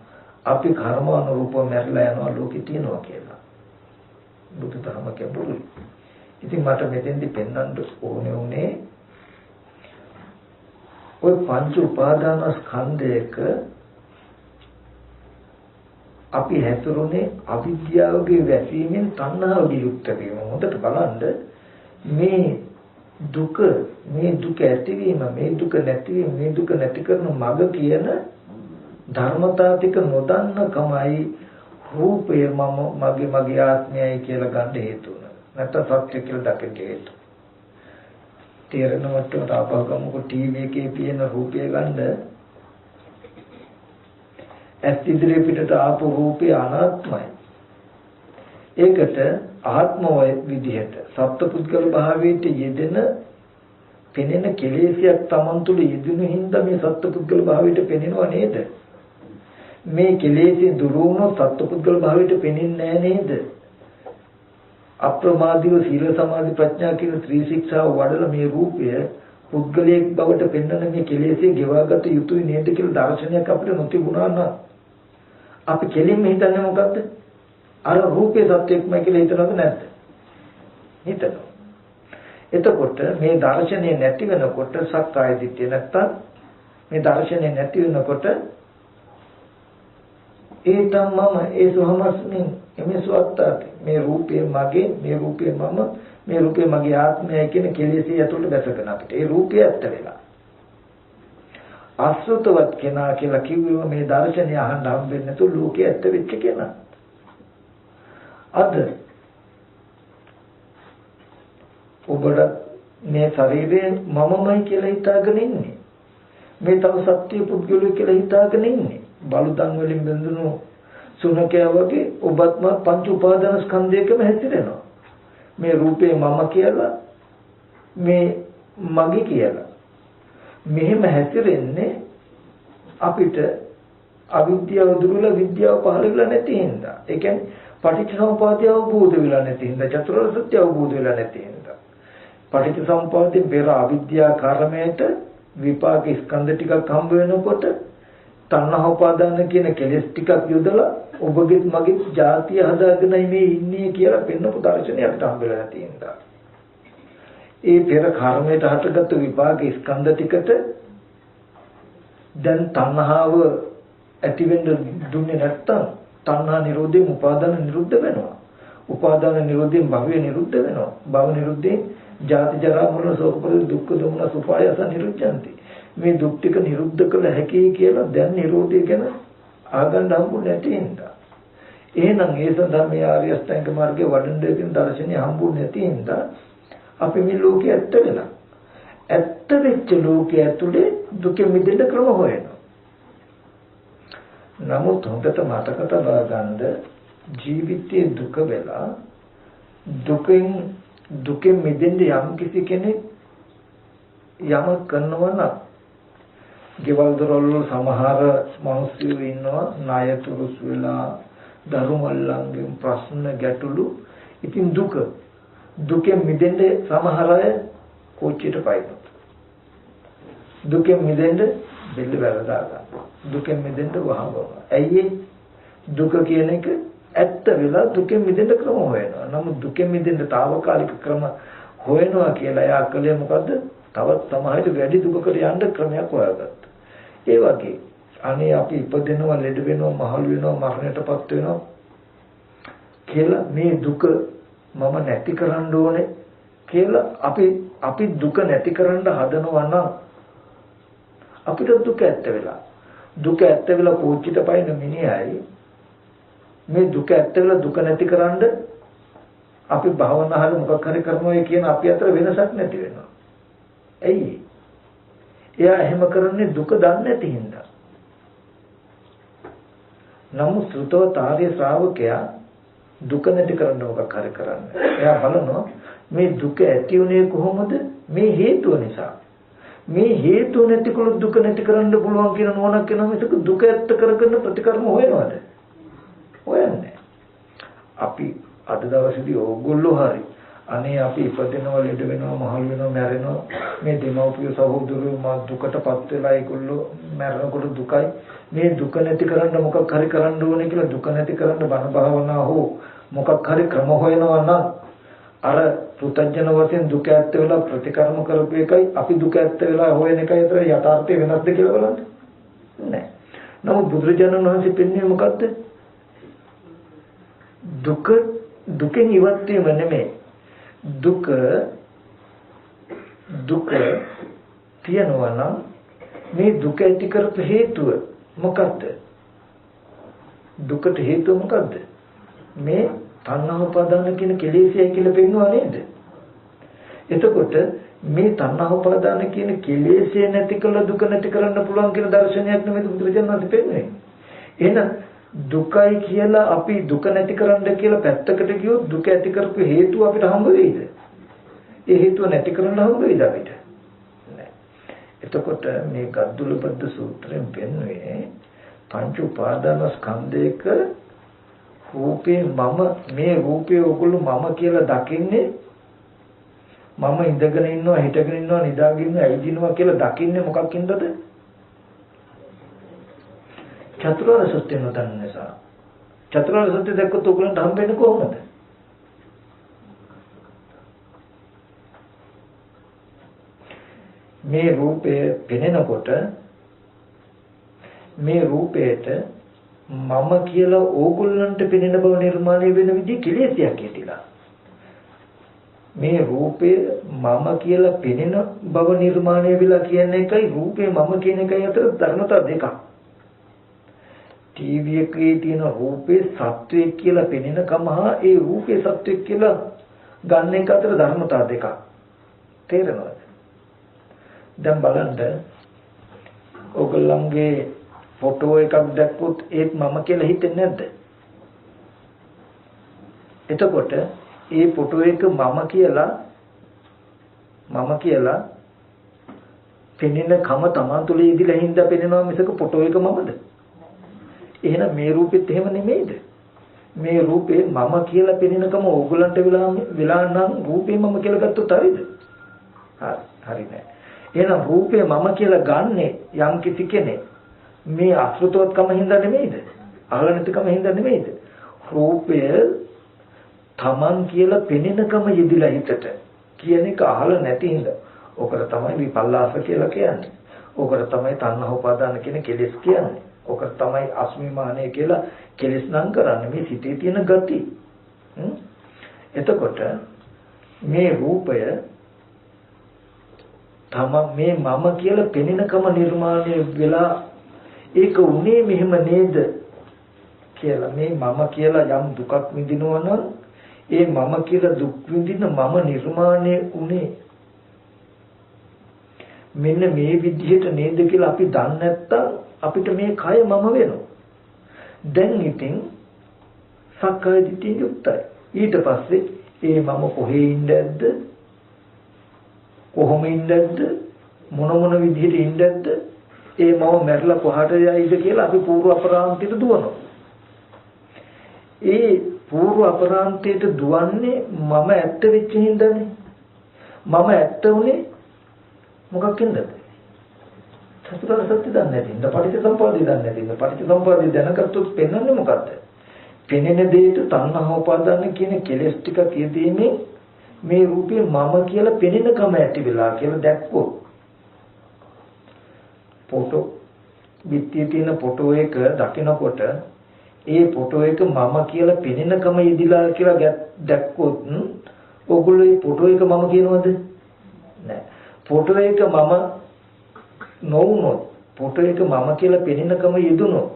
අපි කර්මානුරූපව මැරිලා යනවා ලෝකෙ තියෙනවා කියලා. බුදුදහම කියපුවා. ඉතින් මට මෙතෙන්දි පෙන්වන්න ඕනේ උනේ ඔය පංච උපාදාන ස්කන්ධයක අපි හැතුරුනේ අවිද්‍යාවගේ වැසීමෙන් තණ්හාවගේ යුක්ත වීම. හොඳට බලන්න මේ දුක ඇතිවීම, මේ දුක නැතිවීම, මේ දුක නැති කරන මඟ කියන ධර්මතා ටික නොදන්නකමයි රූපය මගේ ආත්මයයි කියලා ගන්න හේතු වෙනවා. නැත්නම් සත්‍ය කියලා දකින්න හේතු. තේරෙන මට්ටමට ආපහුගමු ටීවී එකේ තියෙන රූපය ගන්න ඇස් ඉදිරිය පිටට ආපු රූපය අනාත්මයි. ඒකට ආත්ම විදිහට සත්පුද්ගල භාවයට යෙදෙන පෙනෙන කෙලෙසියක් Taman තුල යෙදුණු හින්දා මේ සත්පුද්ගල භාවයට පෙනෙනව නේද? මේ කෙලෙසි දුරු වුණොත් සත්පුද්ගල භාවයට පෙනෙන්නේ නැහැ නේද? අප්‍රමාදීව සීල සමාධි ප්‍රඥා කියන ත්‍රි ශික්ෂාව වඩලා මේ රූපය පුද්ගලයෙක් බවට පෙන්වන මේ කෙලෙසි ගෙවාගත යුතුයි නේද කියලා දර්ශනයක් අපිට නොතිබුණා නම් අපි කෙලින්ම හිතන්නේ මොකද්ද? අර රූපේ සත්‍යයක්මයි කියලා හිතනවද නැද්ද? හිතනවා. එතකොට මේ දර්ශනය නැති වෙනකොට සක්කාය දිට්ඨිය නැත්තම් මේ දර්ශනය නැති වෙනකොට ඒ තමම ඒ සෝමස්මින් එමෙසුවත්ත මේ රූපේ මගේ, මේ රූපේ මම, මේ රූපේ මගේ ආත්මය කියන කෙලෙසිය ඇතුළට දැසගෙන අපිට ඒ රූපය ඇත්ත වෙලා අසෘතවත් කෙනා කියලා කිව්වෙම මේ දර්ශනය අහන්න හම්බෙන්නේ නැතු ලෝකයේ ඇත්ත වෙච්ච කෙනා. අද ඔබට මේ ශරීරය මමමයි කියලා හිතාගෙන ඉන්නේ. මේ තව සත්‍ය පුද්ගලයෙක් කියලා හිතාගෙන ඉන්නේ. බලුදන් වලින් බඳුණු සුනකයා වගේ ඔබත්ම පංච උපාදාන ස්කන්ධයකම හැසිරෙනවා. මේ රූපේ මම කියලා මේ මගේ කියලා. මෙහෙම හැසිරෙන්නේ අපිට අවිද්‍යාව දුර්වල විද්‍යාව පහළ වෙලා නැති හින්දා. ඒ කියන්නේ පටිච්චසමුප්පාදය අවබෝධ වෙලා නැති හින්දා, චතුරාර්ය සත්‍ය අවබෝධ වෙලා නැති හින්දා. පටිච්චසමුප්පාදයෙන් පෙර අවිද්‍යා කර්මයට විපාක ස්කන්ධ ටිකක් හම්බ වෙනකොට තණ්හා උපාදාන කියන කෙලෙස් ටිකක් යොදලා ඔබගෙත් මගෙත් ಜಾතිය හදාගෙන මේ ඉන්නේ කියලා පෙන්වපු දර්ශනයක් හම්බෙලා නැති හින්දා. ඒ පෙර කර්මයට හටගත්තු විපාක ස්කන්ධ ටිකට දැන් තණ්හාව ඇති වෙන්න දුන්නේ නැත්තම් තණ්හා නිරෝධයෙන් උපාදාන නිරුද්ධ වෙනවා. උපාදාන නිරෝධයෙන් භවය නිරුද්ධ වෙනවා. භව නිරුද්ධයෙන් ජාති ජරා මරණ ශෝක පරිදේ දුක්ඛ දෝමන සුපායස නිරුද්ධಂತಿ. මේ දුක් ටික නිරුද්ධ කළ හැකි කියලා දැන් නිරෝධය ගැන ආගන්න හම්බුනේ නැති හින්දා. එහෙනම් ඒ සඳහා මේ ආර්ය අෂ්ටාංග මාර්ගයේ වඩන්න දෙන දර්ශනය හම්බුනේ නැති හින්දා අපි මේ ලෝකයේ ඇත්ත වෙලා. ඇත්ත වෙච්ච ලෝකයේ ඇතුලේ දුක මිදෙන්න ක්‍රම හොයනවා. නමුත් හොඳට මතක තබා ගන්න ජීවිතයේ දුක වෙලා දුකෙන් මිදෙන්න යම් කිසි කෙනෙක් යමක් කරනවා නම් ගෙවල් දොරවල් සමහර මිනිස්සු ඉන්නවා ණයතුරුස් වෙලා ධර්මවලංගෙන් ප්‍රශ්න ගැටලු. ඉතින් දුකෙන් මිදෙන්න සමහර අය කෝච්චියට පයින්නවා. දුකෙන් මිදෙන්න බෙල්ල වැරදා ගන්නවා. දුකෙන් මිදෙන්න වහනවා. ඇයි දුක කියන එක ඇත්ත වෙලා දුකෙන් මිදෙන්න ක්‍රම හොයනවා. නමුත් දුකෙන් මිදෙන්න తాවකාලික ක්‍රම හොයනවා කියලා එයා කලේ මොකද්ද? තවත් සමාජයට වැඩි දුකකට යන්න ක්‍රමයක් හොයාගත්තා. ඒ වගේ අනේ අපි ඉපදෙනවා, ලෙඩ වෙනවා, මහලු වෙනවා, මරණයටපත් වෙනවා කියලා මේ දුක මම නැති කරන්න ඕනේ කියලා අපි දුක නැති කරන්න හදනවා නම් අපිට දුක ඇත්ත වෙලා කෝච්චියට පයින්න මිනිහයි මේ දුක ඇත්ත වෙලා දුක නැති කරන්න අපි භවනාහල මොකක් හරි කරනවා කියන අපි අතර වෙනසක් නැති වෙනවා. ඇයි? එයා එහෙම කරන්නේ දුක දන්නේ නැති හින්දා. නමුත් සුතවත් ආර්ය ශ්‍රාවකයා දුක නැති කරන්න මොකක් හරි කරන්නේ. එයා බලනවා මේ දුක ඇති උනේ කොහොමද? මේ හේතුව නිසා. මේ හේතුව නැතිකොල දුක නැති කරන්න පුළුවන් කියන නෝනක් වෙනවා මිසක දුක ඇත්ත කරගන්න ප්‍රතිකර්ම හොයනවද? හොයන්නේ. අපි අද දවසේදී ඕගොල්ලෝ හරි අනේ අපි ඉපදෙනවා, ලෙඩ වෙනවා, මහලු වෙනවා, මැරෙනවා. මේ දෙමව්පිය සහෝදරයෝ මා දුකටපත් වෙලා ඒගොල්ලෝ මැරෙනකොට දුකයි. මේ දුක නැති කරන්න මොකක් හරි කරන්න ඕනේ කියලා දුක නැති කරන්න බණ භාවනා හෝ මොකක් හරි ක්‍රම හොයනවා නම් අර පුතඥන වශයෙන් දුක ඇත්ත වෙලා ප්‍රතිකර්ම කරපු එකයි අපි දුක ඇත්ත වෙලා හොයන එකයි අතර යථාර්ථය වෙනස්ද කියලා බලන්න. නෑ. නමුත් බුදුරජාණන් වහන්සේ පෙන්වන්නේ මොකද්ද? දුකෙන් ඉවත් වීම නෙමෙයි. දුක තියනවා නම් මේ දුක ඇති කරපු හේතුව මොකද්ද? දුකට හේතුව මොකද්ද? මේ තණ්හා උපාදාන කියන කෙලෙසයි කියලා පෙන්වනවා නේද? එතකොට මේ තණ්හා උපාදාන කියන කෙලෙසය නැති කළ දුක නැති කරන්න පුළුවන් කියන දර්ශනයක් නෙමෙයි බුදුරජාණන් වහන්සේ පෙන්වන්නේ. එහෙනම් දුකයි කියලා අපි දුක නැති කරන්න කියලා පැත්තකට ගියොත් දුක ඇති කරපු හේතුව අපිට හම්බ වෙයිද? ඒ හේතුව නැති කරන්න හම්බ වෙයිද අපිට? නෑ. එතකොට මේ ගද්දුලපද්ද සූත්‍රයෙන් පෙන්වන්නේ පංච උපාදාන ස්කන්ධයක රූපේ මේ රූපේ ඔගොල්ලෝ මම කියලා දකින්නේ මම ඉඳගෙන ඉන්නවා, හිටගෙන ඉන්නවා, නිදාගෙන ඉන්නවා, ඇවිදිනවා කියලා දකින්නේ මොකක්ින්දද? චතුරාර්ය සත්‍ය නොදන්න නිසා. චතුරාර්ය සත්‍ය දැක්කොත් ඔයගලන්ට හම්බෙන්නේ කොහොමද? මේ රූපය පෙනෙනකොට මේ රූපයට මම කියලා ඕගොල්ලන්ට පෙනෙන බව නිර්මාණය වෙන විදිහ කෙලෙසයක් ඇතිලා. මේ රූපය මම කියලා පෙනෙන බව නිර්මාණය වෙලා කියන එකයි රූපේ මම කියන එකයි අතර ධර්මතා දෙකක්. ටීවී එකේ තියෙන රූපේ සත්වයක් කියලා පෙනෙනකම හා ඒ රූපේ සත්වයක් කියලා ගන්න එක අතර ධර්මතා දෙකක්. තේරෙනවද? දැන් බලන්න ඔයගොල්ලන්ගේ ෆොටෝ එකක් දැක්කොත් ඒත් මම කියලා හිතෙන්නේ නැද්ද? එතකොට ඒ ෆොටෝ එක මම කියලා පෙනෙන කම තමන් තුළ ඉදිලා හින්දා පෙනෙනවා මිසක ෆොටෝ එක මමද? එහෙනම් මේ රූපෙත් එහෙම නෙමෙයිද? මේ රූපේ මම කියලා පෙනෙනකම ඕගලන්ට වෙලා නම් රූපේ මම කියලා ගත්තොත් හරිද? හරි නෑ. එහෙනම් රූපේ මම කියලා ගන්නෙ යම් කිසි කෙනෙක් මේ අසෘතවත්කම හින්දා නෙමෙයිද? අහලා නැතිකම හින්දා නෙමෙයිද? රූපය තමන් කියලා පෙනෙනකම යෙදිලා හිතට කියන එක අහලා නැති හින්දා. ඔකට තමයි විපල්ලාස කියලා කියන්නේ. ඔකට තමයි තණ්හා උපාදාන කියන කෙලෙස් කියන්නේ. ඔකට තමයි අස්මිමානය කියලා කෙලෙස් නම් කරන්නේ මේ සිතේ තියෙන ගති. එතකොට මේ රූපය මේ මම කියලා පෙනෙනකම නිර්මාණය වෙලා ඒක උනේ මෙහෙම නේද කියලා මේ මම කියලා යම් දුකක් විඳිනවා නම් ඒ මම කියලා දුක් විඳින මම නිර්මාණය උනේ මෙන්න මේ විදිහට නේද කියලා අපි දන්නේ නැත්තම් අපිට මේ කය මම වෙනවා. දැන් ඉතින් සක්කාය දිට්ඨිය යුක්තයි. ඊට පස්සේ ඒ මම කොහේ ඉඳද්ද කොහොම ඉඳද්ද මොන විදිහට ඉඳද්ද ඒ මම මැරලා කොහාට යයිද කියලා අපි පූර්ව අපරාන්තයට දුවනවා. ඒ පූර්ව අපරාන්තයට දුවන්නේ මම ඇත්ත වෙච්ච හින්දානේ. මම ඇත්ත උනේ මොකක්ද? චතුරාර්ය සත්‍ය දන්නේ නැතිනම් පටිච්චසමුප්පාදය දන්නේ නැතිනම් පටිච්චසමුප්පාදය දැනගත්තොත් පෙන්වන්නේ මොකද්ද? පෙනෙන දෙයට තණ්හා උපාදාන කියන කෙලෙස් ටික කියදීමේ මේ රූපේ මම කියලා පෙනෙනකම ඇති වෙලා කියලා දැක්කොත් ෆොටෝ පිටියේ තියෙන ෆොටෝ එක දකිනකොට ඒ ෆොටෝ එක මම කියලා පෙනෙනකම යෙදිලා කියලා දැක්කොත් ඔගොල්ලෝ මේ ෆොටෝ එක මම කියනවද? නෑ. ෆොටෝ එක මම නොවුනොත් ෆොටෝ එක මම කියලා පෙනෙනකම යෙදුනොත්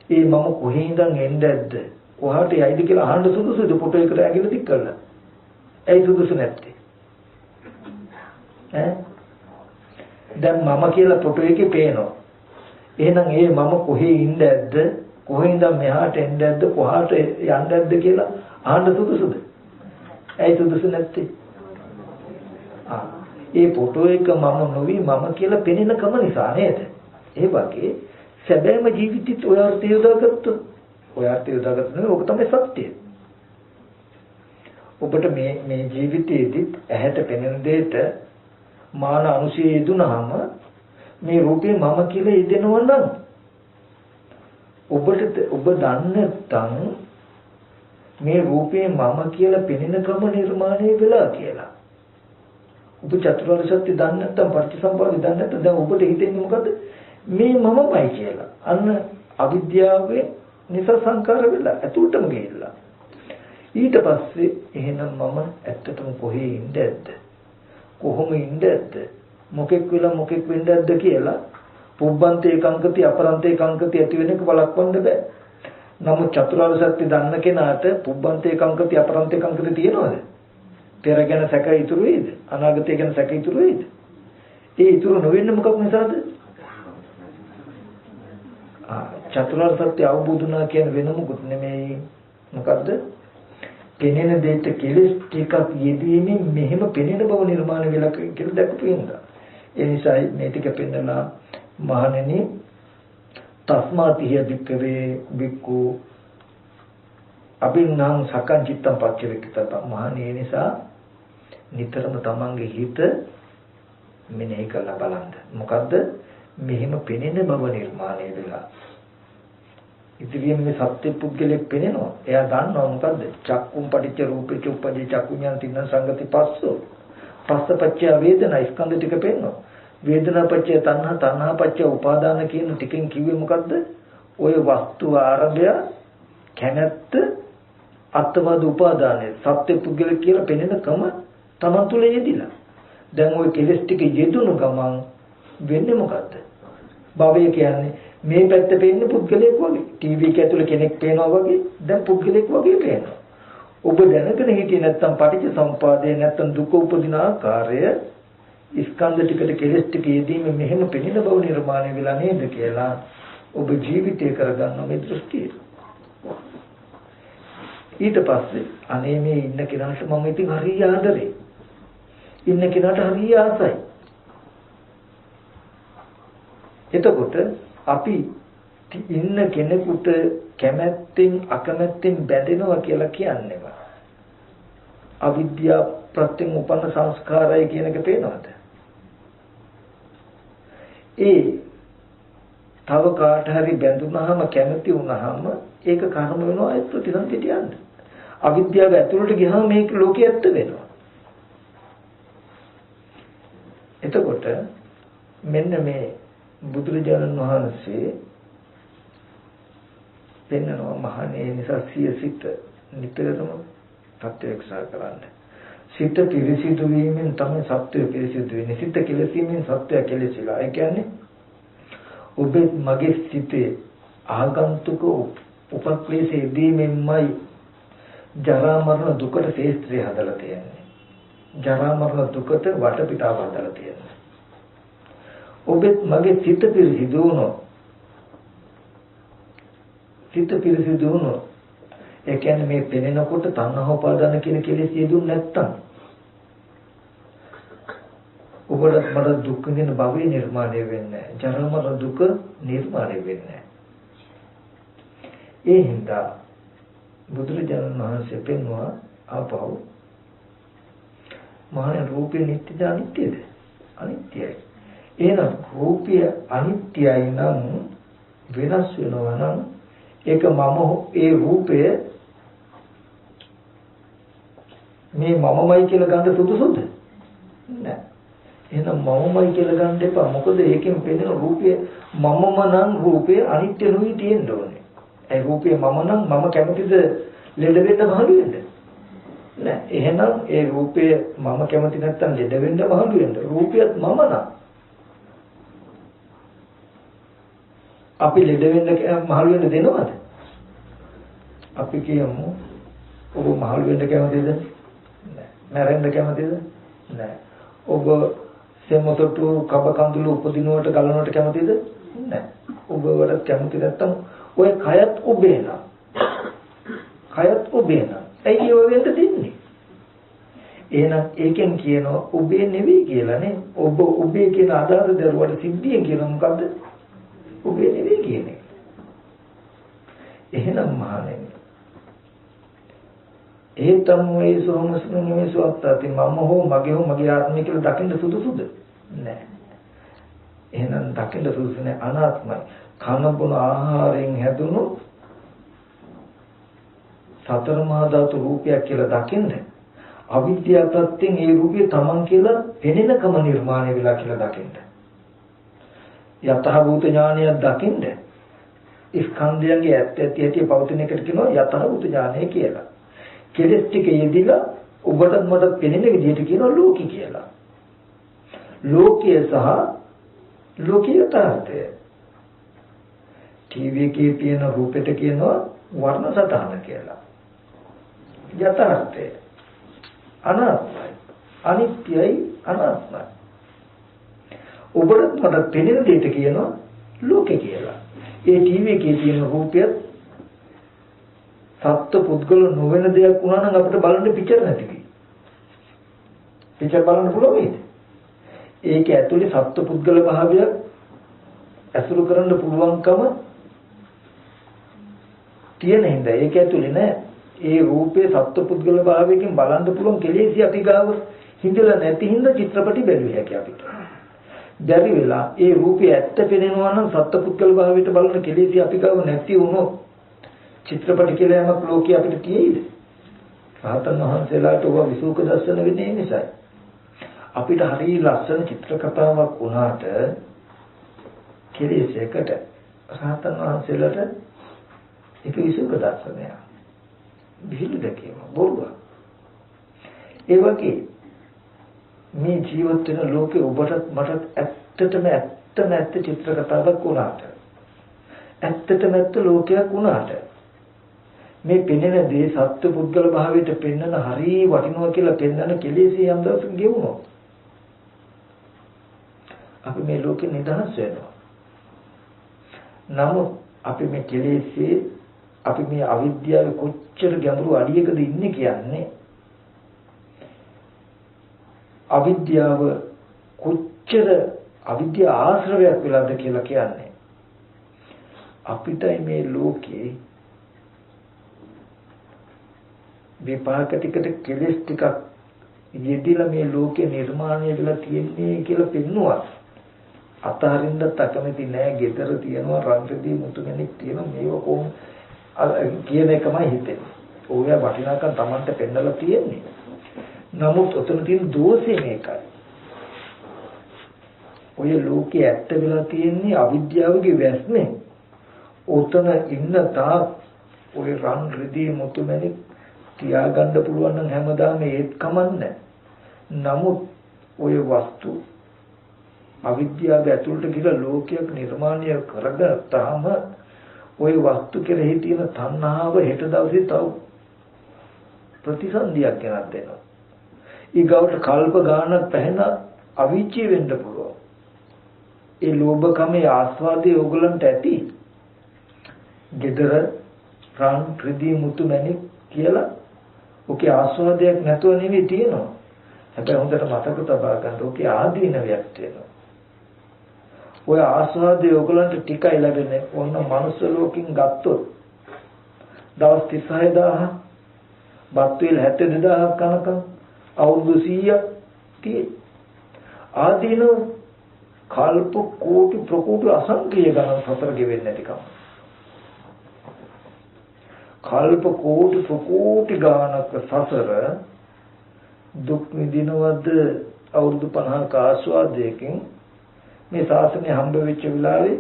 ඒ මම කොහේ ඉඳන් එන්නේද කොහාට යයිද කියලා අහන්න සුදුසුද ෆොටෝ එකට ඇගිල්ල තික් කරලා? ඇයි සුදුසු නැත්තේ? දැන් මම කියලා ෆොටෝ එකේ පේනවා. එහෙනම් ඒ මම කොහේ ඉන්නේද කොහේ ඉඳන් මෙහාට එන්නේද කොහාට යන්නේද කියලා අහන්න සුදුසුද? ඇයි සුදුසු නැත්තේ? ඒ ෆොටෝ එක මම නොවි මම කියලා පෙනෙනකම නිසා නේද? ඒ වගේ සැබෑම ජීවිතෙත් ඔය අර්ථය යොදාගත්තොත් ඔය අර්ථය යොදාගත්තොත් ඕක තමයි සත්‍යය. ඔබට මේ ජීවිතයේදී ඇහැට පෙනෙන දෙයට මාන අනුශය යෙදුනහම මේ රූපේ මම කියලා යෙදෙනවා නම් ඔබ දන්නේ නැත්නම් මේ රූපේ මම කියලා පෙනෙනකම නිර්මාණය වෙලා කියලා. ඔබ චතුරාර්ය සත්‍ය දන්නේ නැත්නම් පටිච්චසමුප්පාදය දන්නේ නැත්නම් දැන් ඔබට හිතෙන්නේ මොකද්ද? මේ මමමයි කියලා. අන්න අවිද්‍යාවේ නිසා සංකාර වෙලා ඇතුළටම ගිහිල්ලා. ඊට පස්සේ එහෙනම් මම ඇත්තටම කොහේ ඉඳද්ද? කොහොම ඉඳද්ද? මොකෙක් වෙලා මොකෙක් වෙන්නද්ද කියලා පුබ්බන්තේ කංකති අපරන්තේ කංකති ඇති වෙන එක බලක්වන්න බෑ. නමුත් චතුරාර්ය සත්‍ය දන්න කෙනාට පුබ්බන්තේ කංකති අපරන්තේ කංකති තියෙනවද? පෙර ගැන සැක ඉතුරු වෙයිද? අනාගතය ගැන සැක ඉතුරු වෙයිද? ඒ ඉතුරු නොවෙන්නේ මොකක් නිසාද? චතුරාර්ය සත්‍ය අවබෝධ වුණා කියන වෙන මොකුත් නෙමෙයි. මොකද්ද? පෙනෙන දෙයට කෙලෙස් ටිකක් යෙදීමෙන් මෙහෙම පෙනෙන බව නිර්මාණය වෙලා කියලා දැක්කු වෙනවා. ඒ නිසා මේ ටික පෙන්නලා මහණෙනි තස්මාතිය වික්කවේ වික්කු අභින්නම් සකං චිත්තම් පච්චවික්කත මහණේ නිසා නිතරම තමන්ගේ හිත මෙනෙහි කරලා බලන්න. මොකද්ද? මෙහෙම පෙනෙන බව නිර්මාණය වෙලා. ඉතින් මේ සත්‍ය පුද්ගලෙක් පෙනෙනවා. එයා දන්නවා මොකද්ද? චක්කුම් පටිච්ච රූපේ චුප්පදී චක්කුඤ්ඤං තින්න සංගති පස්සෝ. පස්සපච්චය වේදනා ස්කන්ධ ටික පෙන්නවා. වේදනාපච්චය තණ්හා තණ්හාපච්චය උපාදාන කියන ටිකෙන් කිව්වේ මොකද්ද? ඔය වස්තු ආරම්භය කැමැත්ත අත්වාද උපාදානය සත්‍ය පුද්ගලෙක් කියලා පෙනෙනකම තමන් තුළ යෙදිලා. දැන් ওই කෙලස් ටික යෙදුණු ගමන් වෙන්නේ මොකද්ද? භවය කියන්නේ මේ පැත්ත පේන්නේ පුද්ගලයෙක් වගේ. ටීවී එක ඇතුලේ කෙනෙක් පේනවා වගේ දැන් පුද්ගලයෙක් වගේ පේනවා. ඔබ දැනගෙන හිටියේ නැත්නම් පටිච්චසමුපාදය නැත්නම් දුක උපදින ආකාරය ස්කන්ධ ටිකට කෙලස් ටික යෙදීම මෙහෙම පෙනෙන බව නිර්මාණය වෙලා නේද කියලා ඔබ ජීවිතය කරගන්න මේ දෘෂ්ටිය. ඊට පස්සේ අනේ මේ ඉන්න කෙනාට මම ඉතින් හරිය ආදරේ. ඉන්න කෙනාට හරිය ආසයි. එතකොට අපි ඉන්න කෙනෙකුට කැමැත්තෙන් අකමැත්තෙන් බැඳෙනවා කියලා කියන්නේම අවිද්‍යාව ප්‍රත්‍යයෙන් උපන්න සංස්කාරය කියන එක පේනවද? ඒ තව කාට හරි බැඳුනහම කැමති වුනහම ඒක කර්ම වෙනවා ඒ ප්‍රතිසන්දිට යන්න. අවිද්‍යාව ඇතුළට ගියාම මේක ලෝකයේ ඇත්ත වෙනවා. එතකොට මෙන්න මේ බුදුරජාණන් වහන්සේ පෙන්වනවා මහණේ නිසා සිය සිත නිතරම ප්‍රත්‍යක්ෂා කරන්න. සිත පිරිසිදු වීමෙන් තමයි සත්‍යය පිරිසිදු වෙන්නේ. සිත කෙලෙසීමෙන් සත්‍යය කෙලෙසිලා. ඒ කියන්නේ ඔබේ මගේ සිතේ ආගන්තුක උපක්ලේශයේ දීමෙන්මයි ජරා මරණ දුකට ශේත්‍රය හදලා තියෙන්නේ. ජරා මරණ දුකට වටපිටාව හදලා තියෙන්නේ. ඔබෙත් මගේ සිත පිරිසිදු වුණොත් ඒ කියන්නේ මේ පෙනෙනකොට තණ්හා උපාදාන කියන කෙලෙස් යෙදුන් නැත්තම් ඔබට මට දුක් විඳින භවය නිර්මාණය වෙන්නේ නැහැ. ජරා මරණ දුක නිර්මාණය වෙන්නේ නැහැ. ඒ හින්දා බුදුරජාණන් වහන්සේ පෙන්වුවා ආපහු මහා රූපේ නිට්ටයද අනිත්‍යද? අනිත්‍යයි. එහෙනම් රූපය අනිත්‍යයි නම් වෙනස් වෙනවා නම් ඒක මම ඒ රූපය මේ මමමයි කියලා ගන්න සුදුසුද? නෑ. එහෙනම් මමමයි කියලා ගන්න එපා. මොකද ඒකෙන් පෙනෙන රූපය මමම නම් රූපය අනිත්‍ය නොවි තියෙන්න ඕනේ. ඒ රූපය මම නම් මම කැමතිද ලෙඩ වෙන්න මහලු වෙන්න? නෑ. එහෙනම් ඒ රූපය මම කැමති නැත්තම් ලෙඩ වෙන්න මහලු වෙන්න. රූපයත් මම නම් අපි ලෙඩ වෙන්න මහලු වෙන්න දෙනවද? අපි කියමු ඔබ මහලු වෙන්න කැමතිද? නෑ. මැරෙන්න කැමතිද? නෑ. ඔබ සෙමොතට කබ කඳුළු උපදිනුවට ගලනුවට කැමතිද? නෑ. ඔබ වලට කැමති නැත්තම් ඔය කයත් ඔබේ නා. කයත් ඔබේ නා. ඇයි ඔය වෙන්න දෙන්නේ? එහෙනම් ඒකෙන් කියනවා ඔබේ නෙවෙයි කියලා නේ. ඔබ ඔබේ කියන අදහස දරුවට සිද්ධියෙන් කියන මොකද්ද? ඔබේ නෙවෙයි කියන්නේ. එහෙනම් මහණෙනි ඒ තමයි සෝමස්නුනේ සුවත්තාති මම හෝ මගේ ආත්මය කියලා දකින්න සුදුසුද? නෑ. එහෙනම් දකින්න සුදුසු නෑ අනාත්මයි. කන බොන ආහාරයෙන් හැදුණු සතර මහා ධාතු රූපයක් කියලා දකින්න අවිද්‍යාව ප්‍රත්‍යයෙන් ඒ රූපය තමන් කියලා පෙනෙනකම නිර්මාණය වෙලා කියලා දකින්න. යතහභූත ඥානයක් දකින්න ස්කන්ධයන්ගේ ඇත්ත ඇති පවතින එකට කියනවා යතහභූත ඥානය කියලා. කෙලස් ටික යෙදිලා ඔබට මට පෙනෙන විදිහට කියනවා ලෝකي කියලා. ලෝකය සහ ලෝකීය යථාර්ථය. ටීවී එකේ තියෙන රූපෙට කියනවා වර්ණ සටහන කියලා. යථාර්ථය අනාත්මයි. අනිත්‍යයි අනාත්මයි. ඔබට මට පෙනෙන දෙයට කියනවා ලෝකේ කියලා. ඒ ටීවී එකේ තියෙන රූපය සත්ත්ව පුද්ගල නොවන දෙයක් වුණා නම් අපිට බලන්න පිටර නැති වෙයි. පිටර බලන්න පුළුවන් නේද? ඒක ඇතුලේ සත්ත්ව පුද්ගල භාවය ඇසුරු කරන්න පුළුවන්කම තියෙන හින්දා ඒක ඇතුලේ නෑ. ඒ රූපේ සත්ත්ව පුද්ගල භාවයකින් බලන්න පුළුවන් කෙලෙසි අපි ගාව හිඳලා නැති හින්දා චිත්‍රපටි බැලුවේ හැකි අපිට. බැරි වෙලා ඒ රූපේ ඇත්ත පෙනෙනවා නම් සත්ත්ව පුද්ගල භාවයට බලන කෙලෙසි අපි ගාව නැති වුණොත් චිත්‍රපටි කියලා යමක් ලෝකයේ අපිට තියෙයිද? රහතන් වහන්සේලාට ඔබ විසුක දර්ශන වෙන්නේ නිසායි. අපිට හරිය ලස්සන චිත්‍ර කතාවක් වුණාට කෙලෙසයකට රහතන් වහන්සේලාට ඒක විසුක දර්ශනයක්. විහිළු දැකීම බොරුව. ඒ වගේ මේ ජීවත් වෙන ලෝකේ ඔබට මට ඇත්තටම ඇත්ත චිත්‍ර කතාවක් වුණාට ඇත්තටම ඇත්ත ලෝකයක් වුණාට මේ පෙනෙන දේ සත්‍ය පුද්ගල භාවයට පෙන්වන හරිය වටිනවා කියලා පෙන්වන කෙලෙසි යම් දවසක ගෙවුනොත් අපි මේ ලෝකේ නිදහස් වෙනවා. නමුත් අපි මේ කෙලෙසි අපි මේ අවිද්‍යාවේ කොච්චර ගැඹුරු අඩියකද ඉන්නේ කියන්නේ. අවිද්‍යාව කොච්චර අවිද්‍යාව ආශ්‍රවයක් වෙලාද කියලා කියන්නේ. අපිටයි මේ ලෝකේ විපාක ටිකට කෙලස් ටිකක් යෙදිලා මේ ලෝකේ නිර්මාණය වෙලා තියෙන්නේ කියලා පෙන්නවා. අතහරින්නත් අකමැති නෑ. ගෙදර තියෙනවා රන්කදී මුතුමැණික් තියෙනවා මේව කොහොම කියන එකමයි හිතෙන්නේ. ඕය වටිනාකම් Tamanට පෙන්නලා තියෙන්නේ. නමුත් උතන තියෙන දෝෂේ මේකයි. ඔය ලෝකේ ඇත්ත වෙලා තියෙන්නේ අවිද්‍යාවගේ වැස්නේ. උතන ඉන්න තා ඔය රන් රිදී මුතුමැණික් තියාගන්න පුළුවන් නම් හැමදාම ඒත් කමන්නේ. නමුත් ඔය වස්තු අවිද්‍යාව ඇතුළට ගිහලා ලෝකයක් නිර්මාණය කරගත්තාම ওই වස්තු කෙරෙහි තියෙන තණ්හාව හෙට දවසේ තව ප්‍රතිසන්දියක් ගෙනත් දෙනවා. ඊගවට කල්ප ගානක් පැහැෙන අවිචි වෙන්න පුළුවන්. ඒ ලෝභකමේ ආස්වාදයේ ඕගලන්ට ඇති. gedara රන් රිදී මුතු මැණික් කියලා ඔකේ ආස්වාදයක් නැතුව නෙවෙයි තියෙනවා. හැබැයි හොඳට මතක තබා ගන්න ඔකේ ආදීනවයක් තියෙනවා. ඔය ආස්වාදයේ ඔයගලන්ට ටිකයි ලැබෙන්නේ. ඔන්න මනුස්ස ලෝකෙන් ගත්තොත් දවස් 36000 බත් වේල 72000 කනකම් අවුරුදු 100ක් tie ආදීන කල්ප කෝටි ප්‍රකෝටි අසංඛ්‍ය ගණන් සතර ගෙවෙන්නේ නැතිකම. කල්ප කෝටි ප්‍රකෝටි ගානක සසර දුක් විඳිනවද අවුරුදු 50ක ආස්වාදයකින් මේ ශාසනය හම්බ වෙච්ච වෙලාවේ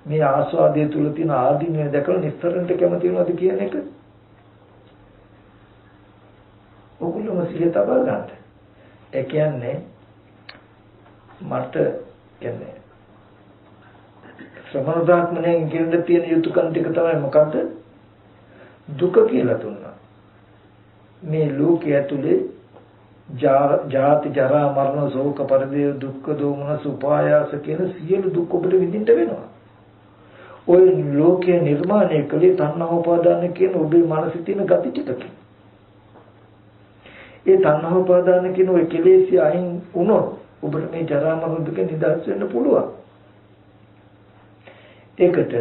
මේ ආස්වාදයේ තුල තියෙන ආදීනය දැකලා නිස්සරණට කැමති වෙනවද කියන එක ඔගොල්ලෝ සිහිය තබා ගන්න. ඒ කියන්නේ මට කියන්නේ සමනෝදාත්මයෙන් කියන තියෙන යුතුයකම් ටික තමයි මොකද්ද? දුක කියලා දුන්නා. මේ ලෝකයේ ඇතුලේ ජාති ජරා මරණ ශෝක පරිදේ දුක්ඛ දෝමනස උපායාස කියන සියලු දුක් ඔබට විඳින්න වෙනවා. ඔය ලෝකයේ නිර්මාණය කලේ තණ්හා උපාදාන කියන ඔබේ මනසේ තියෙන gati ටිකකින්. ඒ තණ්හා උපාදාන කියන ඔය කෙලෙස් අයින් වුණොත් ඔබට මේ ජරා මරණ දුක නිදහස් වෙන්න පුළුවන්. ඒකට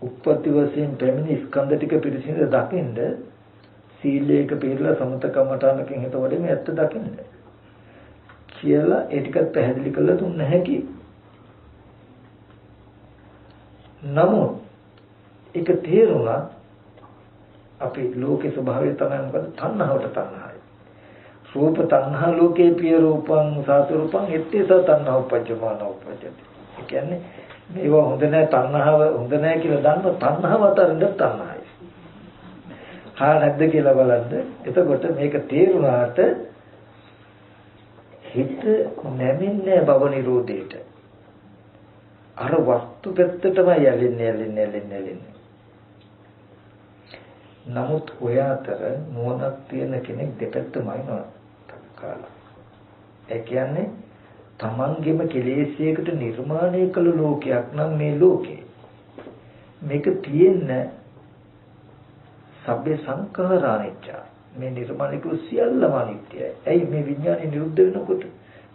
උප්පත්ති වශයෙන් පැමිණි ස්කන්ධ ටික පිළිසිඳ දකින්න සීලයක පිළිලා සමතකමටනකින් හිත වඩේ මේ ඇත්ත දකින්න කියලා ඒ ටිකත් පැහැදිලි කරලා දුන්න හැකි. නමුත් ඒක තේරුණා අපි ලෝකේ ස්වභාවය තමයි මොකද? තණ්හාවට තණ්හායි. රූප තණ්හා ලෝකේ පිය රූපං සාත රූපං එත්තේස තණ්හා උපජ්ජමාන උපජ්ජති. ඒ කියන්නේ මේවා හොඳ නැහැ තණ්හාව හොඳ නැහැ කියලා දන්න තණ්හාව අතරින්ද තණ්හායි. හා නැද්ද කියලා බලන්න. එතකොට මේක තේරුණාට හිත නැමින්නේ භව නිරෝධයට. අර වස්තු පැත්තටම යැලෙන්නේ. නමුත් ඔය අතර නුවණක් තියෙන කෙනෙක් දෙපැත්තමයි නෝනකාලා. ඒ කියන්නේ තමන්ගේම කෙලෙස්යකට නිර්මාණය කළ ලෝකයක් නම් මේ ලෝකේ. මේක තියෙන්නේ සබ්බේ සංඛාරානිච්ච මේ නිර්මාණය කළ සියල්ලම අනිත්‍යයි. ඇයි මේ විඥානය නිරුද්ධ වෙනකොට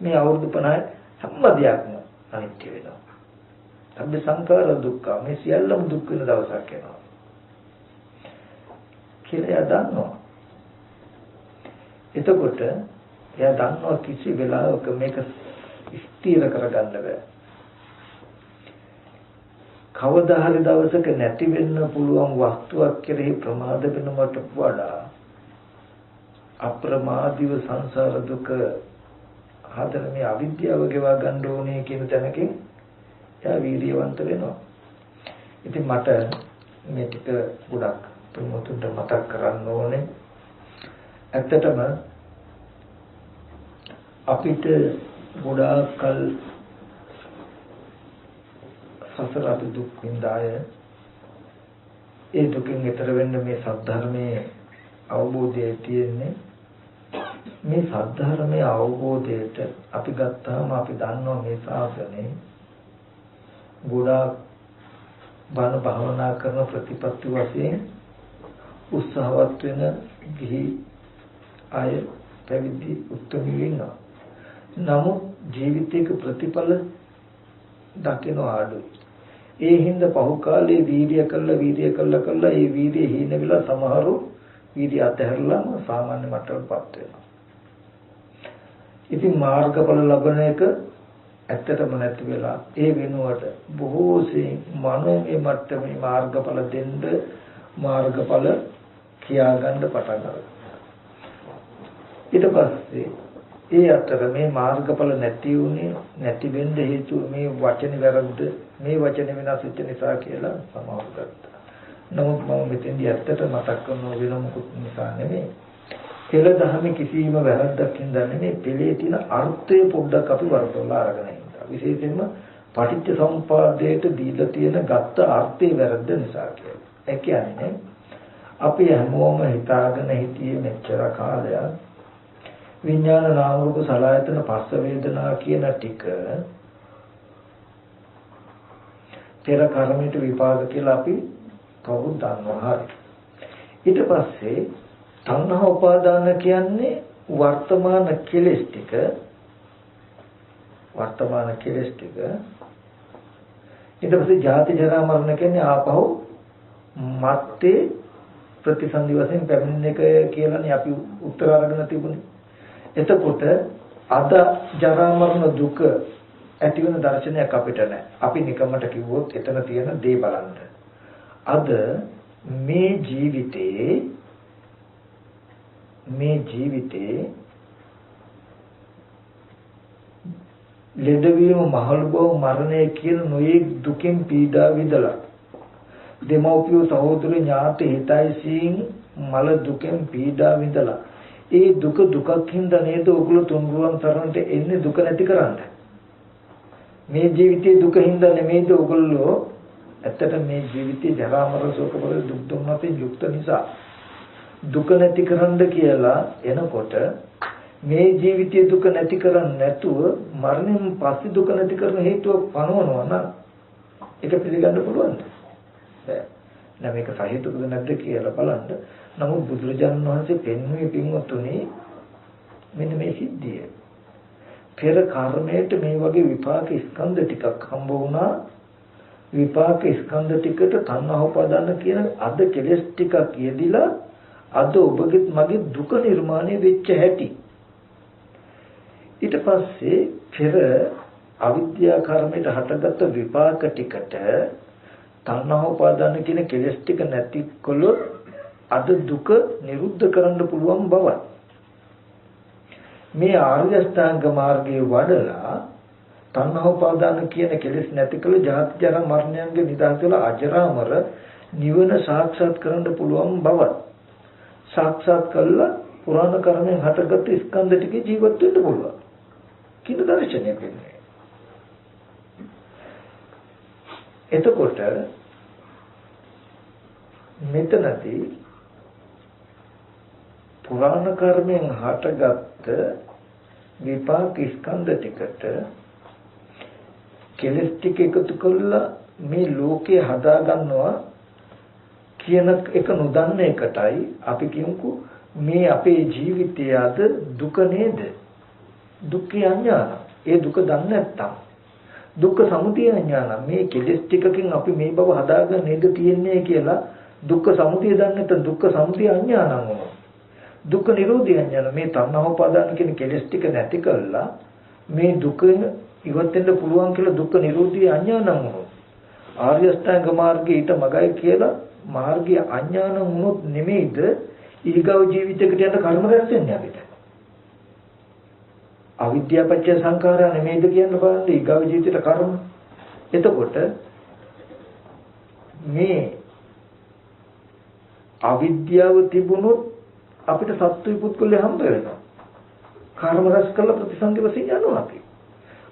මේ අවුරුදු 50 හැම දෙයක්ම අනිත්‍ය වෙනවා. සබ්බේ සංඛාර දුක්ඛ මේ සියල්ලම දුක් වෙන දවසක් එනවා. කියලා දන්නවා. එතකොට එයා දන්නවා කිසි වෙලාවක මේක ස්ථිර කරගන්න බෑ. කවදා හරි දවසක නැති වෙන්න පුළුවන් වස්තුවක් කෙරෙහි ප්‍රමාද වෙනවට වඩා අප්‍රමාදීව සංසාර දුක හදන මේ අවිද්‍යාව ගෙවා ගන්න ඕනේ කියන තැනකින් එයා වීර්යවන්ත වෙනවා. ඉතින් මට මේ ටික ගොඩක් ප්‍රමුතුන්ට මතක් කරන්න ඕනේ. ඇත්තටම අපිට ගොඩාක් කල් සසර අපි දුක් විඳාය ඒ දුකින් ඈතර වෙන්න මේ සද්ධර්මයේ අවබෝධය තියෙන්නේ. මේ සද්ධර්මයේ අවබෝධයට අපි ගත්තාම අපි දන්නවා මේ ශාසනය ගොඩාක් බණ භාවනා කරන ප්‍රතිපත්ති වශයෙන් උත්සාහවත් වෙන ගිහි අය පැවිදි උත්තරී වෙනවා. නමුත් ජීවිතයක ප්‍රතිඵල දකින්න ආඩුයි. ඒ හින්දා පහු කාලේ වීර්ය කළා ඒ වීර්ය හීන වෙලා සමහරු වීර්ය අතහැරලාම සාමාන්‍ය මට්ටමටපත් වෙනවා. ඉතින් මාර්ගඵල ලබන එක ඇත්තටම නැති වෙලා ඒ වෙනුවට බොහෝ සෙයින් මනෝමය මට්ටමේ මාර්ගඵල දෙන්න මාර්ගඵල කියාගන්න පටන් ගන්නවා. ඊට පස්සේ ඒ අතර මේ මාර්ගඵල නැති වෙන්න හේතුව මේ වචනේ වැරද්ද මේ වචනේ වෙනස් වෙච්ච නිසා කියලා සමාව ගත්තා. නමුත් මම මෙතෙන්දී ඇත්තට මතක් කරන වෙන මොකුත් නිසා නෙමෙයි. පෙළ දහමේ කිසිම වැරද්දක් හින්දා නෙමෙයි පෙළේ තියෙන අර්ථය පොඩ්ඩක් අපි වරදොලා අරගෙන ඉන්නවා. විශේෂයෙන්ම පටිච්ච සමුප්පාදයට දීලා තියෙන ගත්ත අර්ථයේ වැරද්ද නිසා කියලා. ඒ කියන්නේ අපි හැමෝම හිතාගෙන හිටියේ මෙච්චර කාලයක් විඥාන නාම රූප සලආයතන පස්ස වේදනා කියන ටික පෙර කර්මයට විපාක කියලා අපි කවුරුත් දන්නවා. හරි. ඊට පස්සේ තණ්හා උපාදාන කියන්නේ වර්තමාන කෙලෙස් ටික ඊට පස්සේ ජාති ජරා මරණ කියන්නේ ආපහු මත්තේ ප්‍රතිසන්දි වශයෙන් පැමිණෙන එක කියලානේ අපි උත්තර අරගෙන තිබුණේ. එතකොට අද ජරා මරණ දුක ඇති වෙන දර්ශනයක් අපිට නැහැ. අපි නිකමට කිව්වොත් එතන තියෙන දේ බලන්න. අද මේ ජීවිතේ ලෙඩවීම මහලු බව මරණය කියන නොයේ දුකෙන් පීඩා විඳලා දෙමව්පියෝ සහෝදර ඥාති හිතයිසින් මල දුකෙන් පීඩා විඳලා ඒ දුක දුකක් හින්දා නේද ඔගොල්ලෝ තුන්රුවන් තරන්ට එන්නේ දුක නැති කරන්න. මේ ජීවිතයේ දුක හින්දා නෙමෙයිද ඔගොල්ලෝ ඇත්තට මේ ජීවිතේ ජරා මරණ ශෝක පරිදේ දුක් දුන්නතේ යුක්ත නිසා දුක නැති කරන්න කියලා එනකොට මේ ජීවිතයේ දුක නැති කරන්නේ නැතුව මරණයෙන් පස්සේ දුක නැති කරන හේතුව පනවනවා නම් ඒක පිළිගන්න පුළුවන්ද? බෑ. නම් මේක සහේතුකද නැද්ද කියලා බලන්න. නමුත් බුදුරජාණන් වහන්සේ පෙන්වුවේ පින්වත්තුනි මෙන්න මේ සිද්ධිය. පෙර කර්මයට මේ වගේ විපාක ස්කන්ධ ටිකක් හම්බ වුණා. විපාක ස්කන්ධ ටිකට තණ්හා උපාදාන කියන අද කෙලෙස් ටිකක් යෙදිලා අද ඔබගෙත් මගේ දුක නිර්මාණය වෙච්ච හැටි. ඊට පස්සේ පෙර අවිද්‍යා කර්මයට හටගත්ත විපාක ටිකට තණ්හා උපාදාන කියන කෙලෙස් ටික නැතිකොලොත් අද දුක නිරුද්ධ කරන්න පුළුවන් බව. මේ ආර්ය අෂ්ටාංග මාර්ගයේ වඩලා තණ්හා උපාදාන කියන කෙලෙස් නැතිකල ජාති ජරා මරණයන්ගේ නිදහස් වෙලා අජරාමර නිවන සාක්ෂාත් කරන්න පුළුවන් බව. සාක්ෂාත් කළා පුරාණ කර්මෙන් හටගත් ස්කන්ධ ටිකේ ජීවත් වෙන්න පුළුවන්. කින දර්ශනයක් වෙන්නේ. එතකොට මෙතනදී පුරාණ කර්මෙන් හටගත් විපාක ස්කන්ධ ටිකට කෙලස් ටික එකතු කළා මේ ලෝකේ හදා ගන්නවා කියන එක නොදන්න එකටයි අපි කියමුකෝ මේ අපේ ජීවිතයේ අද දුක නේද? දුක්ඛ අඥාන. ඒ දුක දන්නේ නැත්තම් දුක්ඛ සමුදය අඥාන. මේ කෙලස් ටිකකින් අපි මේ බව හදාගෙන නේද තියන්නේ කියලා දුක්ඛ සමුදය දන්නේ නැත්නම් දුක්ඛ සමුදය අඥානං වුණා. දුක්ඛ නිරෝධය අඥාන. මේ තණ්හා උපාදාන කියන කෙලස් ටික නැති කළා මේ දුක ඉවත් වෙන්න පුළුවන් කියලා දුක්ඛ නිරෝධය අඥානං වුණා. ආර්ය අෂ්ටාංග මාර්ගයේ ඊට මගයි කියලා මාර්ගය අඥානං වුණොත් නෙමෙයිද ඊගව ජීවිතයකට යන කර්ම රැස් වෙන්නේ අපිට. අවිද්‍යාපච්චය සංඛාරා නෙමෙයිද කියන්න බලන්න ඊගව ජීවිතේට කර්ම. එතකොට මේ අවිද්‍යාව තිබුණොත් අපිට සත්‍ය පුත්කලේ හම්බ වෙනවා. කර්ම රැස් කළ ප්‍රතිසන්දි වශයෙන් යනවා අපි.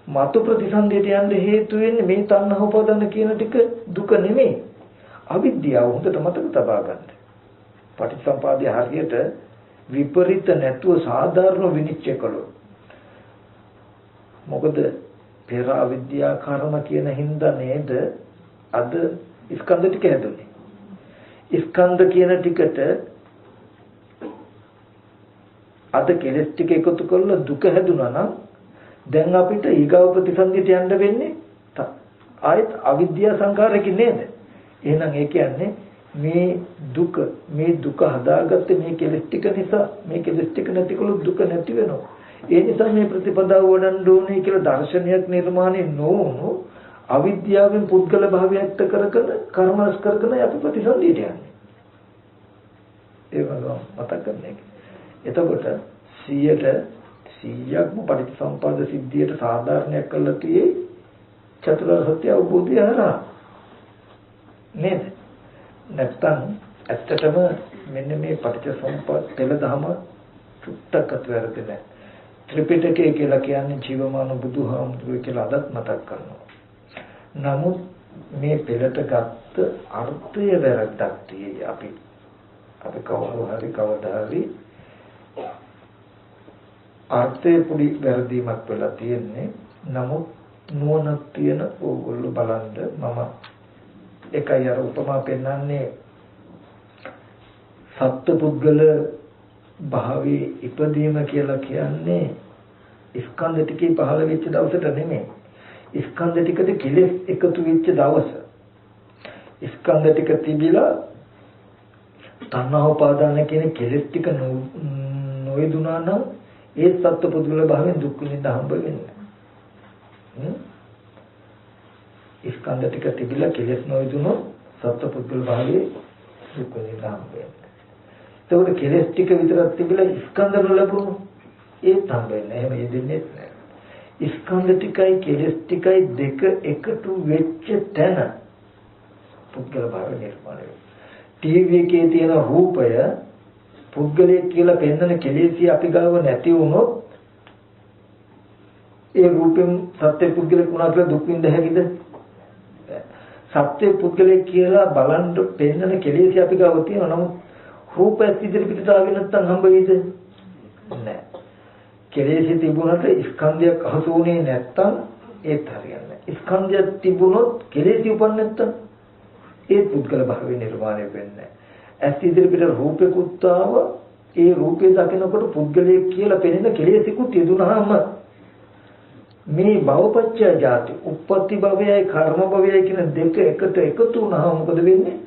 මතු ප්‍රතිසන්දියට යන්න හේතු වෙන්නේ මේ තණ්හා උපාදාන කියන ටික දුක නෙමෙයි. අවිද්‍යාව හොඳට මතක තබා ගන්න. පටිච්චසමුපාදයේ හරියට විපරිත නැතුව සාධාරණ විනිශ්චය කළොත් මොකද පෙර අවිද්‍යා කර්ම කියන හින්දා නේද අද ස්කන්ධ ටික හැදුනේ. ස්කන්ධ කියන ටිකට අද කෙලස් ටික එකතු කරලා දුක හැදුනා නම් දැන් අපිට ඊගව ප්‍රතිසන්දියට යන්න වෙන්නේ ආයත් අවිද්‍යා සංකාරකින් නේද? එහෙනම් ඒ කියන්නේ මේ දුක හදාගත්තේ මේ කෙලස් ටික නිසා. මේ කෙලස් ටික නැතිකොළොත් දුක නැති වෙනවා. ඒ නිසා මේ ප්‍රතිපදාව වඩන්න ඕනේ කියලා දර්ශනයක් නිර්මාණය නොවුණු අවිද්‍යාවෙන් පුද්ගල භාවයක් කරගෙන කර්මස් කරගෙන අපි ප්‍රතිසන්දියට යන්නේ. ඒ වගේ මතක ගන්න. එතකොට 100%ක්ම පටිච්චසමුප්පාද සිද්ධියට සාධාරණයක් කළා තියේ චතුරාර්ය සත්‍ය අවබෝධය හරහා නේද? නැත්තම් ඇත්තටම මෙන්න මේ පටිච්චසමුප්පාද පෙළ දහම චුට්ටක්වත් වැරදි නැහැ. ත්‍රිපිටකය කියලා කියන්නේ ජීවමාන බුදුහාමුදුරුවෝ කියලා අදත් මතක් කරනවා. නමුත් මේ පෙළට ගත්ත අර්ථය වැරද්දක් තියෙයි. අපි කවුරු හරි කවදා හරි අර්ථයේ පොඩි වැරදීමක් වෙලා තියෙන්නේ. නමුත් නුවණක් තියෙන ඕගොල්ලෝ බලන්න මම එකයි අර උපමා පෙන්නන්නේ සත්පුද්ගල භාවයේ ඉපදීම කියලා කියන්නේ ස්කන්ධ ටිකේ පහළ වෙච්ච දවසට නෙමෙයි. ස්කන්ධ ටිකට කෙලෙස් එකතු වෙච්ච දවස. ස්කන්ධ ටික තිබිලා තණ්හා උපාදාන කියන කෙලෙස් ටික නොයදුනා නම් ඒ සත්පුද්ගල භාවයෙන් දුක් විඳින්න හම්බ වෙන්නේ. ස්කන්ධ ටික තිබිලා කෙලෙස් නොයදුනොත් සත්පුද්ගල භාවයේ දුක් විඳින්න හම්බ වෙන්නේ. ඒකට කෙලෙස් ටික විතරක් තිබිලා ස්කන්ධ නොලබුණු ඒත් හම්බ වෙන්නේ. එහෙම යෙදෙන්නේ නැහැ. ස්කන්ධ ටිකයි කෙලෙස් ටිකයි දෙක එකතු වෙච්ච තැන පුද්ගල භාවය නිර්මාණය වෙනවා. ටීවී එකේ තියෙන රූපය පුද්ගලයෙක් කියලා පෙන්වන කෙලෙසිය අපි ගාව නැති වුණොත් ඒ රූපෙන් සත්‍ය පුද්ගලෙක් වුණා කියලා දුක් විඳ හැකිද? සත්‍ය පුද්ගලයෙක් කියලා බලන්න පෙන්වන කෙලෙසිය අපි ගාව තියෙනවා. නමුත් රූපයක් ඉදිරියට ආවෙ නැත්නම් හම්බ වෙයිද? නැහැ. කෙලෙසිය තිබුණාට ස්කන්ධයක් අහසුුනේ නැත්නම් ඒත් හරියන්නේ නැහැ. ස්කන්ධයක් තිබුණොත් කෙලෙසිය උපන් නැත්නම් ඒ පුද්ගල භාවය නිර්මාණය වෙන්නේ නැහැ. ඇස් ඉදිරියට රූපෙකුත් ආව ඒ රූපේ දකිනකොට පුද්ගලයෙක් කියලා පෙනෙන කෙලෙසිකුත් යෙදුනහම මේ භවපච්චය ජාති උප්පත්ති භවයයි කර්ම භවයයි කියන දෙක එකට එකතු වුණාම මොකද වෙන්නේ?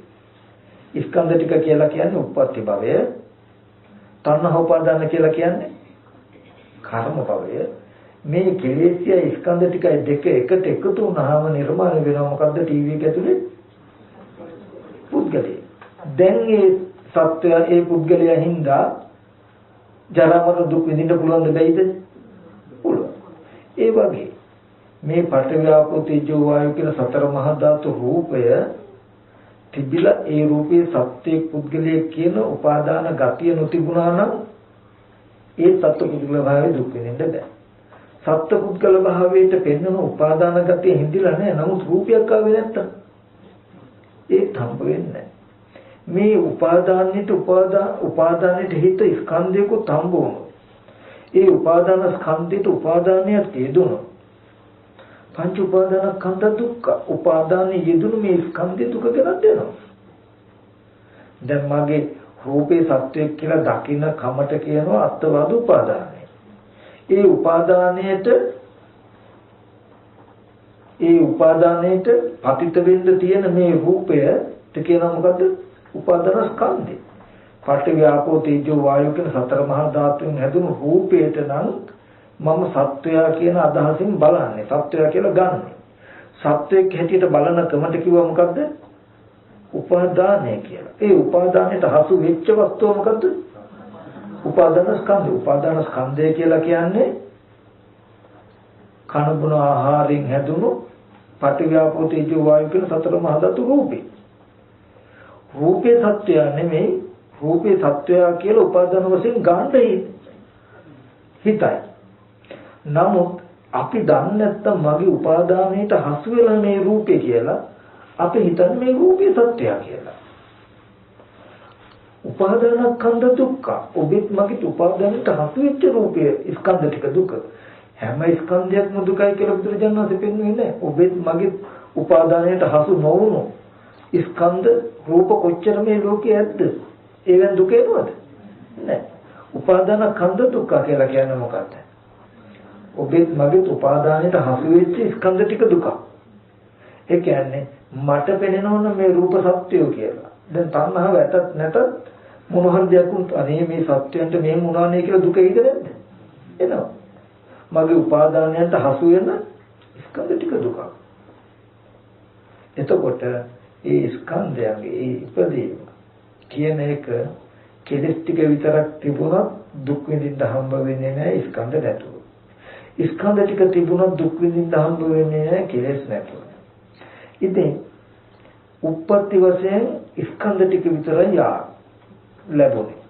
ස්කන්ධ ටික කියලා කියන්නේ උප්පත්ති භවය, තණ්හා උපාදාන කියලා කියන්නේ කර්ම භවය. මේ කෙලෙසිය ස්කන්ධ ටිකයි දෙක එකට එකතු වුණාම නිර්මාණය වෙනවා මොකද්ද? ටීවී එක ඇතුලේ පුද්ගලයෙක්. දැන් ඒ සත්‍යය ඒ පුද්ගලයා හින්දා ජරා මරණ දුක් විඳින්න පුළුවන්ද බැයිද? පුළුවන්. ඒ වගේ මේ පඨවි ආපෝ තේජෝ වායු කියන සතර මහා ධාතු රූපය තිබිලා ඒ රූපයේ සත්‍ය පුද්ගලයෙක් කියන උපාදාන ගතිය නොතිබුණා නම් ඒ සත්‍ය පුද්ගල භාවයේ දුක් විඳින්න බෑ. සත්‍ය පුද්ගල භාවයට පෙන්වන උපාදාන ගතිය හිඳිලා නැහැ. නමුත් රූපයක් ආවේ නැත්තම් ඒ හම්බ වෙන්නේ නැහැ. මේ උපාදානෙට හිත ස්කන්ධයක තම්බ වුණා. ඒ උපාදාන ස්කන්ධයට උපාදානයක් යෙදුණා. පංච උපාදානස්කන්ධ දුක්ඛ. උපාදානයේ යෙදුණු මේ ස්කන්ධය දුක ගෙනත් දෙනවා. දැන් මගේ රූපේ සත්‍යයක් කියලා දකින්න කමට කියනවා අත්වාද උපාදානය. ඒ උපාදානයට පතිත වෙන්න තියෙන මේ රූපයට කියනවා මොකද්ද? උපාදාන ස්කන්ධය. පඨවි ආපෝ තේජෝ වායෝ කියන සතර මහා ධාතුන් හැදුණු රූපයට නම් මම සත්වයා කියන අදහසින් බලන්නේ. සත්වයා කියලා ගන්නෙ. සත්වයක් හැටියට බලන කමට කිව්වා මොකද්ද? උපාදානය කියලා. ඒ උපාදානයට හසු වෙච්ච වස්තුව මොකද්ද? උපාදාන ස්කන්ධය. උපාදාන ස්කන්ධය කියලා කියන්නේ කන බොන ආහාරයෙන් හැදුණු පඨවි ආපෝ තේජෝ වායෝ කියන සතර මහා ධාතු රූපේ. රූපේ සත්‍යය නෙමෙයි. රූපේ සත්‍යය කියලා උපාදාන වශයෙන් ගන්න හිතයි. නමුත් අපි දන්නේ නැත්තම් මගේ උපාදානයට හසු වෙලා මේ රූපේ කියලා අපි හිතන්නේ මේ රූපේ සත්‍යය කියලා. උපාදානස්කන්ධ දුක්ඛ. ඔබත් මගේ උපාදානයට හසු වෙච්ච රූපේ ස්කන්ධ ටික දුක. හැම ස්කන්ධයක්ම දුකයි කියලා බුදුරජාණන් වහන්සේ පෙන්වන්නේ නැහැ. ඔබත් මගේ උපාදානයට හසු නොවුණු ස්කන්ධ රූප කොච්චර මේ ලෝකයේ ඇද්ද? ඒවෙන් දුක එනවද? නැහැ. උපාදාන ස්කන්ධ දුක්ඛ කියලා කියන්නේ මොකක්ද? ඔබේ මගේ උපාදානයට හසු වෙච්ච ස්කන්ධ ටික දුක. ඒ කියන්නේ මට පෙනෙනවනේ මේ රූප සත්‍යය කියලා. දැන් තණ්හාව ඇතත් නැතත් මොන හරි දෙයක් උන්ට අනේ මේ සත්‍යයන්ට මෙහෙම වුණානේ කියලා දුක එයිද නැද්ද? එනවා. මගේ උපාදානයන්ට හසු වෙන ස්කන්ධ ටික දුක. එතකොට ඒ ස්කන්ධයන්ගේ ඒ ඉපදීම කියන එක කෙලස් ටික විතරක් තිබුණත් දුක් විඳින්න හම්බ වෙන්නේ නැහැ ස්කන්ධ නැතුව. ස්කන්ධ ටික තිබුණත් දුක් විඳින්න හම්බ වෙන්නේ නැහැ කෙලස් නැතුව. ඉතින් උප්පත්ති වශයෙන් ස්කන්ධ ටික විතරයි ලැබුණේ.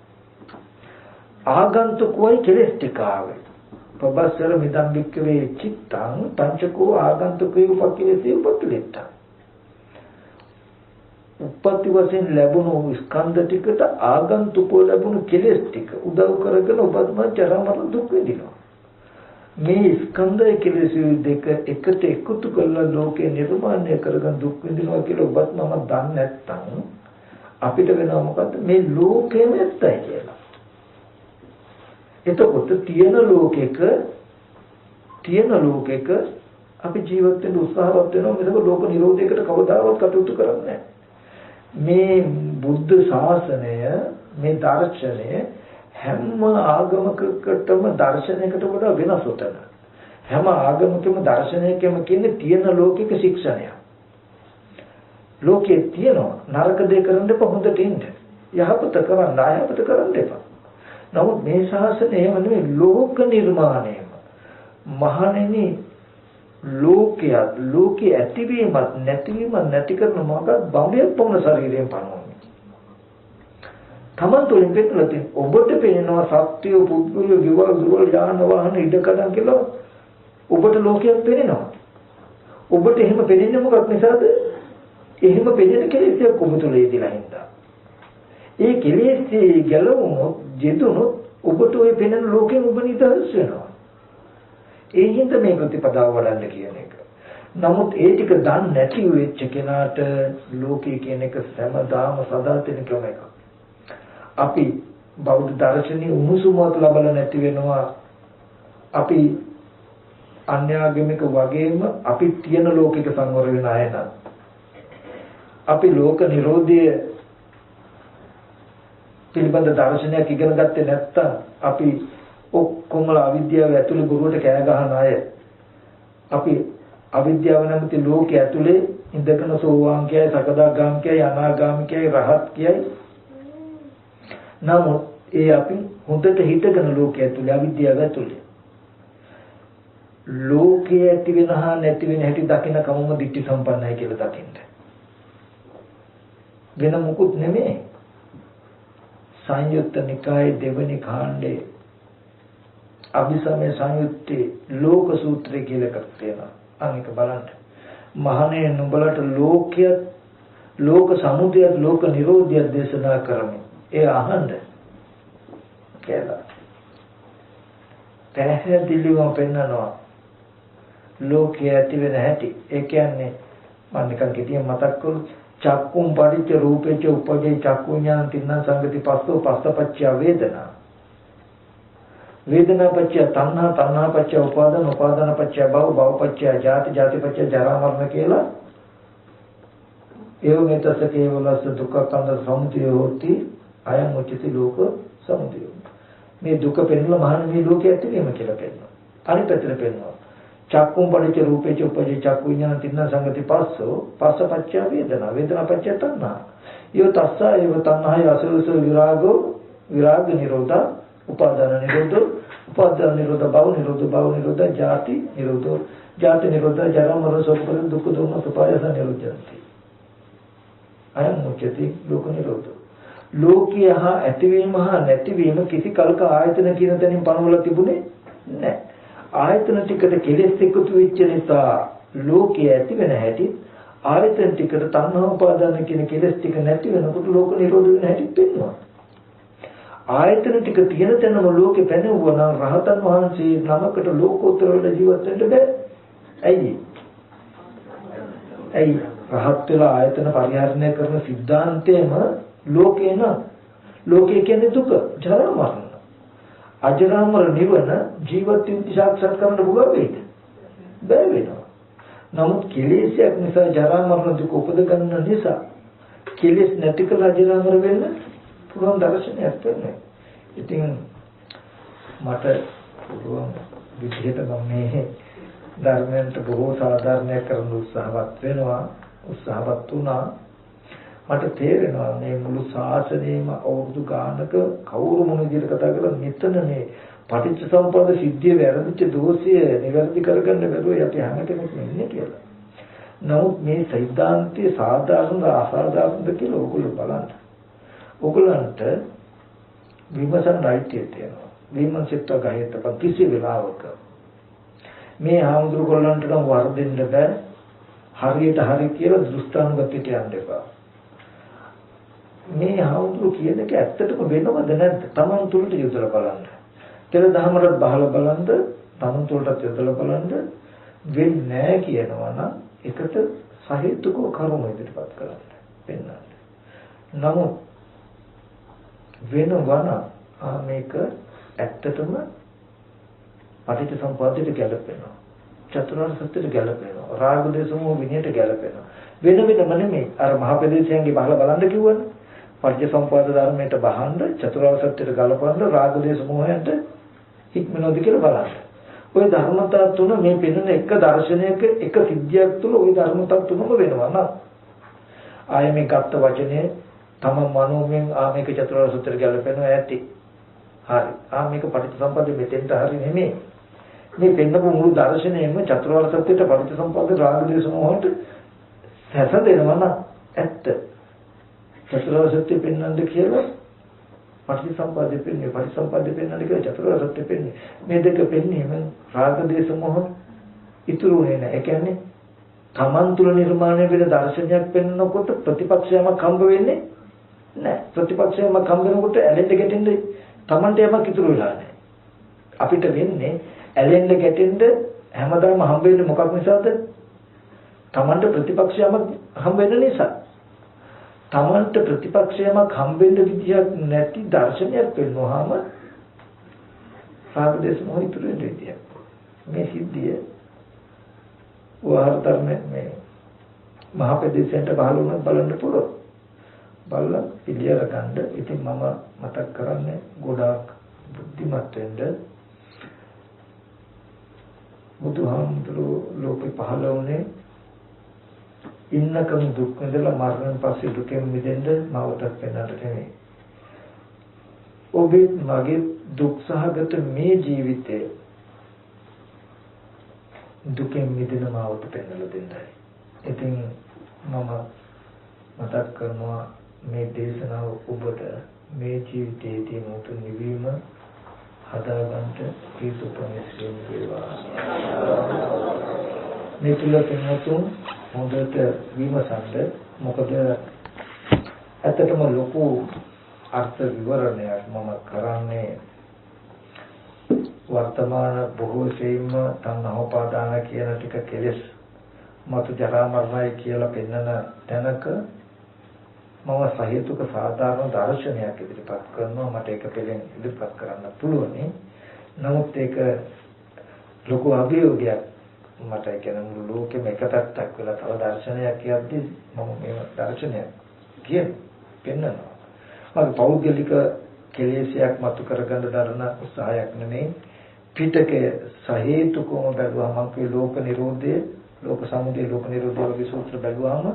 ආගන්තුකෝයි කෙලස් ටික ආවේ. පබස්සර මිදම් වික්කවේ චිත්තං පංචකෝ ආගන්තුකේ උපක්ඛිලේ උපක්ඛිලෙත්තා. උප්පත්ති වශයෙන් ලැබුණු ස්කන්ධ ටිකට ආගන්තුකෝ ලැබුණු කෙලස් ටික උදව් කරගෙන ඔබත්ම ජරා මරණ දුක් විඳිනවා. මේ ස්කන්ධය කෙලස් දෙක එකට එකතු කරලා ලෝකේ නිර්මාණය කරගෙන දුක් විඳිනවා කියලා ඔබත් මම දන්නේ නැත්නම් අපිට වෙනව මොකද්ද? මේ ලෝකෙම ඇත්තයි කියලා. එතකොට තියෙන ලෝකෙක අපි ජීවත් වෙන්න උත්සාහවත් වෙනවා. මේක ලෝක නිරෝධයකට කවදාවත් කටයුතු කරන්නේ නැහැ. මේ බුද්ධ ශාසනය මේ දර්ශනය හැම ආගමකටම දර්ශනයකට වඩා වෙනස් උතන. හැම ආගමකම දර්ශනයකම කියන්නේ තියෙන ලෝකික ශික්ෂණය. ලෝකේ තියෙනවා නරක දේ කරන්න එපා හොඳට ඉන්න. යහපත කරන්න අයහපත කරන්න එපා. නමුත් මේ ශාසනය එහෙම නෙවෙයි ලෝක නිර්මාණයම. මහණෙනි ලෝකයේ ඇතිවීමත් නැතිවීමත් නැති කරන මොකක්ද බඹයක් පොණ ශරීරයෙන් පනවන්නේ. තමන් තුළින් පෙන්නලා තියෙන ඔබට පේනවා සත්‍ය පුද්ගලය විවල් දුවල් යාන වාහන ඉඩකඩම් කියලා ඔබට ලෝකයක් පේනවා. ඔබට එහෙම පේන්නේ මොකක් නිසාද? එහෙම පේන කෙලෙස්යක් ඔබ තුළ ඉඳලා හින්දා. ඒ කෙලෙස් ගැලවුණොත් ජීතුනොත් ඔබට ওই පේන ලෝකෙම ඔබ නිදහස් වෙනවා. ඒ හින්දා මේ ප්‍රතිපදාව වඩන්න කියන එක. නමුත් ඒ ටික දන්නේ නැති වෙච්ච කෙනාට ලෝකය කියන එක සෑමදාම සදාතනිකම එකක්. අපි බෞද්ධ දර්ශනීය උණුසුමක් ලබලා නැති වෙනවා. අපි අන්‍යාගමික වගේම අපි තියෙන ලෝකික සංවර වෙන අය නම් අපි ලෝක නිරෝධය පිළිබඳ දර්ශනයක් ඉගෙන ගත්තේ නැත්නම් අපි ඔක්කොම අවිද්‍යාව ඇතුළේ ගුරුවට කෑ ගහන අය. අපි අවිද්‍යාව නැමැති ලෝකයේ ඇතුළේ ඉඳගෙන සෝවාන් කියයි, සකදාගාම කියයි, අනාගාම කියයි, රහත් කියයි. නමුත් ඒ අපි හොඳට හිතගෙන ලෝකයේ ඇතුළේ අවිද්‍යාව ඇතුළේ ලෝකයේ ඇති වෙන හා නැති වෙන හැටි දකින කමම දිට්ඨි සම්පන්නයි කියලා දකින්න. වෙන මොකුත් නෙමෙයි. සංයුත්ත නිකායේ දෙවෙනි කාණ්ඩේ අභිසමය සංයුත්තේ ලෝක සූත්‍රය කියලා එකක් තියෙනවා. අනික බලන්න. මහණේ නුඹලට ලෝකයේ ලෝක සමුදය ලෝක නිරෝධය දේශනා කරමි. ඒ අහන්න කියලා. පැහැදිලිව පෙන්නනවා. ලෝකයේ ඇති වෙන හැටි. ඒ කියන්නේ මම නිකන් කිතිය මතක් කළොත් චක්කුම් පටිච්ච රූපේච උපජේ චක්කු ඥාන තින්න සංගති පස්සෝ පස්සපච්චය වේදනා. වේදනා පච්චය තණ්හා තණ්හා පච්චය උපාදාන උපාදාන පච්චය භව භව පච්චය ජාති ජාති පච්චය ජරා මරණ කියලා ඒව මෙතස කේවලස්ස දුක්ඛ කන්ද සමුදය හොති අයං උච්චති ලෝක සමුදය. මේ දුක පෙන්නලා මහණ මේ ලෝකයේ ඇතිවීම කියලා පෙන්නනවා. අනිත් පැත්තට පෙන්නනවා. චක්කුම් පටිච්ච රූපේච උපජේ චක්කු විඥාන තින්න සංගති පස්සෝ පස්සපච්චය වේදනා වේදනා පච්චය තණ්හා. යෝ තස්සා ඒව තණ්හාය අසලස විරාගෝ විරාග නිරෝධා උපාදාන නිරෝධෝ උපාදාන නිරෝධ භව නිරෝධ භව නිරෝධ ජාති නිරෝධෝ ජාති නිරෝධ ජරා මරණ ශෝක දුක්ඛ දෝමන සුපායස නිරෝධයන්ති. අයං මුච්චති ලෝක නිරෝධෝ. ලෝකීය හා ඇතිවීම හා නැතිවීම කිසි කලක ආයතන කියන තැනින් පනවලා තිබුණේ නැහැ. ආයතන ටිකට කෙලෙස් එකතු වෙච්ච නිසා ලෝකයේ ඇති වෙන හැටි ආයතන ටිකට තණ්හා උපාදාන කියන කෙලෙස් ටික නැති වෙනකොට ලෝක නිරෝධ වෙන හැටි පෙන්වනවා. ආයතන ටික තියෙන තැනම ලෝකේ පැනෙවුවා නම් රහතන් වහන්සේ නමකට ලෝකෝත්තර වල ජීවත් වෙන්න බෑ. ඇයි? ඇයි රහත් වෙලා ආයතන පරිහරණය කරන සිද්ධාන්තයම ලෝකේන ලෝකේ කියන්නේ දුක ජරා මරණ අජරාමර නිවන ජීවත් වෙන්න සාක්ෂාත් කරන්න පුළුවන් වෙයිද බැහැ වෙනවා නමුත් කෙලෙසයක් නිසා ජරා මරණ දුක උපද ගන්න නිසා කෙලෙස් නැති කළ අජරාමර වෙන්න පුළුවන් දර්ශනයක් වෙන්නේ ඉතින් මට පුළුවන් විදිහට මම මේ ධර්මයට බොහෝ සාධාරණයක් කරන්න උත්සාහවත් වුණා මට තේරෙනවා මේ මුළු ශාසනයම අවුරුදු ගානක කවුරු මොන විදිහට කතා කරලා මෙතන මේ පටිච්චසමුප්පාද සිද්ධිය වැරදිච්ච දෝෂය නිවැරදි කරගන්න බැරුව අපි හැම කෙනෙක්ම ඉන්නේ කියලා. නමුත් මේ සෛද්ධාන්තයේ සාධාරණ අසාධාරණද කියලා ඕගොල්ලෝ බලන්න. ඕගොල්ලන්ට විමසන්න අයිතිය තියෙනවා. විමසිතව ගහයට කිසි වෙලාවක මේ ආමුදුරු කොල්ලන්ට නම් වර්ධෙන්න බෑ. හරියට හරි කියලා දෘෂ්ටානුගතයට යන්න එපා. මේ ආමුදුරු කියන එක ඇත්තටම වෙනවද නැද්ද? Taman තුලට යොදලා බලන්න. තෙල දහමකට බහලා බලන්න, Taman තුලට යොදලා බලන්න වෙන්නේ නැහැ කියනවා නම් එකට සහේතුකව කරුණු ඉදිරිපත් කරන්න. වෙන්නන්න. නමුත් වෙනවන මේක ඇත්තටම පටිච්චසමුප්පාදයට ගැලපෙනවා. චතුරාර්ය සත්‍යයට ගැලපෙනවා. රාග දේශ මොහ විනයට ගැලපෙනවා. වෙන වෙනම නෙමෙයි. අර මහ ප්‍රදේශයන්ගේ බහලා බලන්න කිව්වනේ. පටිච්චසමුප්පාද ධර්මයට බහන්න චතුරාර්ය සත්‍යයට ගලපන්න රාග දේශ මොහයන්ට හික්මනෝද කියලා බලන්න. ওই ධර්මතා තුන මේ පෙනෙන එක දර්ශනයක එක සිද්ධියක් තුළ ওই ධර්මතා තුනම වෙනවා නේද? ආයේ මේ ගත්ත වචනේ තම මනෝමයෙන් මේක චතුරාර්ය සත්‍යයට ගැලපෙනවා ඇති. හරි. මේක පටිච්චසමුප්පාදෙ මෙතෙන්ට හරි නෙමෙයි. මේ පෙන්නපු මුළු දර්ශනයෙම චතුරාර්ය සත්‍යයට පටිච්චසමුප්පාද රාග දේශ මොහොත හැසදෙනවා නම් ඇත්ත. චතුරාර්ය සත්‍ය පෙන්වන්න කියලා පටිච්චසමුප්පාදෙ පෙන්වන්නේ පටිච්චසමුප්පාදෙ පෙන්වන්න කියලා චතුරාර්ය සත්‍ය පෙන්වන්නේ. මේ දෙක පෙන්වීම රාග දේශ මොහොත ඉතුරු වෙන්නේ නැහැ. ඒ කියන්නේ තමන් තුළ නිර්මාණය වෙන දර්ශනයක් පෙන්වනකොට ප්‍රතිපක්ෂයමක් හම්බ වෙන්නේ නැහැ. ප්‍රතිපක්ෂයමක් හම්බ වෙනකොට ඇලෙන්න ගැටෙන්න තමන්ට යමක් ඉතුරු වෙලා නැහැ. අපිට වෙන්නේ ඇලෙන්න ගැටෙන්න හැමදාම හම්බ වෙන්නේ මොකක් නිසාද? තමන්ට ප්‍රතිපක්ෂයමක් හම්බ වෙන නිසා. තමන්ට ප්‍රතිපක්ෂයමක් හම්බ වෙන්න විදියක් නැති දර්ශනයක් පෙන්වුවාම රාග දේශ මොහ ඉතුරු වෙන විදිය. මේ සිද්ධිය වහතරනේ මේ මහ ප්‍රදේශයට බහල වුණත් බලන්න පුළුවන්. බලලා පිළියර ගන්න. ඉතින් මම මතක් කරන්නේ ගොඩාක් බුද්ධිමත් වෙන්න. බුදුහාමුදුරුවෝ ලෝකෙ පහළ වුණේ ඉන්නකම් දුක් විඳලා මරණයෙන් පස්සේ දුකෙන් මිදෙන්න මවටත් වෙනට නෙමෙයි. ඔබේ මගේ දුක් සහගත මේ ජීවිතේ දුකෙන් මිදෙන මවට පෙන්වලා දෙන්නයි. ඉතින් මම මතක් කරනවා මේ දේශනාව ඔබට මේ ජීවිතයේදී මුතු නිවීම හදාගන්න කීතුපනිස්යෙන් වේවා. මේ තුල කෙනෙකුන් හොඳට විමසන්න. මොකද ඇත්තටම ලොකු අර්ථ විවරණයක් මම කරන්නේ වර්තමාන බොහෝ සෙයින්ම තණ්හෝපාදාන කියන ටික කෙලෙස් මතු ජරා මරණයි කියලා පෙන්වන තැනක මම සහේතුක සාධාරණ දර්ශනයක් ඉදිරිපත් කරනවා. මට ඒක පිළිෙන් ඉදිරිපත් කරන්න පුළුවනි. නමුත් ඒක ලොකු අභියෝගයක්. මට කියන මුළු ලෝකෙම එක පැත්තක් වෙලා තව දර්ශනයක් කියද්දී මම මේ දර්ශනයක් පෙන්වනවා. මගේ පෞද්ගලික කෙලෙසයක් මතු කරගන්න දරන උත්සාහයක් නෙමෙයි. පිටකයේ සහේතුකම බැලුවම අපේ ලෝක නිරෝධය, ලෝක සමුදය, ලෝක නිරෝධය වගේ සූත්‍ර බැලුවම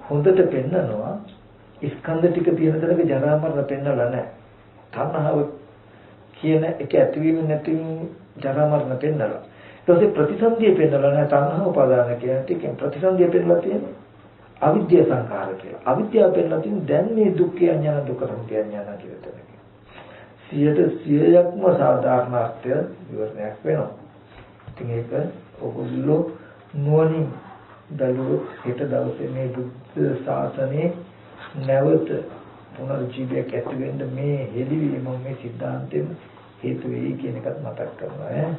හොඳට පෙන්නනවා ස්කන්ධ ටික තියෙන තැනක ජරා මරණ පෙන්නලා නැහැ. තණ්හාව කියන එක ඇතිවීම නැතිවීම ජරා මරණ පෙන්නලා. ඊට පස්සේ ප්‍රතිසන්දිය පෙන්නලා නැහැ. තණ්හාව උපාදාන කියන ටිකෙන් ප්‍රතිසන්දිය පෙන්නලා තියෙන්නේ අවිද්‍යා සංඛාර කියලා. අවිද්‍යාව පෙන්නලා තියෙන්නේ දැන් මේ දුක්ඛය ඥාන දුක්ඛ සමුදය ඥාන කියන තැනක. 100%ක්ම සාධාරණ අර්ථය විවරණයක් වෙනවා. ඉතින් ඒක ඔගොල්ලෝ නුවණින් බැලුවොත් හෙට දවසේ මේ බුද්ධ ශාසනයේ නැවත පුනරුජීවයක් ඇති වෙන්න මේ හෙළිවීම මේ සිද්ධාන්තෙම හේතු වෙයි කියන එකත් මතක් කරනවා ඈ.